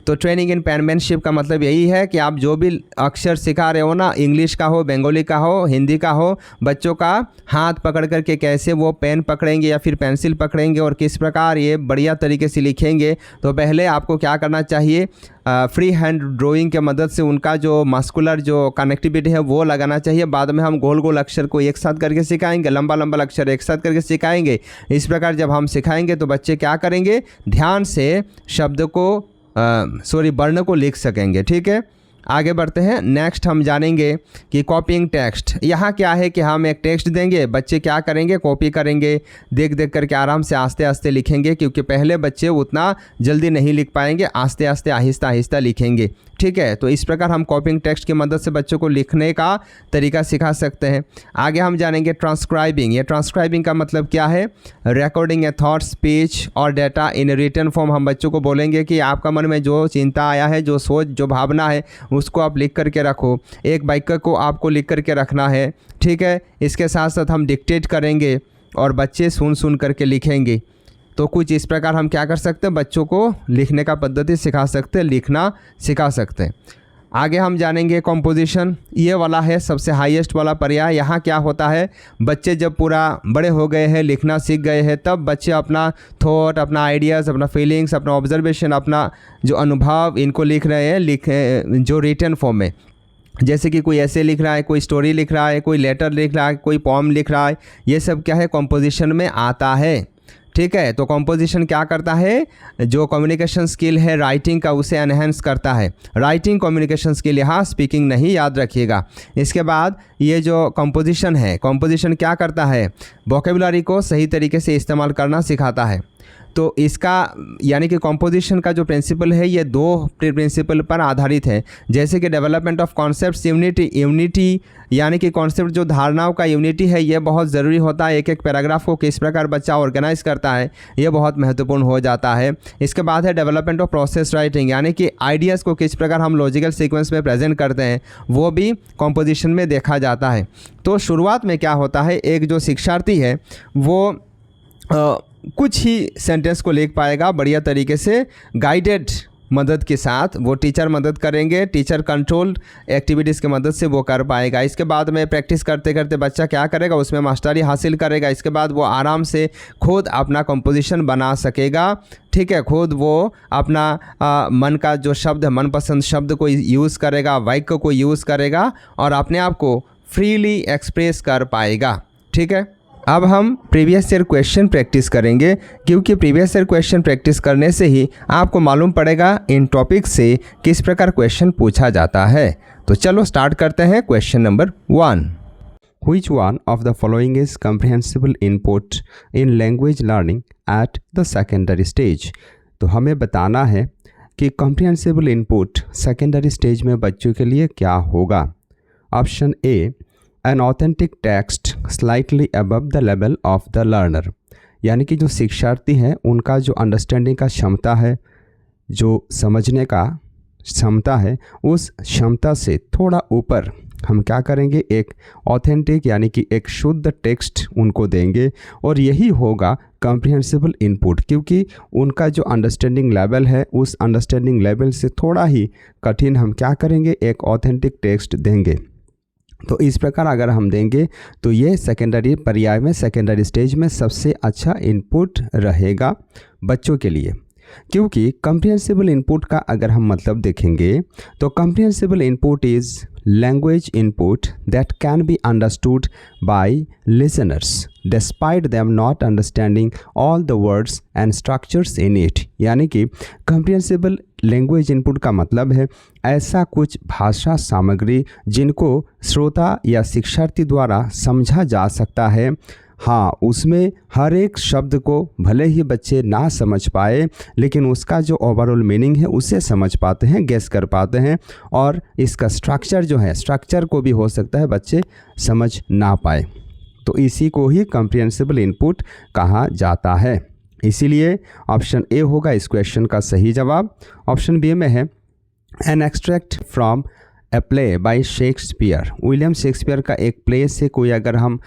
तो ट्रेनिंग इन पेनमैनशिप का मतलब यही है कि आप जो भी अक्षर सिखा रहे हो ना, इंग्लिश का हो, बंगाली का हो, हिंदी का हो, बच्चों का हाथ पकड़ करके कैसे वो पेन पकड़ेंगे या फिर पेंसिल पकड़ेंगे और किस प्रकार ये बढ़िया तरीके से लिखेंगे। तो पहले आपको क्या करना चाहिए, फ्री हैंड ड्राइंग के मदद से उनका जो मस्कुलर जो कनेक्टिविटी है वो लगाना चाहिए। बाद में हम गोल गोल अक्षर को एक साथ करके सिखाएंगे, लंबा लंबा अक्षर एक साथ करके सिखाएंगे। इस प्रकार जब हम सिखाएंगे तो बच्चे क्या करेंगे, ध्यान से शब्द को वर्ण को लिख सकेंगे। ठीक है, आगे बढ़ते हैं। नेक्स्ट हम जानेंगे कि कॉपिंग टेक्स्ट। यहाँ क्या है कि हम एक टेक्स्ट देंगे, बच्चे क्या करेंगे, कॉपी करेंगे, देख देख करके आराम से आस्ते आस्ते लिखेंगे, क्योंकि पहले बच्चे उतना जल्दी नहीं लिख पाएंगे, आस्ते आस्ते आहिस्ता आहिस्ता लिखेंगे। ठीक है, तो इस प्रकार हम कॉपिंग टेक्स्ट की मदद से बच्चों को लिखने का तरीका सिखा सकते हैं। आगे हम जानेंगे ट्रांसक्राइबिंग। ये ट्रांसक्राइबिंग का मतलब क्या है, रिकॉर्डिंग ए थॉट, स्पीच और डाटा इन रिटन फॉर्म। हम बच्चों को बोलेंगे कि आपका मन में जो चिंता आया है, जो सोच, जो भावना है, उसको आप लिख करके रखो। एक वाक्य को आपको लिख करके रखना है। ठीक है, इसके साथ साथ हम डिक्टेट करेंगे और बच्चे सुन सुन करके लिखेंगे। तो कुछ इस प्रकार हम क्या कर सकते हैं, बच्चों को लिखने का पद्धति सिखा सकते हैं, लिखना सिखा सकते हैं। आगे हम जानेंगे कंपोजिशन। ये वाला है सबसे हाईएस्ट वाला पर्याय। यहाँ क्या होता है, बच्चे जब पूरा बड़े हो गए हैं, लिखना सीख गए हैं, तब बच्चे अपना थॉट, अपना आइडियाज़, अपना फीलिंग्स, अपना ऑब्जर्वेशन, अपना जो अनुभव, इनको लिख रहे हैं जो रिटन फॉर्म में। जैसे कि कोई ऐसे लिख रहा है, कोई स्टोरी लिख रहा है, कोई लेटर लिख रहा है, कोई पोम लिख रहा है, ये सब क्या है, कंपोजिशन में आता है। ठीक है, तो कंपोजिशन क्या करता है, जो कम्युनिकेशन स्किल है राइटिंग का, उसे एनहेंस करता है। राइटिंग कम्युनिकेशन स्किल, यहाँ स्पीकिंग नहीं, याद रखिएगा। इसके बाद ये जो कंपोजिशन है, कंपोजिशन क्या करता है, वोकेबुलरी को सही तरीके से इस्तेमाल करना सिखाता है। तो इसका यानी कि कंपोजिशन का जो प्रिंसिपल है, ये दो प्रिंसिपल पर आधारित है। जैसे कि डेवलपमेंट ऑफ कॉन्सेप्ट्स, यूनिटी यानी कि कॉन्सेप्ट जो धारणाओं का यूनिटी है, ये बहुत ज़रूरी होता है। एक एक पैराग्राफ को किस प्रकार बच्चा ऑर्गेनाइज करता है, ये बहुत महत्वपूर्ण हो जाता है। इसके बाद है डेवलपमेंट ऑफ प्रोसेस राइटिंग, यानी कि आइडियाज़ को किस प्रकार हम लॉजिकल सीक्वेंस में प्रेजेंट करते हैं, वो भी कंपोजिशन में देखा जाता है। तो शुरुआत में क्या होता है, एक जो शिक्षार्थी है वो कुछ ही सेंटेंस को लिख पाएगा बढ़िया तरीके से, गाइडेड मदद के साथ। वो टीचर मदद करेंगे, टीचर कंट्रोल एक्टिविटीज़ की मदद से वो कर पाएगा। इसके बाद में प्रैक्टिस करते करते बच्चा क्या करेगा, उसमें मास्टरी हासिल करेगा। इसके बाद वो आराम से खुद अपना कंपोजिशन बना सकेगा। ठीक है, खुद वो अपना मन का जो शब्द, मनपसंद शब्द को यूज़ करेगा, वाक्य को यूज़ करेगा और अपने आप को फ्रीली एक्सप्रेस कर पाएगा। ठीक है, अब हम प्रीवियस ईयर क्वेश्चन प्रैक्टिस करेंगे, क्योंकि प्रीवियस ईयर क्वेश्चन प्रैक्टिस करने से ही आपको मालूम पड़ेगा इन टॉपिक से किस प्रकार क्वेश्चन पूछा जाता है। तो चलो स्टार्ट करते हैं। Question number 1, which one of the following is comprehensible input in language learning at the secondary stage. तो हमें बताना है कि कम्प्रिहेंसिबल इनपुट सेकेंडरी स्टेज में बच्चों के लिए क्या होगा। Option A, N authentic text slightly above the level of the learner, यानी कि जो शिक्षार्थी हैं उनका जो अंडरस्टैंडिंग का क्षमता है जो समझने का क्षमता है उस क्षमता से थोड़ा ऊपर हम क्या करेंगे, एक ऑथेंटिक यानी कि एक शुद्ध टेक्स्ट उनको देंगे और यही होगा कॉम्प्रिहेंसिबल इनपुट, क्योंकि उनका जो अंडरस्टैंडिंग लेवल है उस अंडरस्टैंडिंग लेवल से थोड़ा ही कठिन हम क्या करेंगे, एक ऑथेंटिक टेक्स्ट देंगे। तो इस प्रकार अगर हम देंगे तो ये सेकेंडरी पर्याय में, सेकेंडरी स्टेज में सबसे अच्छा इनपुट रहेगा बच्चों के लिए। क्योंकि कॉम्प्रिहेंसिबल इनपुट का अगर हम मतलब देखेंगे तो comprehensible input is language input that can be understood by listeners despite them not understanding all the words and structures in it. यानी कि कॉम्प्रिहेंसिबल लैंग्वेज इनपुट का मतलब है ऐसा कुछ भाषा सामग्री जिनको श्रोता या शिक्षार्थी द्वारा समझा जा सकता है। हाँ, उसमें हर एक शब्द को भले ही बच्चे ना समझ पाए लेकिन उसका जो ओवरऑल मीनिंग है उसे समझ पाते हैं, गेस कर पाते हैं, और इसका स्ट्रक्चर जो है, स्ट्रक्चर को भी हो सकता है बच्चे समझ ना पाए। तो इसी को ही कॉम्प्रिहेंसिबल इनपुट कहा जाता है। इसीलिए ऑप्शन ए होगा इस क्वेश्चन का सही जवाब। ऑप्शन बी में है an extract from a play by Shakespeare. William Shakespeare का एक प्ले से कोई अगर हम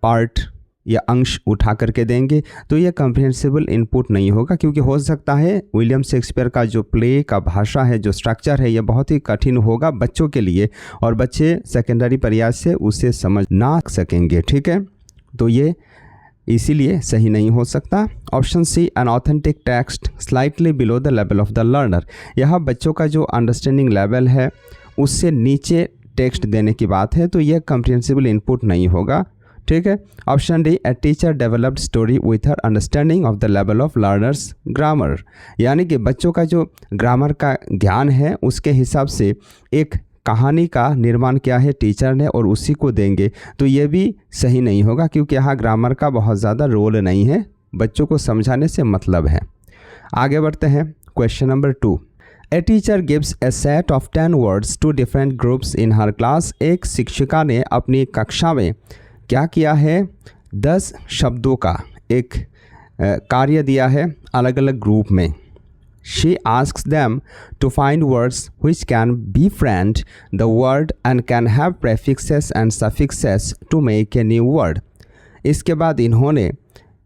पार्ट या अंश उठा करके देंगे तो यह कॉम्प्रिहेंसिबल इनपुट नहीं होगा, क्योंकि हो सकता है विलियम शेक्सपियर का जो प्ले का भाषा है, जो स्ट्रक्चर है, यह बहुत ही कठिन होगा बच्चों के लिए और बच्चे सेकेंडरी प्रयास से उसे समझ ना सकेंगे। ठीक है, तो ये इसीलिए सही नहीं हो सकता। Option C an authentic text slightly below the level of the learner. यहाँ बच्चों का जो अंडरस्टैंडिंग लेवल है उससे नीचे टेक्स्ट देने की बात है, तो यह कॉम्प्रिहेंसिबल इनपुट नहीं होगा। ठीक है, option D a teacher developed story with her understanding of the level of learners grammar. यानी कि बच्चों का जो ग्रामर का ज्ञान है उसके हिसाब से एक कहानी का निर्माण किया है टीचर ने और उसी को देंगे, तो ये भी सही नहीं होगा, क्योंकि यहाँ ग्रामर का बहुत ज़्यादा रोल नहीं है, बच्चों को समझाने से मतलब है। आगे बढ़ते हैं, question number 2। A teacher gives a set of 10 words to different groups in her class. एक शिक्षिका ने अपनी कक्षा में क्या किया है, 10 शब्दों का एक कार्य दिया है अलग अलग ग्रुप में। She asks them to find words which can befriend the word and can have prefixes and suffixes to make a new word. इसके बाद इन्होंने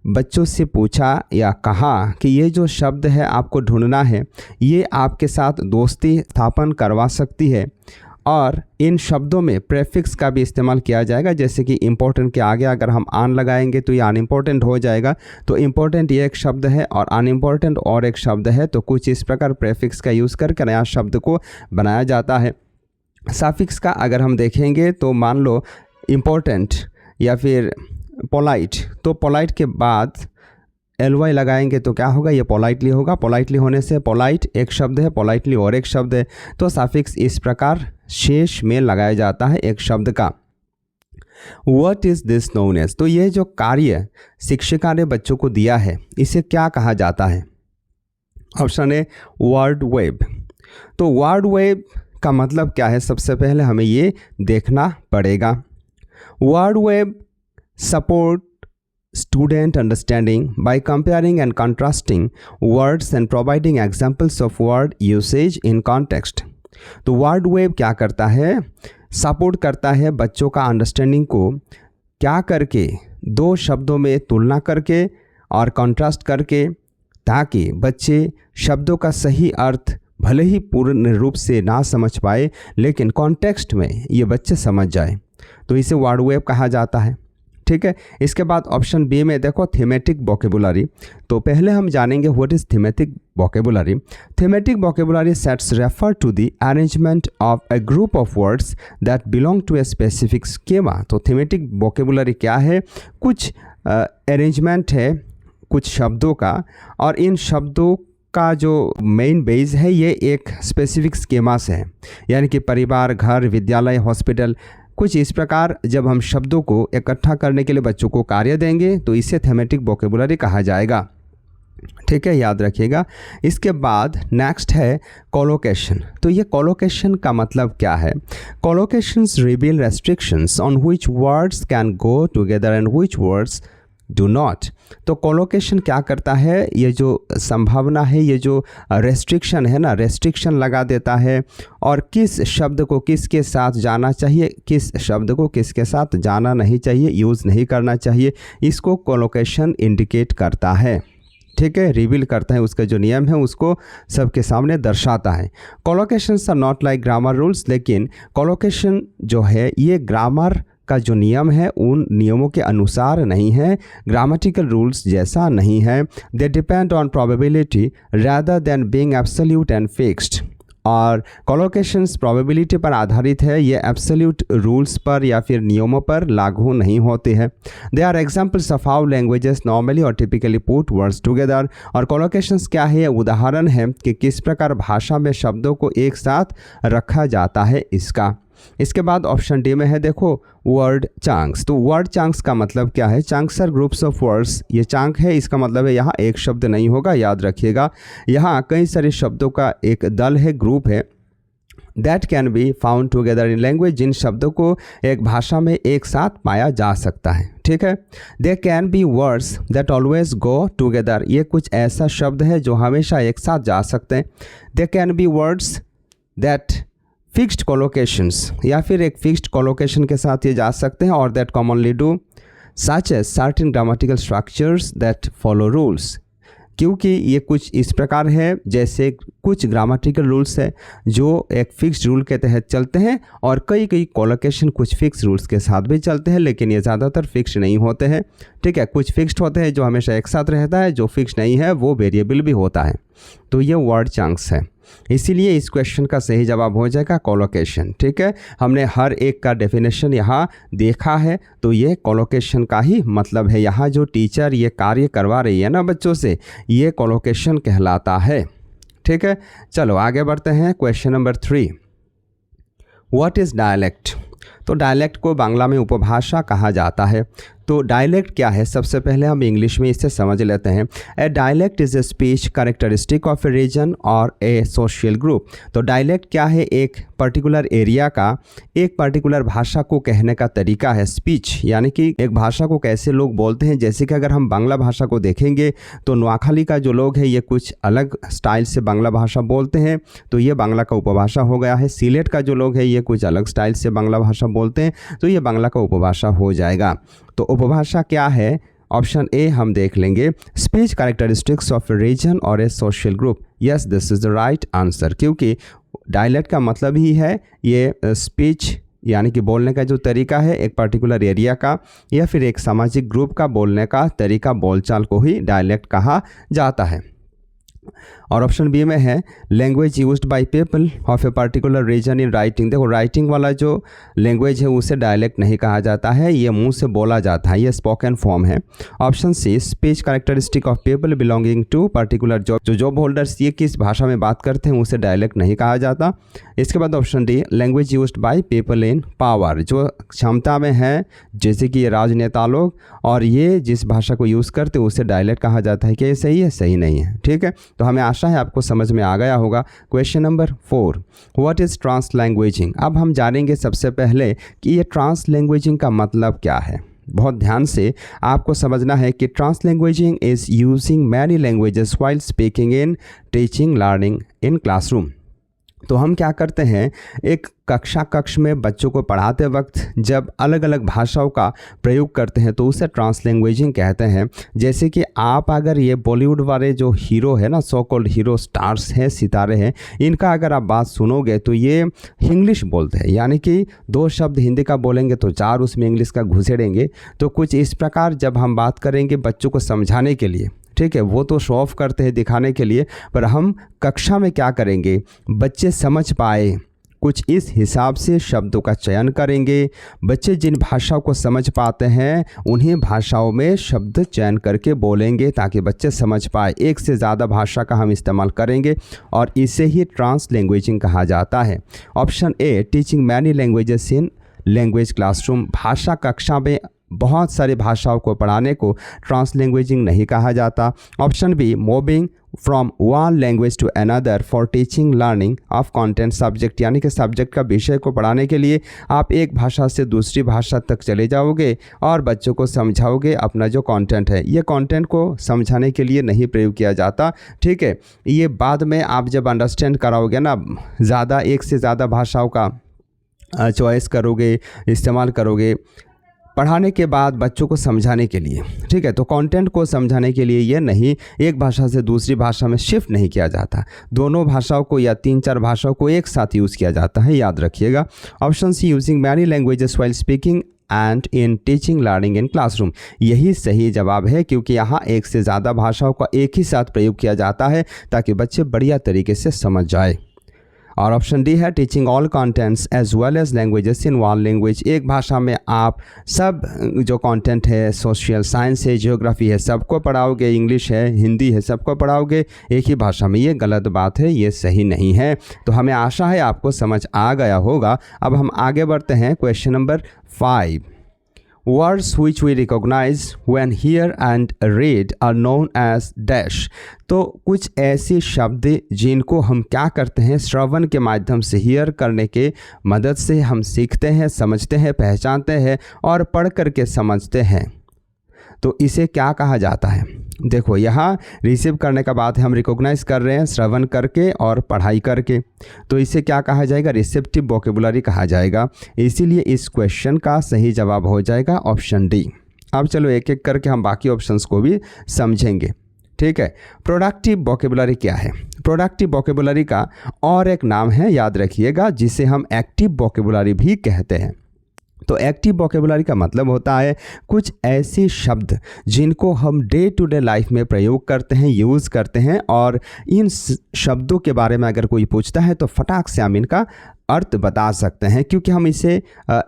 बच्चों से पूछा या कहा कि ये जो शब्द है आपको ढूंढना है, ये आपके साथ दोस्ती स्थापन करवा सकती है और इन शब्दों में प्रेफिक्स का भी इस्तेमाल किया जाएगा। जैसे कि इम्पोर्टेंट के आगे अगर हम आन लगाएंगे तो ये अनइम्पोर्टेंट हो जाएगा, तो इम्पोर्टेंट ये एक शब्द है और अनइम्पोर्टेंट और एक शब्द है, तो कुछ इस प्रकार प्रेफिक्स का यूज़ करके नया शब्द को बनाया जाता है। सफिक्स का अगर हम देखेंगे तो मान लो इम्पोर्टेंट या फिर पोलाइट, तो पोलाइट के बाद ly लगाएंगे तो क्या होगा, ये पोलाइटली होगा। पोलाइटली होने से पोलाइट एक शब्द है, पोलाइटली और एक शब्द है, तो सफिक्स इस प्रकार शेष में लगाया जाता है एक शब्द का। What is this known as? तो ये जो कार्य शिक्षिका ने बच्चों को दिया है इसे क्या कहा जाता है? Option a word web. तो वर्ड वेब का मतलब क्या है, सबसे पहले हमें ये देखना पड़ेगा। Word web support student understanding by comparing and contrasting words and providing examples of word usage in context। तो वर्ड वेब क्या करता है, सपोर्ट करता है बच्चों का अंडरस्टैंडिंग को क्या करके, दो शब्दों में तुलना करके और कंट्रास्ट करके, ताकि बच्चे शब्दों का सही अर्थ भले ही पूर्ण रूप से ना समझ पाए लेकिन कॉन्टेक्स्ट में ये बच्चे समझ जाए, तो इसे वर्ड वेब कहा जाता है। ठीक है, इसके बाद ऑप्शन बी में देखो थीमेटिक वोकेबुलरी। तो पहले हम जानेंगे what is thematic vocabulary. Thematic vocabulary sets refer to the arrangement of a group of words that belong to a specific schema. तो थीमेटिक वोकेबुलरी क्या है, कुछ अरेंजमेंट है कुछ शब्दों का और इन शब्दों का जो मेन बेस है ये एक स्पेसिफिक स्कीमा से है, यानी कि परिवार, घर, विद्यालय, हॉस्पिटल, कुछ इस प्रकार जब हम शब्दों को इकट्ठा करने के लिए बच्चों को कार्य देंगे तो इसे थीमेटिक वोकेबुलरी कहा जाएगा। ठीक है, याद रखिएगा। इसके बाद नेक्स्ट है कोलोकेशन। तो ये कोलोकेशन का मतलब क्या है, collocations reveal restrictions on which words can go together and which words do not. तो कोलोकेशन क्या करता है, ये जो संभावना है, ये जो रेस्ट्रिक्शन है ना, रेस्ट्रिक्शन लगा देता है और किस शब्द को किसके साथ जाना चाहिए, किस शब्द को किसके साथ जाना नहीं चाहिए, यूज़ नहीं करना चाहिए, इसको कोलोकेशन इंडिकेट करता है। ठीक है, रिवील करता है, उसका जो नियम है उसको सबके सामने दर्शाता है। Collocations are not like grammar rules, लेकिन कोलोकेशन जो है ये ग्रामर का जो नियम है उन नियमों के अनुसार नहीं है, ग्रामेटिकल रूल्स जैसा नहीं है। They depend on probability rather than being absolute and fixed. और कोलोकेशंस प्रोबेबिलिटी पर आधारित है, ये एब्सोल्यूट रूल्स पर या फिर नियमों पर लागू नहीं होते हैं। They are examples of how languages normally और टिपिकली पुट वर्ड्स टुगेदर। और कोलोकेशंस क्या है, उदाहरण है कि किस प्रकार भाषा में शब्दों को एक साथ रखा जाता है इसका। इसके बाद ऑप्शन डी में है, देखो वर्ड चंक्स। तो वर्ड चंक्स का मतलब क्या है, chunks are groups of words. ये चंक है, इसका मतलब है यहाँ एक शब्द नहीं होगा, याद रखिएगा, यहाँ कई सारे शब्दों का एक दल है, ग्रुप है। That can be found together in language, जिन शब्दों को एक भाषा में एक साथ पाया जा सकता है। ठीक है, they can be words that always go together, ये कुछ ऐसा शब्द है जो हमेशा एक साथ जा सकते हैं। They can be words that fixed collocations, या फिर एक फिक्स्ड कोलोकेशन के साथ ये जा सकते हैं। और that commonly do such as certain grammatical structures that follow rules, क्योंकि ये कुछ इस प्रकार है जैसे कुछ ग्रामेटिकल रूल्स है जो एक फिक्स्ड रूल के तहत चलते हैं, और कई कोलोकेशन कुछ फिक्स रूल्स के साथ भी चलते हैं, लेकिन ये ज़्यादातर फिक्स नहीं होते हैं। ठीक है, कुछ फिक्स्ड होते हैं जो हमेशा एक साथ रहता है, जो फिक्स नहीं है वो वेरिएबल भी होता है। तो ये वर्ड चंक्स है, इसीलिए इस क्वेश्चन का सही जवाब हो जाएगा कोलोकेशन। ठीक है, हमने हर एक का डेफिनेशन यहाँ देखा है, तो ये कोलोकेशन का ही मतलब है। यहाँ जो टीचर ये कार्य करवा रही है ना बच्चों से, ये कोलोकेशन कहलाता है। ठीक है, चलो आगे बढ़ते हैं। Question number 3, what is dialect. तो डायलेक्ट को बांग्ला में उपभाषा कहा जाता है। तो डायलेक्ट क्या है, सबसे पहले हम इंग्लिश में इसे समझ लेते हैं। A dialect is a speech characteristic of a region और ए सोशल ग्रुप। तो डायलेक्ट क्या है, एक पर्टिकुलर एरिया का एक पर्टिकुलर भाषा को कहने का तरीका है। स्पीच यानी कि एक भाषा को कैसे लोग बोलते हैं, जैसे कि अगर हम बांग्ला भाषा को देखेंगे तो नोआखाली का जो लोग हैं ये कुछ अलग स्टाइल से बांग्ला भाषा बोलते हैं, तो ये बांग्ला का उपभाषा हो गया है। सिलेट का जो लोग हैं ये कुछ अलग स्टाइल से बांग्ला भाषा बोलते हैं, तो ये बांग्ला का उपभाषा हो जाएगा। तो उपभाषा क्या है, ऑप्शन ए हम देख लेंगे, speech characteristics of a region और a social group. Yes, this is the right answer, क्योंकि डायलेक्ट का मतलब ही है ये स्पीच यानी कि बोलने का जो तरीका है एक पर्टिकुलर एरिया का या फिर एक सामाजिक ग्रुप का बोलने का तरीका, बोलचाल को ही डायलेक्ट कहा जाता है। और ऑप्शन बी में है language used by people of a particular region in writing. देखो राइटिंग वाला जो लैंग्वेज है उसे डायलेक्ट नहीं कहा जाता है, ये मुंह से बोला जाता है, ये स्पोकन फॉर्म है। Option C speech characteristic of people belonging to particular job, जो जॉब होल्डर्स ये किस भाषा में बात करते हैं उसे डायलेक्ट नहीं कहा जाता। इसके बाद option D language used by people in power, जो क्षमता में है जैसे कि ये राजनेता लोग, और ये जिस भाषा को यूज़ करते हैं उसे डायलेक्ट कहा जाता है। क्या ये सही है? सही नहीं है। ठीक है, तो हमें आशा है आपको समझ में आ गया होगा। Question number 4, what is translanguaging. अब हम जानेंगे सबसे पहले कि ये ट्रांस लैंग्वेजिंग का मतलब क्या है। बहुत ध्यान से आपको समझना है कि translanguaging is using many languages while speaking in teaching learning in classroom. तो हम क्या करते हैं, एक कक्ष में बच्चों को पढ़ाते वक्त जब अलग अलग भाषाओं का प्रयोग करते हैं तो उसे ट्रांस लैंग्वेजिंग कहते हैं। जैसे कि आप अगर ये बॉलीवुड वाले जो हीरो है ना, सो कॉल्ड हीरो स्टार्स हैं, सितारे हैं, इनका अगर आप बात सुनोगे तो ये इंग्लिश बोलते हैं, यानी कि 2 शब्द हिंदी का बोलेंगे तो 4 उसमें इंग्लिश का घुसेड़ेंगे। तो कुछ इस प्रकार जब हम बात करेंगे बच्चों को समझाने के लिए, ठीक है, वो तो शो ऑफ करते हैं दिखाने के लिए, पर हम कक्षा में क्या करेंगे, बच्चे समझ पाए कुछ इस हिसाब से शब्दों का चयन करेंगे। बच्चे जिन भाषाओं को समझ पाते हैं उन्हीं भाषाओं में शब्द चयन करके बोलेंगे ताकि बच्चे समझ पाए। एक से ज़्यादा भाषा का हम इस्तेमाल करेंगे और इसे ही ट्रांस लैंग्वेजिंग कहा जाता है। Option A teaching many languages in language classroom, भाषा कक्षा में बहुत सारी भाषाओं को पढ़ाने को ट्रांस लैंग्वेजिंग नहीं कहा जाता। Option B moving from one language to another for teaching learning of content subject, यानी कि सब्जेक्ट का विषय को पढ़ाने के लिए आप एक भाषा से दूसरी भाषा तक चले जाओगे और बच्चों को समझाओगे अपना जो कंटेंट है। ये कंटेंट को समझाने के लिए नहीं प्रयोग किया जाता, ठीक है। ये बाद में आप जब अंडरस्टैंड कराओगे ना, ज़्यादा एक से ज़्यादा भाषाओं का चॉइस करोगे, इस्तेमाल करोगे पढ़ाने के बाद बच्चों को समझाने के लिए, ठीक है। तो कंटेंट को समझाने के लिए ये नहीं, एक भाषा से दूसरी भाषा में शिफ्ट नहीं किया जाता, दोनों भाषाओं को या 3-4 भाषाओं को एक साथ यूज़ किया जाता है, याद रखिएगा। Option C, using many languages while speaking and in teaching learning in classroom, यही सही जवाब है, क्योंकि यहाँ एक से ज़्यादा भाषाओं का एक ही साथ प्रयोग किया जाता है ताकि बच्चे बढ़िया तरीके से समझ जाए। और ऑप्शन डी है, teaching all contents as well as languages in one language, एक भाषा में आप सब जो कंटेंट है, सोशल साइंस है, ज्योग्राफी है, सबको पढ़ाओगे, इंग्लिश है, हिंदी है, सबको पढ़ाओगे एक ही भाषा में। ये गलत बात है, ये सही नहीं है। तो हमें आशा है आपको समझ आ गया होगा। अब हम आगे बढ़ते हैं question number 5। Words which we recognize when hear and read are known as dash। तो कुछ ऐसे शब्द जिनको हम क्या करते हैं, श्रवण के माध्यम से, हियर करने के मदद से हम सीखते हैं, समझते हैं, पहचानते हैं और पढ़ करके समझते हैं, तो इसे क्या कहा जाता है। देखो यहाँ रिसीव करने का बात है, हम रिकॉग्नाइज कर रहे हैं श्रवण करके और पढ़ाई करके, तो इसे क्या कहा जाएगा, रिसेप्टिव वोकेबुलरी कहा जाएगा। इसीलिए इस क्वेश्चन का सही जवाब हो जाएगा ऑप्शन डी। अब चलो एक एक करके हम बाकी ऑप्शंस को भी समझेंगे, ठीक है। प्रोडक्टिव वोकेबुलरी क्या है? प्रोडक्टिव वोकेबुलरी का और एक नाम है, याद रखिएगा, जिसे हम एक्टिव वोकेबुलरी भी कहते हैं। तो एक्टिव वोकेबुलरी का मतलब होता है कुछ ऐसे शब्द जिनको हम डे टू डे लाइफ में प्रयोग करते हैं, यूज़ करते हैं, और इन शब्दों के बारे में अगर कोई पूछता है तो फटाक से हम इनका अर्थ बता सकते हैं, क्योंकि हम इसे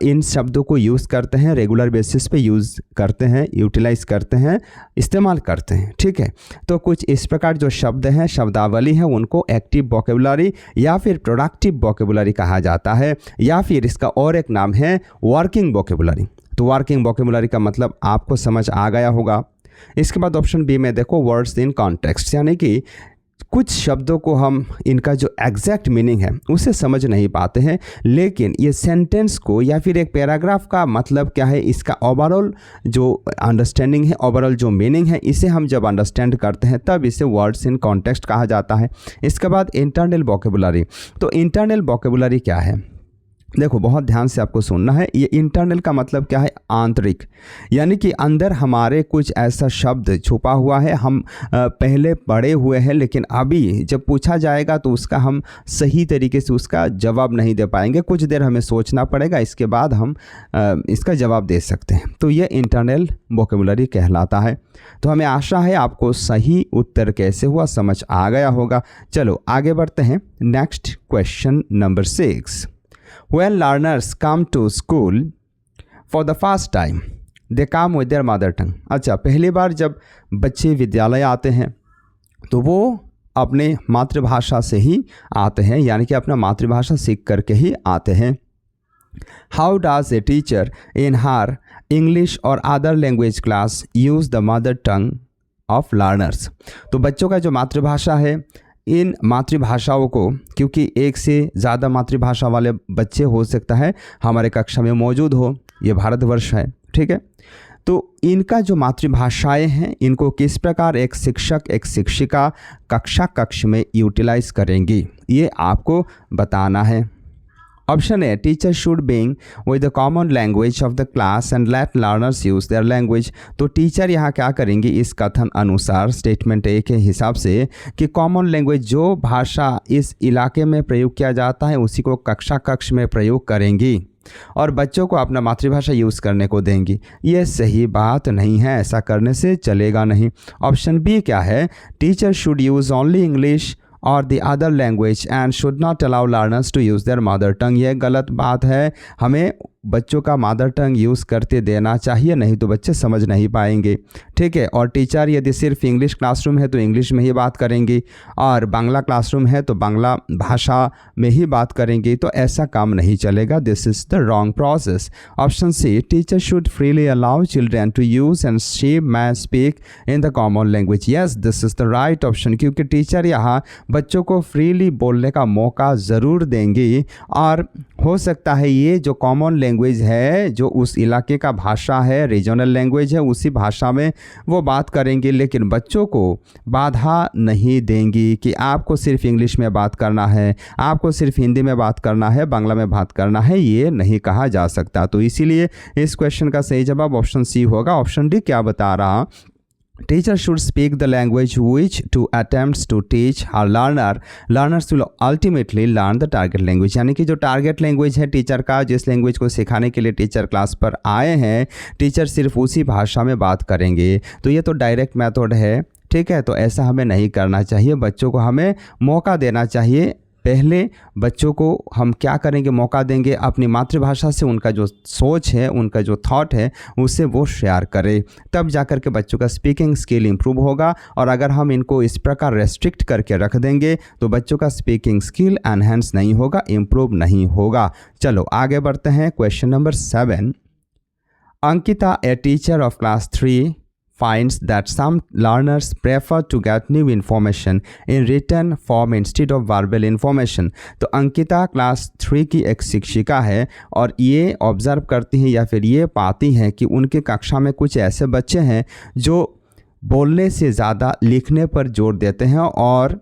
इन शब्दों को यूज़ करते हैं, रेगुलर बेसिस पे यूज़ करते हैं, यूटिलाइज़ करते हैं, इस्तेमाल करते हैं, ठीक है। तो कुछ इस प्रकार जो शब्द हैं, शब्दावली है, उनको एक्टिव वोकेबुलरी या फिर प्रोडक्टिव वोकेबुलरी कहा जाता है, या फिर इसका और एक नाम है वर्किंग वोकेबुलरी। तो वर्किंग वोकेबुलरी का मतलब आपको समझ आ गया होगा। इसके बाद ऑप्शन बी में देखो, वर्ड्स इन कॉन्टेक्स्ट, यानी कि कुछ शब्दों को हम इनका जो एग्जैक्ट मीनिंग है उसे समझ नहीं पाते हैं, लेकिन ये सेंटेंस को या फिर एक पैराग्राफ का मतलब क्या है, इसका ओवरऑल जो अंडरस्टैंडिंग है, ओवरऑल जो मीनिंग है, इसे हम जब अंडरस्टैंड करते हैं तब इसे वर्ड्स इन कॉन्टेक्स्ट कहा जाता है। इसके बाद इंटरनल वोकेबुलरी। तो इंटरनल वोकेबुलरी क्या है, देखो बहुत ध्यान से आपको सुनना है। ये इंटरनल का मतलब क्या है, आंतरिक, यानी कि अंदर हमारे कुछ ऐसा शब्द छुपा हुआ है, हम पहले पढ़े हुए हैं, लेकिन अभी जब पूछा जाएगा तो उसका हम सही तरीके से उसका जवाब नहीं दे पाएंगे, कुछ देर हमें सोचना पड़ेगा, इसके बाद हम इसका जवाब दे सकते हैं। तो ये इंटरनल वोकेबुलरी कहलाता है। तो हमें आशा है आपको सही उत्तर कैसे हुआ समझ आ गया होगा। चलो आगे बढ़ते हैं। Next question number 6। When learners come to school for the first time, they come with their mother tongue। अच्छा, पहली बार जब बच्चे विद्यालय आते हैं तो वो अपने मातृभाषा से ही आते हैं, यानी कि अपना मातृभाषा सीख करके ही आते हैं। How does a teacher in her English or other language class use the mother tongue of learners? तो बच्चों का जो मातृभाषा है, इन मातृभाषाओं को, क्योंकि एक से ज़्यादा मातृभाषा वाले बच्चे हो सकता है हमारे कक्षा में मौजूद हो, ये भारतवर्ष है, ठीक है। तो इनका जो मातृभाषाएं हैं, इनको किस प्रकार एक शिक्षक, एक शिक्षिका कक्ष में यूटिलाइज करेंगी, ये आपको बताना है। Option A, teacher should being with the common language of the class and let learners use their language. तो टीचर यहाँ क्या करेंगे, इस कथन अनुसार, स्टेटमेंट ए के हिसाब से, कि कॉमन लैंग्वेज, जो भाषा इस इलाके में प्रयोग किया जाता है उसी को कक्ष में प्रयोग करेंगी और बच्चों को अपना मातृभाषा यूज़ करने को देंगी। ये सही बात नहीं है, ऐसा करने से चलेगा नहीं। ऑप्शन बी क्या है, teacher should use only English और the other language and should not allow learners to use their mother tongue. ये गलत बात है, हमें बच्चों का मदर टंग यूज़ करते देना चाहिए, नहीं तो बच्चे समझ नहीं पाएंगे। ठीक है, और टीचर यदि सिर्फ इंग्लिश क्लासरूम है तो इंग्लिश में ही बात करेंगी, और बांग्ला क्लासरूम है तो बांग्ला भाषा में ही बात करेंगी, तो ऐसा काम नहीं चलेगा। This is the wrong process. Option C, teacher should freely allow children to use and she may speak in the common language. Yes, this is the right option, क्योंकि टीचर यहाँ बच्चों को फ्रीली बोलने का मौका ज़रूर देंगी, और हो सकता है ये जो कॉमन लैंग्वेज है, जो उस इलाके का भाषा है, रीजनल लैंग्वेज है, उसी भाषा में वो बात करेंगे, लेकिन बच्चों को बाधा नहीं देंगी कि आपको सिर्फ इंग्लिश में बात करना है, आपको सिर्फ हिंदी में बात करना है, बांग्ला में बात करना है, ये नहीं कहा जा सकता। तो इसीलिए इस क्वेश्चन का सही जवाब ऑप्शन सी होगा। ऑप्शन डी क्या बता रहा, teacher should speak the language which to attempts to teach her learners will ultimately learn the target language. यानी कि जो टारगेट लैंग्वेज है टीचर का, जिस लैंग्वेज को सिखाने के लिए टीचर क्लास पर आए हैं, टीचर सिर्फ उसी भाषा में बात करेंगे। तो ये तो डायरेक्ट मेथड है। ठीक है, तो ऐसा हमें नहीं करना चाहिए, बच्चों को हमें मौका देना चाहिए। पहले बच्चों को हम क्या करेंगे, मौका देंगे अपनी मातृभाषा से उनका जो सोच है, उनका जो थॉट है, उससे वो शेयर करें, तब जाकर के बच्चों का स्पीकिंग स्किल इंप्रूव होगा। और अगर हम इनको इस प्रकार रेस्ट्रिक्ट करके रख देंगे तो बच्चों का स्पीकिंग स्किल एनहेंस नहीं होगा, इम्प्रूव नहीं होगा। चलो आगे बढ़ते हैं। Question number 7, Ankita, A teacher of class 3 finds that some learners prefer to get new information in written form instead of verbal information। तो अंकिता क्लास 3 की एक शिक्षिका है, और ये ऑब्ज़र्व करती हैं या फिर ये पाती हैं कि उनके कक्षा में कुछ ऐसे बच्चे हैं जो बोलने से ज़्यादा लिखने पर जोर देते हैं, और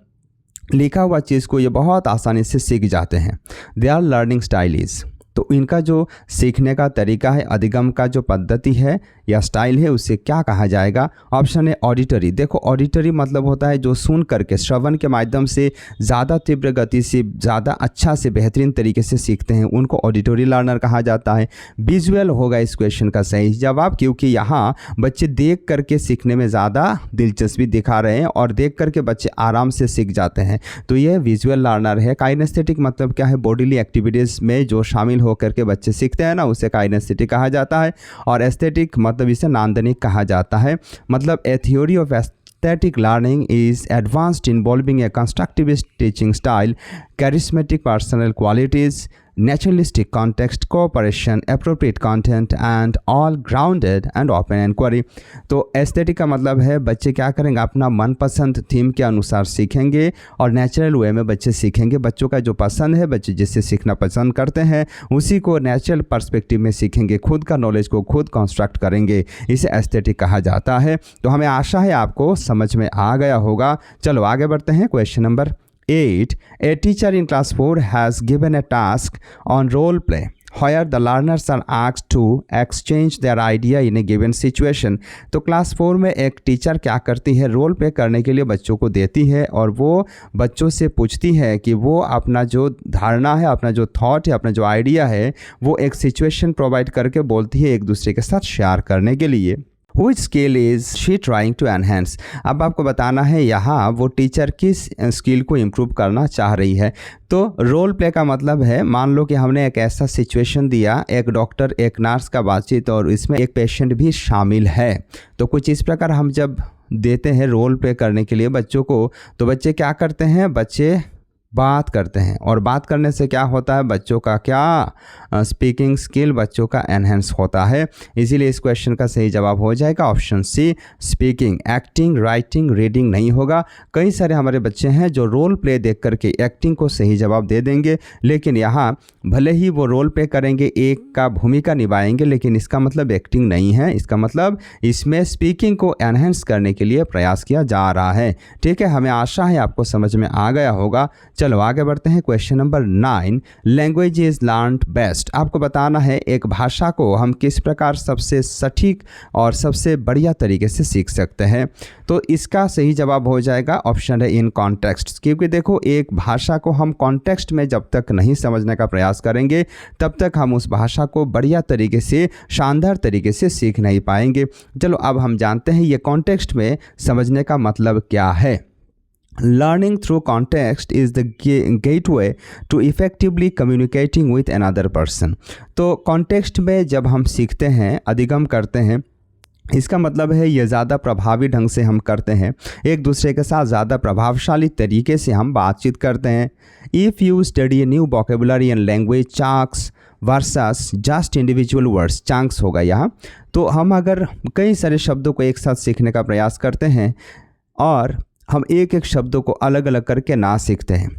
लिखा हुआ चीज़ को ये बहुत आसानी से सीख जाते हैं। देयर लर्निंग स्टाइल इज़, तो इनका जो सीखने का तरीका है, अधिगम का जो पद्धति है या स्टाइल है, उसे क्या कहा जाएगा? ऑप्शन है ऑडिटरी। देखो, ऑडिटरी मतलब होता है जो सुन करके, श्रवण के माध्यम से ज़्यादा तीव्र गति से, ज़्यादा अच्छा से, बेहतरीन तरीके से सीखते हैं, उनको ऑडिटरी लर्नर कहा जाता है। विजुअल होगा इस क्वेश्चन का सही जवाब, क्योंकि यहाँ बच्चे देख करके सीखने में ज़्यादा दिलचस्पी दिखा रहे हैं, और देख करके बच्चे आराम से सीख जाते हैं, तो ये विजुअल लर्नर है। काइनेस्थेटिक मतलब क्या है? बॉडीली एक्टिविटीज़ में जो शामिल होकर के बच्चे सीखते हैं ना, उसे काइनेस्थेटिक कहा जाता है। और एस्थेटिक मतलब इसे नांदनिक कहा जाता है। मतलब ए theory of aesthetic learning is advanced involving A constructivist teaching style, charismatic personal qualities, naturalistic context, cooperation, appropriate content and all grounded and open inquiry। तो एस्थेटिक का मतलब है बच्चे क्या करेंगे, अपना मनपसंद थीम के अनुसार सीखेंगे, और नेचुरल वे में बच्चे सीखेंगे। बच्चों का जो पसंद है, बच्चे जिससे सीखना पसंद करते हैं, उसी को नेचुरल पर्सपेक्टिव में सीखेंगे, खुद का नॉलेज को खुद कंस्ट्रक्ट करेंगे, इसे एस्थेटिक कहा जाता है। तो हमें आशा है आपको समझ में आ गया होगा। चलो आगे बढ़ते हैं। Question number 8, a teacher in class 4 has given a task on role play where the learners are asked to exchange their idea in a given situation। तो क्लास 4 में एक टीचर क्या करती है, रोल प्ले करने के लिए बच्चों को देती है, और वो बच्चों से पूछती है कि वो अपना जो धारणा है, अपना जो थॉट है, अपना जो आइडिया है, वो एक सिचुएशन प्रोवाइड करके बोलती है एक दूसरे के साथ शेयर करने के लिए। Which skill is she trying to enhance? अब आपको बताना है यहाँ वो टीचर किस स्किल को इम्प्रूव करना चाह रही है। तो रोल प्ले का मतलब है, मान लो कि हमने एक ऐसा सिचुएशन दिया, एक डॉक्टर एक नर्स का बातचीत, और इसमें एक पेशेंट भी शामिल है। तो कुछ इस प्रकार हम जब देते हैं रोल प्ले करने के लिए बच्चों को, तो बच्चे क्या करते हैं, बच्चे बात करते हैं, और बात करने से क्या होता है, बच्चों का क्या स्पीकिंग स्किल बच्चों का एनहेंस होता है। इसीलिए इस क्वेश्चन का सही जवाब हो जाएगा option C, speaking. Acting, writing, reading नहीं होगा। कई सारे हमारे बच्चे हैं जो रोल प्ले देख करके एक्टिंग को सही जवाब दे देंगे, लेकिन यहाँ भले ही वो रोल प्ले करेंगे, एक का भूमिका निभाएंगे, लेकिन इसका मतलब एक्टिंग नहीं है। इसका मतलब इसमें स्पीकिंग को एनहेंस करने के लिए प्रयास किया जा रहा है। ठीक है, हमें आशा है आपको समझ में आ गया होगा। चलो आगे बढ़ते हैं। Question number 9, language is learned best. आपको बताना है एक भाषा को हम किस प्रकार सबसे सटीक और सबसे बढ़िया तरीके से सीख सकते हैं। तो इसका सही जवाब हो जाएगा ऑप्शन है इन कॉन्टेक्स्ट। क्योंकि देखो, एक भाषा को हम कॉन्टेक्स्ट में जब तक नहीं समझने का प्रयास करेंगे, तब तक हम उस भाषा को बढ़िया तरीके से, शानदार तरीके से सीख नहीं पाएंगे। चलो अब हम जानते हैं ये कॉन्टेक्स्ट में समझने का मतलब क्या है। Learning through context is the gateway to effectively communicating with another person. तो कॉन्टेक्स्ट में जब हम सीखते हैं, अधिगम करते हैं, इसका मतलब है ये ज़्यादा प्रभावी ढंग से हम करते हैं, एक दूसरे के साथ ज़्यादा प्रभावशाली तरीके से हम बातचीत करते हैं. If you study a new vocabulary and language chunks versus just individual words, chunks होगा यहाँ. तो हम अगर कई सारे शब्दों को एक साथ सीखने का प्रयास करते हैं और हम एक एक शब्दों को अलग अलग करके ना सीखते हैं,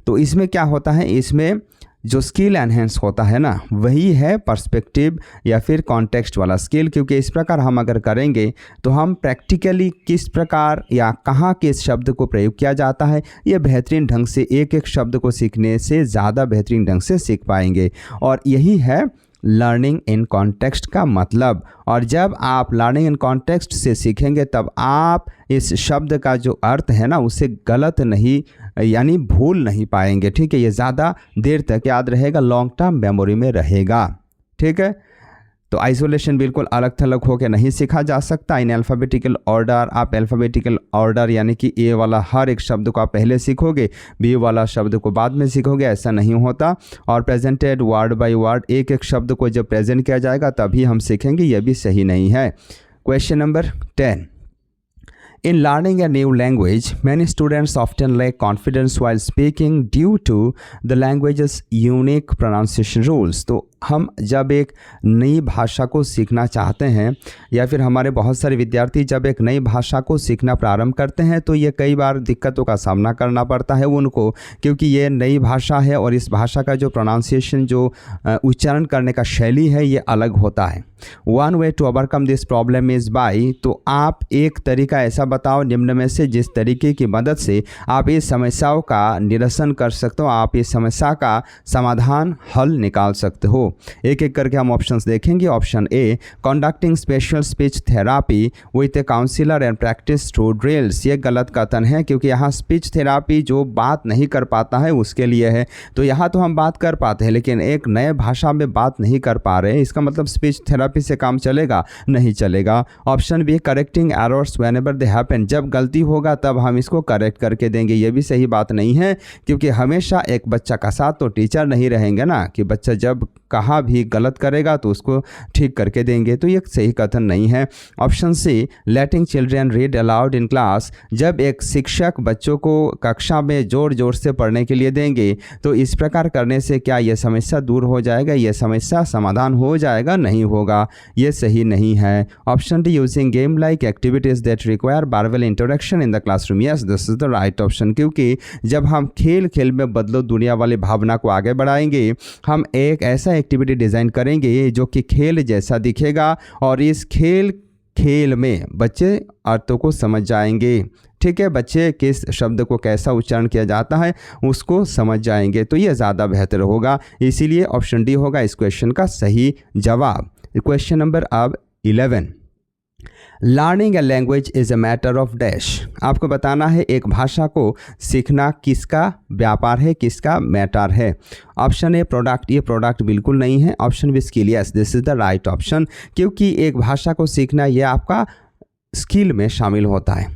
तो इसमें क्या होता है, इसमें जो स्किल एनहेंस होता है ना, वही है पर्सपेक्टिव या फिर कॉन्टेक्स्ट वाला स्किल. क्योंकि इस प्रकार हम अगर करेंगे तो हम प्रैक्टिकली किस प्रकार या कहाँ किस शब्द को प्रयोग किया जाता है, ये बेहतरीन ढंग से एक एक शब्द को सीखने से ज़्यादा बेहतरीन ढंग से सीख पाएंगे. और यही है लर्निंग इन कॉन्टेक्स्ट का मतलब. और जब आप लर्निंग इन कॉन्टेक्स्ट से सीखेंगे तब आप इस शब्द का जो अर्थ है ना, उसे गलत नहीं यानी भूल नहीं पाएंगे. ठीक है, ये ज़्यादा देर तक याद रहेगा, लॉन्ग टर्म मेमोरी में रहेगा. ठीक है, तो आइसोलेशन बिल्कुल अलग थलग होकर नहीं सीखा जा सकता. इन अल्फ़ाबेटिकल ऑर्डर, आप अल्फ़ाबेटिकल ऑर्डर यानी कि ए वाला हर एक शब्द को आप पहले सीखोगे, बी वाला शब्द को बाद में सीखोगे, ऐसा नहीं होता. और प्रेजेंटेड वर्ड बाय वर्ड, एक एक शब्द को जब प्रेजेंट किया जाएगा तभी हम सीखेंगे, यह भी सही नहीं है. Question number 10. In learning a new language, many students often lack confidence while speaking due to the language's unique pronunciation rules. तो हम जब एक नई भाषा को सीखना चाहते हैं या फिर हमारे बहुत सारे विद्यार्थी जब एक नई भाषा को सीखना प्रारंभ करते हैं तो ये कई बार दिक्कतों का सामना करना पड़ता है उनको, क्योंकि ये नई भाषा है और इस भाषा का जो प्रोनाउंसिएशन, जो उच्चारण करने का शैली है, ये अलग होता है. One way to overcome this problem is by, तो आप एक तरीका ऐसा बताओ निम्न में से जिस तरीके की मदद से आप इस समस्याओं का निरसन कर सकते हो, आप इस समस्या का समाधान हल निकाल सकते हो. एक एक करके हम ऑप्शंस देखेंगे. Option A, conducting special speech therapy with A councillor and practice through drills. ये गलत कथन है, क्योंकि यहाँ स्पीच थेरापी जो बात नहीं कर पाता है उसके लिए है. तो यहाँ तो हम बात कर पाते हैं लेकिन एक नए भाषा में बात नहीं कर पा रहे हैं, इसका मतलब स्पीच थेरापी से काम चलेगा? नहीं चलेगा. Option B, correcting errors whenever they happen. जब गलती होगा तब हम इसको करेक्ट करके देंगे. ये भी सही बात नहीं है, क्योंकि हमेशा एक बच्चा का साथ तो टीचर नहीं रहेंगे ना, कि बच्चा जब कहाँ भी गलत करेगा तो उसको ठीक करके देंगे. तो ये सही कथन नहीं है. Option C, letting children read aloud in class. जब एक शिक्षक बच्चों को कक्षा में जोर जोर से पढ़ने के लिए देंगे तो इस प्रकार करने से क्या यह समस्या दूर हो जाएगा, यह समस्या समाधान हो जाएगा? नहीं होगा, ये सही नहीं है. Option D, using game like activities that require verbal interaction in the classroom. Yes, this is the right option. क्योंकि जब हम खेल खेल में बदलो दुनिया वाली भावना को आगे बढ़ाएंगे, हम एक ऐसा एक्टिविटी डिज़ाइन करेंगे जो कि खेल जैसा दिखेगा और इस खेल में बच्चे अर्थों को समझ जाएंगे. ठीक है, बच्चे किस शब्द को कैसा उच्चारण किया जाता है उसको समझ जाएंगे. तो ये ज़्यादा बेहतर होगा, इसीलिए ऑप्शन डी होगा इस क्वेश्चन का सही जवाब. क्वेश्चन नंबर अब 11. Learning a language is a matter of dash. आपको बताना है एक भाषा को सीखना किसका व्यापार है, किसका मैटर है. Option A, product. ये प्रोडक्ट बिल्कुल नहीं है. Option B, skill. Yes, this is the right option, क्योंकि एक भाषा को सीखना ये आपका स्किल में शामिल होता है.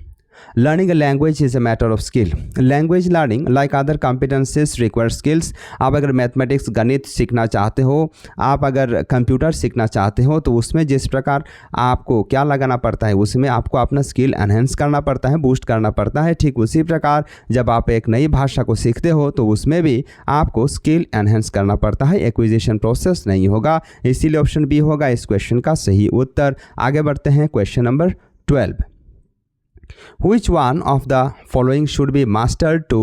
Learning a language is a matter of skill. Language learning, like other competencies, requires skills. आप अगर मैथमेटिक्स, गणित सीखना चाहते हो, आप अगर कंप्यूटर सीखना चाहते हो, तो उसमें जिस प्रकार आपको क्या लगाना पड़ता है, उसमें आपको अपना स्किल एनहेंस करना पड़ता है, बूस्ट करना पड़ता है. ठीक उसी प्रकार जब आप एक नई भाषा को सीखते हो तो उसमें भी आपको स्किल एनहेंस करना पड़ता है, एक्विजिशन प्रोसेस नहीं होगा. इसीलिए ऑप्शन बी होगा इस क्वेश्चन का सही उत्तर. आगे बढ़ते हैं. Question number 12. Which one of the following should be mastered to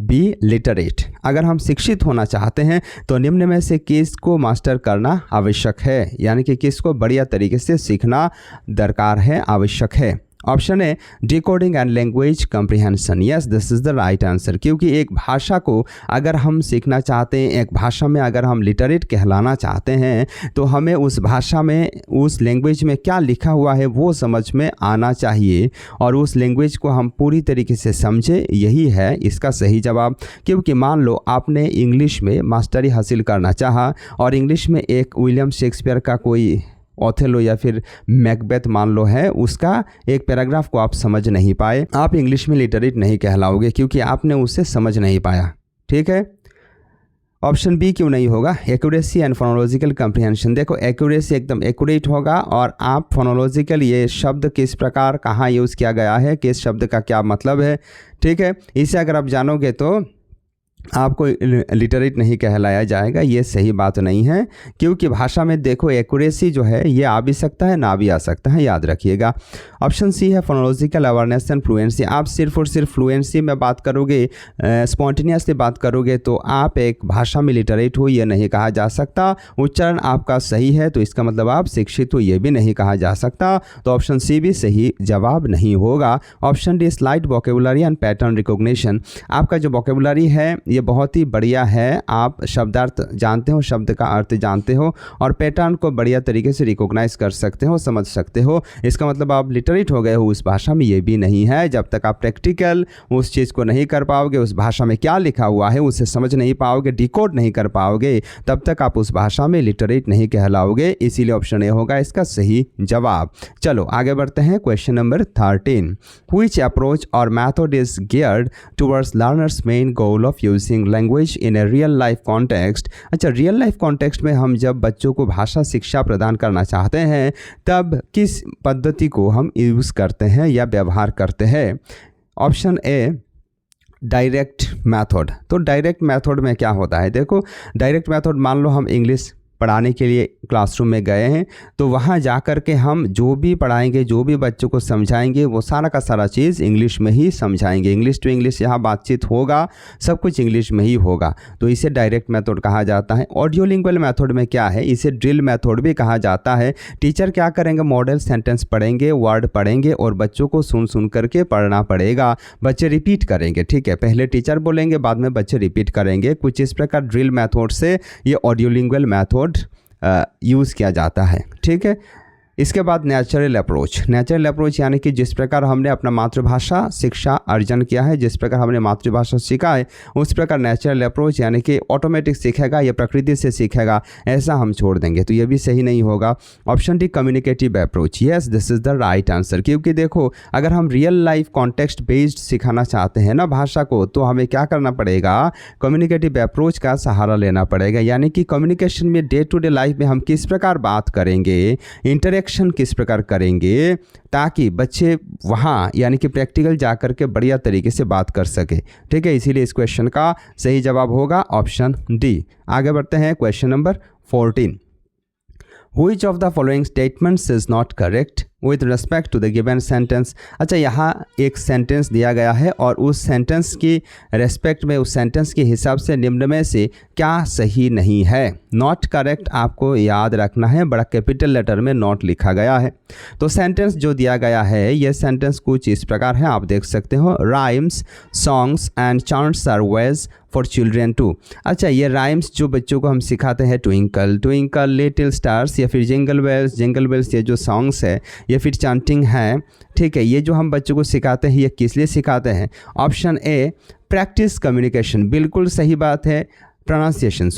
be literate? अगर हम शिक्षित होना चाहते हैं तो निम्न में से किस को मास्टर करना आवश्यक है, यानी कि किस को बढ़िया तरीके से सीखना दरकार है, आवश्यक है. ऑप्शन है, decoding and language comprehension. Yes, this is the right answer. क्योंकि एक भाषा को अगर हम सीखना चाहते हैं, एक भाषा में अगर हम लिटरेट कहलाना चाहते हैं, तो हमें उस भाषा में, उस लैंग्वेज में क्या लिखा हुआ है वो समझ में आना चाहिए और उस लैंग्वेज को हम पूरी तरीके से समझे. यही है इसका सही जवाब. क्योंकि मान लो आपने इंग्लिश में मास्टरी हासिल करना चाहा और इंग्लिश में एक विलियम शेक्सपियर का कोई ओथेलो या फिर मैकबेथ मान लो है, उसका एक पैराग्राफ को आप समझ नहीं पाए, आप इंग्लिश में लिटरेट नहीं कहलाओगे क्योंकि आपने उसे समझ नहीं पाया। ठीक है, ऑप्शन बी क्यों नहीं होगा? Accuracy and phonological comprehension. देखो एक्यूरेसी एकदम एक्यूरेट होगा और आप फोनोलॉजिकल ये शब्द किस प्रकार कहाँ यूज़ किया गया है, किस शब्द का क्या मतलब है, ठीक है, इसे अगर आप जानोगे तो आपको लिटरेट नहीं कहलाया जाएगा। ये सही बात नहीं है क्योंकि भाषा में देखो एक्यूरेसी जो है ये आ भी सकता है ना भी आ सकता है, याद रखिएगा। ऑप्शन सी है फोनोलॉजिकल अवेयरनेस एंड फ्लुएंसी। आप सिर्फ और सिर्फ फ्लुएंसी में बात करोगे, स्पॉन्टेनियसली बात करोगे तो आप एक भाषा में लिटरेट हो ये नहीं कहा जा सकता। उच्चारण आपका सही है तो इसका मतलब आप शिक्षित हो ये भी नहीं कहा जा सकता। तो ऑप्शन सी भी सही जवाब नहीं होगा। Option D slight vocabulary and pattern recognition. आपका जो वोकेबुलरी है ये बहुत ही बढ़िया है, आप शब्दार्थ जानते हो, शब्द का अर्थ जानते हो और पैटर्न को बढ़िया तरीके से रिकॉग्नाइज कर सकते हो, समझ सकते हो। इसका मतलब आप लिटरेट हो गए हो उस भाषा में, ये भी नहीं है। जब तक आप प्रैक्टिकल उस चीज़ को नहीं कर पाओगे, उस भाषा में क्या लिखा हुआ है उसे समझ नहीं पाओगे, डिकोड नहीं कर पाओगे, तब तक आप उस भाषा में लिटरेट नहीं कहलाओगे। इसीलिए ऑप्शन ए होगा इसका सही जवाब। चलो आगे बढ़ते हैं। क्वेश्चन नंबर 13, व्हिच अप्रोच और method is geared towards learners main goal of using language in a real life context. अच्छा, रियल लाइफ कॉन्टेक्स्ट में हम जब बच्चों को भाषा शिक्षा प्रदान करना चाहते हैं तब किस पद्धति को हम यूज़ करते हैं या व्यवहार करते हैं? Option A direct method. तो डायरेक्ट मेथड में क्या होता है? देखो डायरेक्ट मेथड, मान लो हम इंग्लिश पढ़ाने के लिए क्लासरूम में गए हैं तो वहाँ जा कर के हम जो भी पढ़ाएंगे, जो भी बच्चों को समझाएंगे वो सारा का सारा चीज़ इंग्लिश में ही समझाएंगे। इंग्लिश टू इंग्लिश यहाँ बातचीत होगा, सब कुछ इंग्लिश में ही होगा, तो इसे डायरेक्ट मेथड कहा जाता है। ऑडियोलिंगुअल मेथड में क्या है? इसे ड्रिल मेथड भी कहा जाता है। टीचर क्या करेंगे? मॉडल सेंटेंस पढ़ेंगे, वर्ड पढ़ेंगे और बच्चों को सुन सुन करके पढ़ना पड़ेगा। बच्चे रिपीट करेंगे, ठीक है, पहले टीचर बोलेंगे बाद में बच्चे रिपीट करेंगे। कुछ इस प्रकार ड्रिल मेथड से ये ऑडियोलिंगुअल मेथड यूज़ किया जाता है, ठीक है। इसके बाद नेचुरल अप्रोच। नेचुरल अप्रोच यानी कि जिस प्रकार हमने अपना मातृभाषा शिक्षा अर्जन किया है, जिस प्रकार हमने मातृभाषा सीखा है उस प्रकार नेचुरल अप्रोच यानी कि ऑटोमेटिक सीखेगा, ये प्रकृति से सीखेगा, ऐसा हम छोड़ देंगे, तो ये भी सही नहीं होगा। Option D communicative approach. Yes, this is the right answer. क्योंकि देखो अगर हम रियल लाइफ कॉन्टेक्स्ट बेस्ड सिखाना चाहते हैं ना भाषा को, तो हमें क्या करना पड़ेगा? कम्युनिकेटिव अप्रोच का सहारा लेना पड़ेगा। यानी कि कम्युनिकेशन में डे टू डे लाइफ में हम किस प्रकार बात करेंगे, इंटरेक्शन किस प्रकार करेंगे, ताकि बच्चे वहाँ यानी कि प्रैक्टिकल जाकर के बढ़िया तरीके से बात कर सके, ठीक है। इसीलिए इस क्वेश्चन का सही जवाब होगा ऑप्शन डी। आगे बढ़ते हैं। Question number 14, Which of the following statements is not correct with respect to the given sentence? अच्छा, यहाँ एक सेंटेंस दिया गया है और उस सेंटेंस की रेस्पेक्ट में, उस सेंटेंस के हिसाब से निम्न में से क्या सही नहीं है? नॉट करेक्ट आपको याद रखना है, बड़ा कैपिटल लेटर में नॉट लिखा गया है। तो सेंटेंस जो दिया गया है ये सेंटेंस कुछ इस प्रकार है, आप देख सकते हो। Rhymes, songs and chants are ways for children to. अच्छा, ये राइम्स जो बच्चों को हम सिखाते हैं, ट्विंकल ट्विंकल लिटिल स्टार्स या फिर जिंगल बेल्स, ये जो सॉन्ग्स है या फिर चांटिंग है, ठीक है, ये जो हम बच्चों को सिखाते हैं ये किस लिए सिखाते हैं? ऑप्शन ए प्रैक्टिस कम्युनिकेशन, बिल्कुल सही बात है। प्रोनाउंसिएशन,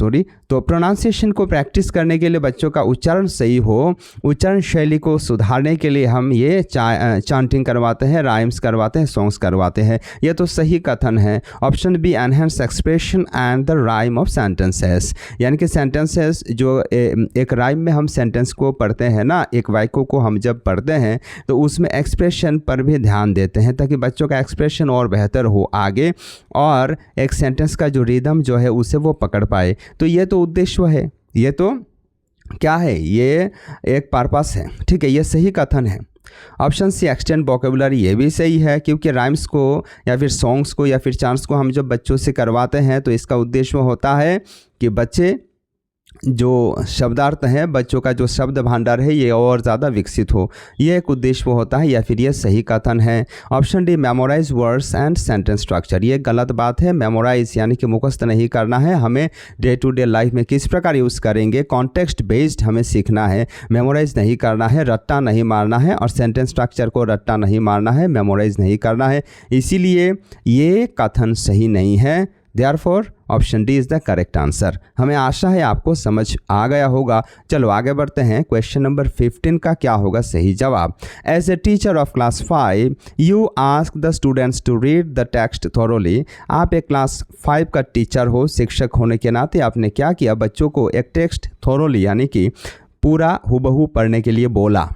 तो प्रोनाउंसिएशन को प्रैक्टिस करने के लिए, बच्चों का उच्चारण सही हो, उच्चारण शैली को सुधारने के लिए हम ये चांटिंग करवाते हैं, राइम्स करवाते हैं, सॉन्ग्स करवाते हैं। ये तो सही कथन है। Option B enhance expression and the rhyme of sentences. यानी कि सेंटेंसेस जो एक राइम में हम सेंटेंस को पढ़ते हैं ना, एक वाक्य को हम जब पढ़ते हैं तो उसमें एक्सप्रेशन पर भी ध्यान देते हैं ताकि बच्चों का एक्सप्रेशन और बेहतर हो आगे, और एक सेंटेंस का जो रिदम जो है उसे वो पकड़ पाए। तो ये तो उद्देश्य है, ये तो क्या है, ये एक पर्पस है, ठीक है, ये सही कथन है। ऑप्शन सी एक्सटेंड वोकेबुलरी, ये भी सही है क्योंकि राइम्स को या फिर सॉन्ग्स को या फिर चांट्स को हम जब बच्चों से करवाते हैं तो इसका उद्देश्य होता है कि बच्चे जो शब्दार्थ है, बच्चों का जो शब्द भांडार है ये और ज़्यादा विकसित हो, ये एक उद्देश्य होता है, या फिर ये सही कथन है। Option D memorise words and sentence structure, ये गलत बात है। मेमोराइज यानी कि मुखस्त नहीं करना है, हमें डे टू डे लाइफ में किस प्रकार यूज़ करेंगे, कॉन्टेक्स्ट बेस्ड हमें सीखना है, मेमोराइज नहीं करना है, रट्टा नहीं मारना है, और सेंटेंस स्ट्रक्चर को रट्टा नहीं मारना है, मेमोराइज नहीं करना है। इसीलिए ये कथन सही नहीं है। Therefore option D is the correct answer. हमें आशा है आपको समझ आ गया होगा। चलो आगे बढ़ते हैं। क्वेश्चन नंबर 15 का क्या होगा सही जवाब। As a teacher of class 5 you ask the students to read the text thoroughly. आप एक क्लास 5 का टीचर हो, शिक्षक होने के नाते आपने क्या किया, बच्चों को एक टेक्स्ट थोरोली यानी कि पूरा हुबहू पढ़ने के लिए बोला।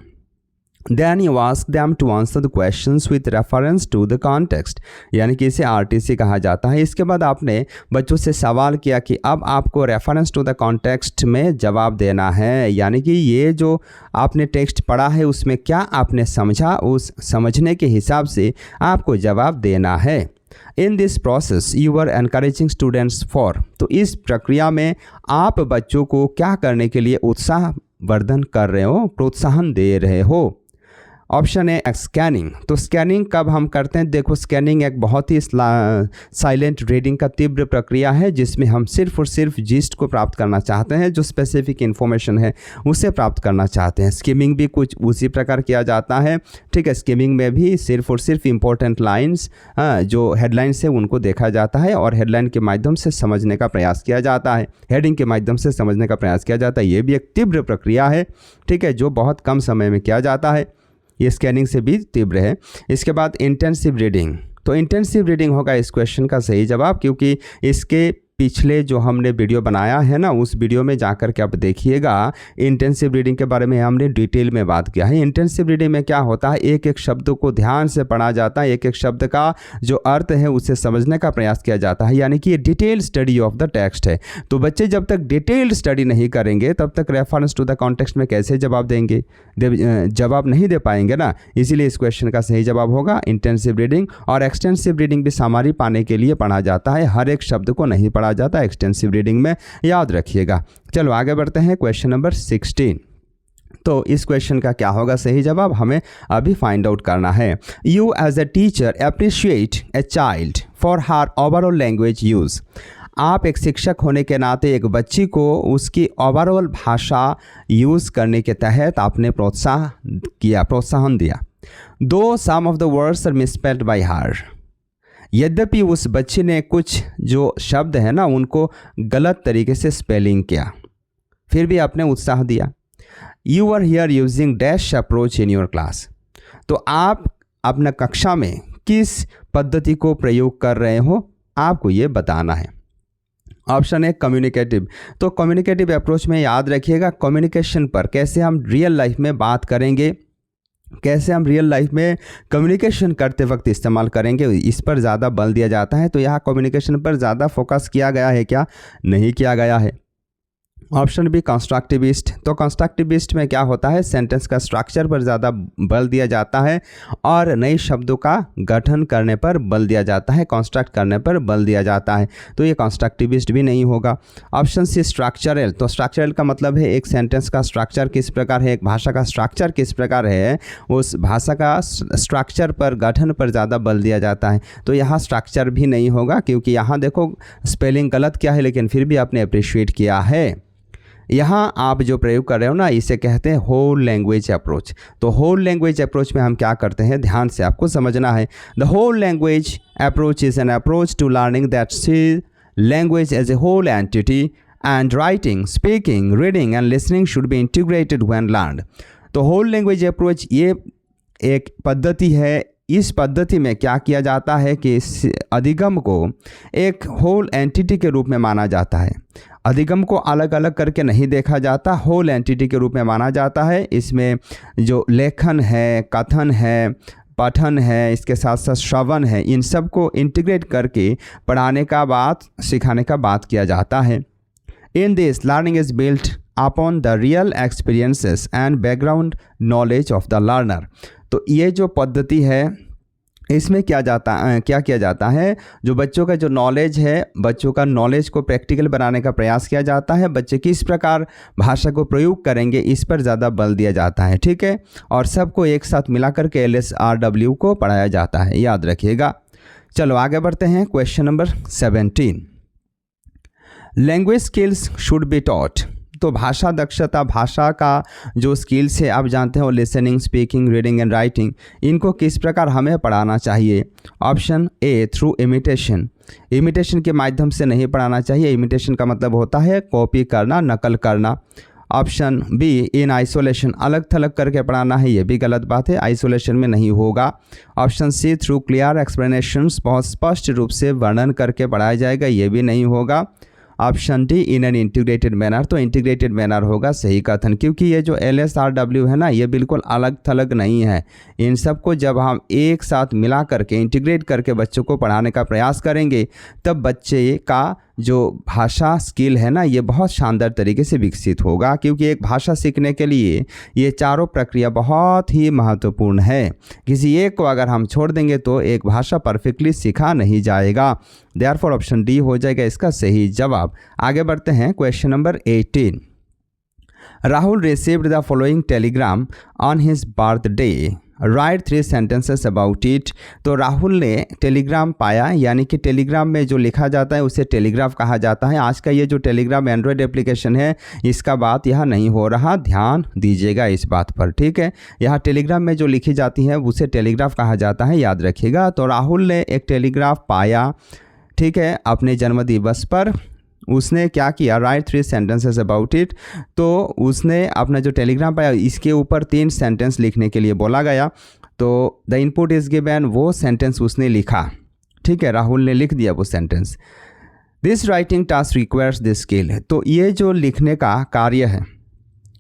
Then you ask them to answer the questions with reference to the context, यानी कि इसे RTC कहा जाता है। इसके बाद आपने बच्चों से सवाल किया कि अब आपको रेफरेंस टू द कॉन्टेक्स्ट में जवाब देना है, यानी कि ये जो आपने टेक्स्ट पढ़ा है उसमें क्या आपने समझा, उस समझने के हिसाब से आपको जवाब देना है। In this process you are encouraging students for, तो इस प्रक्रिया में आप बच्चों को क्या करने के लिए उत्साह वर्धन कर रहे हो, प्रोत्साहन दे रहे हो। ऑप्शन है स्कैनिंग। तो स्कैनिंग कब हम करते हैं, देखो स्कैनिंग एक बहुत ही साइलेंट रीडिंग का तीव्र प्रक्रिया है जिसमें हम सिर्फ और सिर्फ जिस्ट को प्राप्त करना चाहते हैं, जो स्पेसिफिक इन्फॉर्मेशन है उसे प्राप्त करना चाहते हैं। स्किमिंग भी कुछ उसी प्रकार किया जाता है, ठीक है। स्किमिंग में भी सिर्फ और सिर्फ इंपॉर्टेंट लाइन्स जो हेडलाइंस है उनको देखा जाता है और हेडलाइन के माध्यम से समझने का प्रयास किया जाता है, हेडिंग के माध्यम से समझने का प्रयास किया जाता है। ये भी एक तीव्र प्रक्रिया है, ठीक है, जो बहुत कम समय में किया जाता है। ये स्कैनिंग से भी तीव्र है। इसके बाद इंटेंसिव रीडिंग। तो इंटेंसिव रीडिंग होगा इस क्वेश्चन का सही जवाब, क्योंकि इसके पिछले जो हमने वीडियो बनाया है ना, उस वीडियो में जाकर के आप देखिएगा इंटेंसिव रीडिंग के बारे में हमने डिटेल में बात किया है। इंटेंसिव रीडिंग में क्या होता है, एक एक शब्द को ध्यान से पढ़ा जाता है, एक एक शब्द का जो अर्थ है उसे समझने का प्रयास किया जाता है, यानी कि ये detail study of the text है। तो बच्चे जब तक डिटेल्ड स्टडी नहीं करेंगे तब तक रेफरेंस टू द कॉन्टेक्स्ट में कैसे जवाब देंगे, जवाब नहीं दे पाएंगे ना। इसीलिए इस क्वेश्चन का सही जवाब होगा इंटेंसिव रीडिंग। और एक्सटेंसिव रीडिंग भी सामारी पाने के लिए पढ़ा जाता है, हर एक शब्द को नहीं पढ़ा जाता एक्सटेंसिव रीडिंग में, याद रखिएगा। चलो आगे बढ़ते हैं क्वेश्चन नंबर 16। तो इस क्वेश्चन का क्या होगा सही जवाब, हमें अभी फाइंड आउट करना है। You as a teacher appreciate a child for her overall language use. आप एक शिक्षक होने के नाते एक बच्ची को उसकी ओवरऑल भाषा यूज़ करने के तहत आपने प्रोत्साहन दिया। दो some of the words are misspelled by her. यद्यपि उस बच्ची ने कुछ जो शब्द है ना उनको गलत तरीके से स्पेलिंग किया, फिर भी आपने उत्साह दिया। You are here using dash approach in your class. तो आप अपना कक्षा में किस पद्धति को प्रयोग कर रहे हो, आपको ये बताना है। ऑप्शन है कम्युनिकेटिव। तो कम्युनिकेटिव अप्रोच में याद रखिएगा कम्युनिकेशन पर कैसे हम रियल लाइफ में बात करेंगे, कैसे हम रियल लाइफ में कम्युनिकेशन करते वक्त इस्तेमाल करेंगे, इस पर ज़्यादा बल दिया जाता है। तो यहाँ कम्युनिकेशन पर ज़्यादा फोकस किया गया है क्या, नहीं किया गया है। Option B constructivist. तो कंस्ट्रक्टिविस्ट में क्या होता है, सेंटेंस का स्ट्रक्चर पर ज़्यादा बल दिया जाता है और नए शब्दों का गठन करने पर बल दिया जाता है, कंस्ट्रक्ट करने पर बल दिया जाता है। तो ये कंस्ट्रक्टिविस्ट भी नहीं होगा। Option C structural. तो स्ट्रक्चरल का मतलब है एक सेंटेंस का स्ट्रक्चर किस प्रकार है, एक भाषा का स्ट्रक्चर किस प्रकार है, उस भाषा का स्ट्रक्चर पर, गठन पर ज़्यादा बल दिया जाता है। तो यहाँ स्ट्रक्चर भी नहीं होगा, क्योंकि यहाँ देखो स्पेलिंग गलत क्या है लेकिन फिर भी आपने अप्रिशिएट किया है। यहाँ आप जो प्रयोग कर रहे हो ना, इसे कहते हैं होल लैंग्वेज अप्रोच। तो होल लैंग्वेज अप्रोच में हम क्या करते हैं, ध्यान से आपको समझना है। The whole language approach is an approach to learning that see language as a whole entity and writing, speaking, reading and listening should be integrated when learned. तो होल लैंग्वेज अप्रोच ये एक पद्धति है। इस पद्धति में क्या किया जाता है कि अधिगम को एक होल एंटिटी के रूप में माना जाता है। अधिगम को अलग अलग करके नहीं देखा जाता, होल एंटिटी के रूप में माना जाता है। इसमें जो लेखन है, कथन है, पठन है, इसके साथ साथ श्रवण है, इन सब को इंटीग्रेट करके पढ़ाने का बात, सिखाने का बात किया जाता है। In this learning is built upon the real experiences and background knowledge of the learner. तो ये जो पद्धति है इसमें क्या किया जाता है, जो बच्चों का जो नॉलेज है, बच्चों का नॉलेज को प्रैक्टिकल बनाने का प्रयास किया जाता है। बच्चे किस प्रकार भाषा को प्रयोग करेंगे इस पर ज़्यादा बल दिया जाता है, ठीक है। और सबको एक साथ मिलाकर के LSRW को पढ़ाया जाता है, याद रखिएगा। चलो आगे बढ़ते हैं question number 17। Language skills should be taught. तो भाषा दक्षता, भाषा का जो स्किल्स है आप जानते हो, listening, speaking, reading and writing, इनको किस प्रकार हमें पढ़ाना चाहिए। Option A through imitation. Imitation के माध्यम से नहीं पढ़ाना चाहिए। इमिटेशन का मतलब होता है कॉपी करना, नकल करना। ऑप्शन बी इन आइसोलेशन, अलग थलग करके पढ़ाना है, ये भी गलत बात है, आइसोलेशन में नहीं होगा। Option C through clear explanations, बहुत स्पष्ट रूप से वर्णन करके पढ़ाया जाएगा, ये भी नहीं होगा। Option D in an integrated manner, तो इंटीग्रेटेड मैनर होगा सही कथन, क्योंकि ये जो LSRW है ना, ये बिल्कुल अलग थलग नहीं है। इन सबको जब हम एक साथ मिला करके इंटीग्रेट करके बच्चों को पढ़ाने का प्रयास करेंगे, तब बच्चे का जो भाषा स्किल है ना, ये बहुत शानदार तरीके से विकसित होगा। क्योंकि एक भाषा सीखने के लिए ये चारों प्रक्रिया बहुत ही महत्वपूर्ण है। किसी एक को अगर हम छोड़ देंगे तो एक भाषा परफेक्टली सीखा नहीं जाएगा। देयरफॉर ऑप्शन डी हो जाएगा इसका सही जवाब। आगे बढ़ते हैं question number 18। Rahul received the following Telegram on his birthday, right 3 sentences about it. तो राहुल ने टेलीग्राम पाया, यानी कि टेलीग्राम में जो लिखा जाता है उसे टेलीग्राफ कहा जाता है। आज का ये जो टेलीग्राम एंड्रॉयड एप्लीकेशन है, इसका बात यहाँ नहीं हो रहा, ध्यान दीजिएगा इस बात पर, ठीक है। यहाँ टेलीग्राम में जो लिखी जाती है उसे टेलीग्राफ कहा जाता है, याद रखिएगा। तो राहुल ने एक टेलीग्राफ पाया, ठीक है, अपने जन्मदिवस पर। उसने क्या किया, राइट 3 सेंटेंसेस अबाउट इट। तो उसने अपना जो टेलीग्राम पाया इसके ऊपर 3 सेंटेंस लिखने के लिए बोला गया। तो द इनपुट इज़ गिवन, वो सेंटेंस उसने लिखा, ठीक है, राहुल ने लिख दिया वो sentence. This writing task requires this skill, तो ये जो लिखने का कार्य है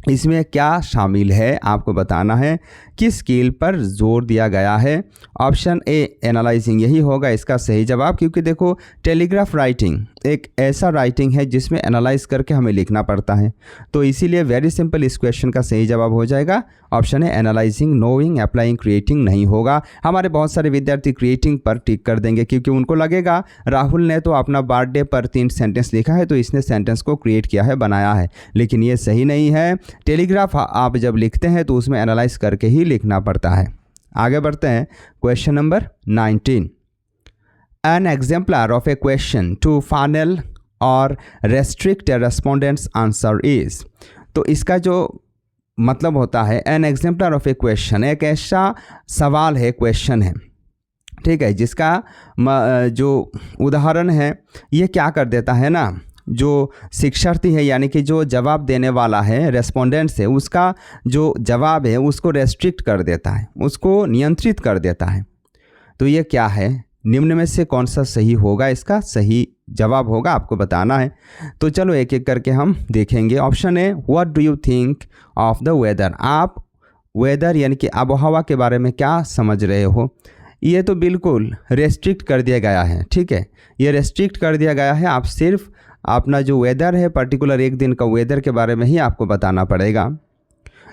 इसमें क्या शामिल है आपको बताना है, किस स्किल पर जोर दिया गया है। ऑप्शन ए एनालाइजिंग, यही होगा इसका सही जवाब। क्योंकि देखो टेलीग्राफ राइटिंग एक ऐसा राइटिंग है जिसमें एनालाइज करके हमें लिखना पड़ता है, तो इसीलिए वेरी सिंपल इस क्वेश्चन का सही जवाब हो जाएगा ऑप्शन है एनालाइजिंग, नोइंग, अप्लाइंग, क्रिएटिंग नहीं होगा। हमारे बहुत सारे विद्यार्थी क्रिएटिंग पर टिक कर देंगे, क्योंकि उनको लगेगा राहुल ने तो अपना बर्थडे पर 3 सेंटेंस लिखा है तो इसने सेंटेंस को क्रिएट किया है, बनाया है, लेकिन ये सही नहीं है। टेलीग्राफ आप जब लिखते हैं तो उसमें एनालाइज करके ही लिखना पड़ता है। आगे बढ़ते हैं question number 19। An exemplar of a question to final और restrict a respondent's answer is, तो इसका जो मतलब होता है an exemplar of a question, एक ऐसा सवाल है, क्वेश्चन है, ठीक है, जिसका जो उदाहरण है ये क्या कर देता है ना, जो शिक्षार्थी है यानी कि जो जवाब देने वाला है, रेस्पोंडेंट्स है, उसका जो जवाब है उसको रेस्ट्रिक्ट कर देता है, उसको नियंत्रित कर देता है। तो ये क्या है, निम्न में से कौन सा सही होगा, इसका सही जवाब होगा आपको बताना है। तो चलो एक एक करके हम देखेंगे। Option A what do you think of the weather, आप वेदर यानी कि आबोहवा के बारे में क्या समझ रहे हो। ये तो बिल्कुल रेस्ट्रिक्ट कर दिया गया है, ठीक है, ये रेस्ट्रिक्ट कर दिया गया है। आप सिर्फ अपना जो वेदर है, पर्टिकुलर एक दिन का वेदर के बारे में ही आपको बताना पड़ेगा,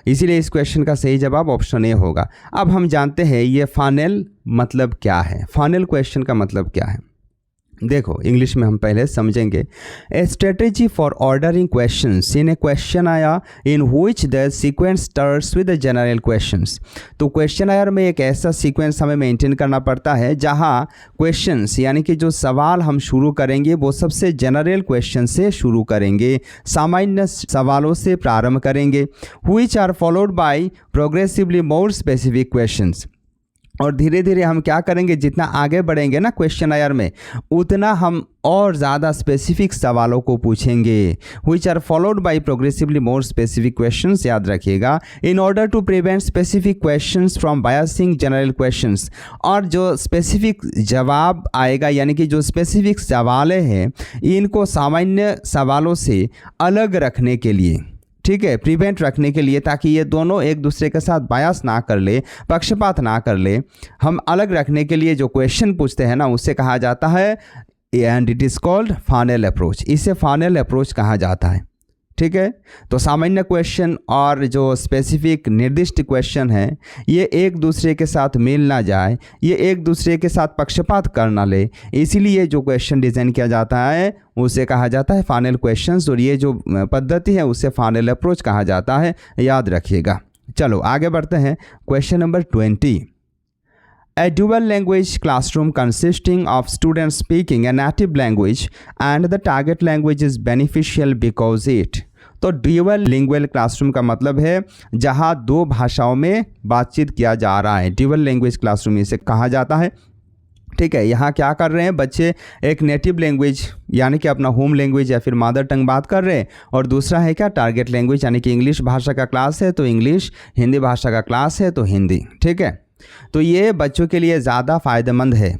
इसीलिए इस क्वेश्चन का सही जवाब ऑप्शन ए होगा। अब हम जानते हैं ये फाइनल मतलब क्या है, फाइनल क्वेश्चन का मतलब क्या है। देखो इंग्लिश में हम पहले समझेंगे। A strategy for ordering questions in a questionnaire in which the sequence starts with the general questions. तो क्वेश्चन आयर में एक ऐसा सीक्वेंस हमें मेंटेन करना पड़ता है जहां क्वेश्चंस यानी कि जो सवाल हम शुरू करेंगे वो सबसे जनरल क्वेश्चन से शुरू करेंगे, सामान्य सवालों से प्रारंभ करेंगे, which are followed by progressively more specific questions. और धीरे धीरे हम क्या करेंगे, जितना आगे बढ़ेंगे ना क्वेश्चन आयर में, उतना हम और ज़्यादा स्पेसिफिक सवालों को पूछेंगे, which are followed by progressively more specific questions। याद रखिएगा, in order to prevent specific questions from biasing general questions। और जो स्पेसिफिक जवाब आएगा यानी कि जो स्पेसिफिक सवालें हैं इनको सामान्य सवालों से अलग रखने के लिए, ठीक है, प्रिवेंट रखने के लिए, ताकि ये दोनों एक दूसरे के साथ बायस ना कर ले, पक्षपात ना कर ले, हम अलग रखने के लिए जो क्वेश्चन पूछते हैं ना उसे कहा जाता है and it is called final approach. इसे फाइनल अप्रोच कहा जाता है, ठीक है। तो सामान्य क्वेश्चन और जो स्पेसिफिक निर्दिष्ट क्वेश्चन है ये एक दूसरे के साथ मिल ना जाए, ये एक दूसरे के साथ पक्षपात कर ना ले, इसीलिए जो क्वेश्चन डिज़ाइन किया जाता है उसे कहा जाता है फाइनल क्वेश्चंस, और ये जो पद्धति है उसे फाइनल अप्रोच कहा जाता है, याद रखिएगा। चलो आगे बढ़ते हैं question number 20। A dual language classroom consisting of students speaking a native language and the target language is beneficial because it। तो ड्यूअल लिंगुअल क्लासरूम का मतलब है जहां दो भाषाओं में बातचीत किया जा रहा है, ड्यूअल लैंग्वेज क्लासरूम इसे कहा जाता है। ठीक है। यहाँ क्या कर रहे हैं बच्चे, एक नेटिव लैंग्वेज यानी कि अपना होम लैंग्वेज या फिर मदर टंग बात कर रहे हैं, और दूसरा है क्या, टारगेट लैंग्वेज यानी कि इंग्लिश भाषा का क्लास है तो इंग्लिश, हिंदी भाषा का क्लास है तो हिंदी। ठीक है, तो ये बच्चों के लिए ज़्यादा फ़ायदेमंद है,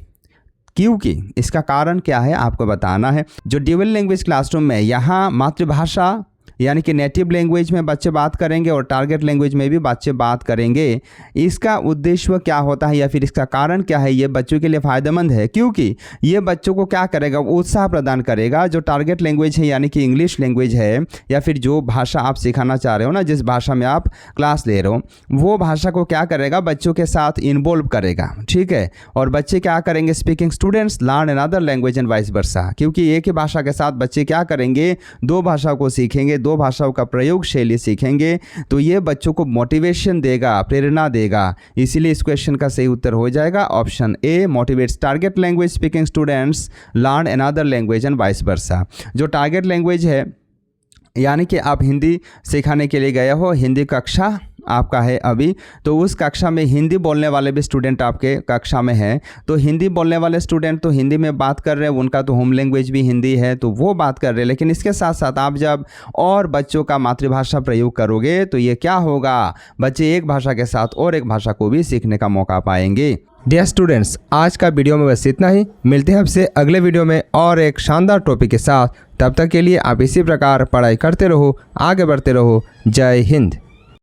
क्योंकि इसका कारण क्या है आपको बताना है। जो ड्यूअल लैंग्वेज क्लासरूम में यहाँ मातृभाषा यानी कि नेटिव लैंग्वेज में बच्चे बात करेंगे और टारगेट लैंग्वेज में भी बच्चे बात करेंगे, इसका उद्देश्य क्या होता है या फिर इसका कारण क्या है, ये बच्चों के लिए फ़ायदेमंद है, क्योंकि ये बच्चों को क्या करेगा, उत्साह प्रदान करेगा। जो टारगेट लैंग्वेज है यानी कि इंग्लिश लैंग्वेज है या फिर जो भाषा आप सिखाना चाह रहे हो ना, जिस भाषा में आप क्लास ले रहे हो, वो भाषा को क्या करेगा, बच्चों के साथ इन्वॉल्व करेगा। ठीक है, और बच्चे क्या करेंगे, speaking students learn another language and vice versa, क्योंकि एक ही भाषा के साथ बच्चे क्या करेंगे, दो भाषा को सीखेंगे, दो भाषाओं का प्रयोग शैली सीखेंगे, तो ये बच्चों को मोटिवेशन देगा, प्रेरणा देगा। इसीलिए इस क्वेश्चन का सही उत्तर हो जाएगा option A, motivates target language speaking students learn another language and vice versa. जो टारगेट लैंग्वेज है यानी कि आप हिंदी सिखाने के लिए गए हो, हिंदी कक्षा आपका है अभी, तो उस कक्षा में हिंदी बोलने वाले भी स्टूडेंट आपके कक्षा में हैं, तो हिंदी बोलने वाले स्टूडेंट तो हिंदी में बात कर रहे हैं, उनका तो होम लैंग्वेज भी हिंदी है तो वो बात कर रहे हैं, लेकिन इसके साथ साथ आप जब और बच्चों का मातृभाषा प्रयोग करोगे तो ये क्या होगा, बच्चे एक भाषा के साथ और एक भाषा को भी सीखने का मौका पाएंगे। डियर स्टूडेंट्स, आज का वीडियो में बस इतना ही। मिलते हैं आपसे अगले वीडियो में और एक शानदार टॉपिक के साथ। तब तक के लिए आप इसी प्रकार पढ़ाई करते रहो, आगे बढ़ते रहो। जय हिंद।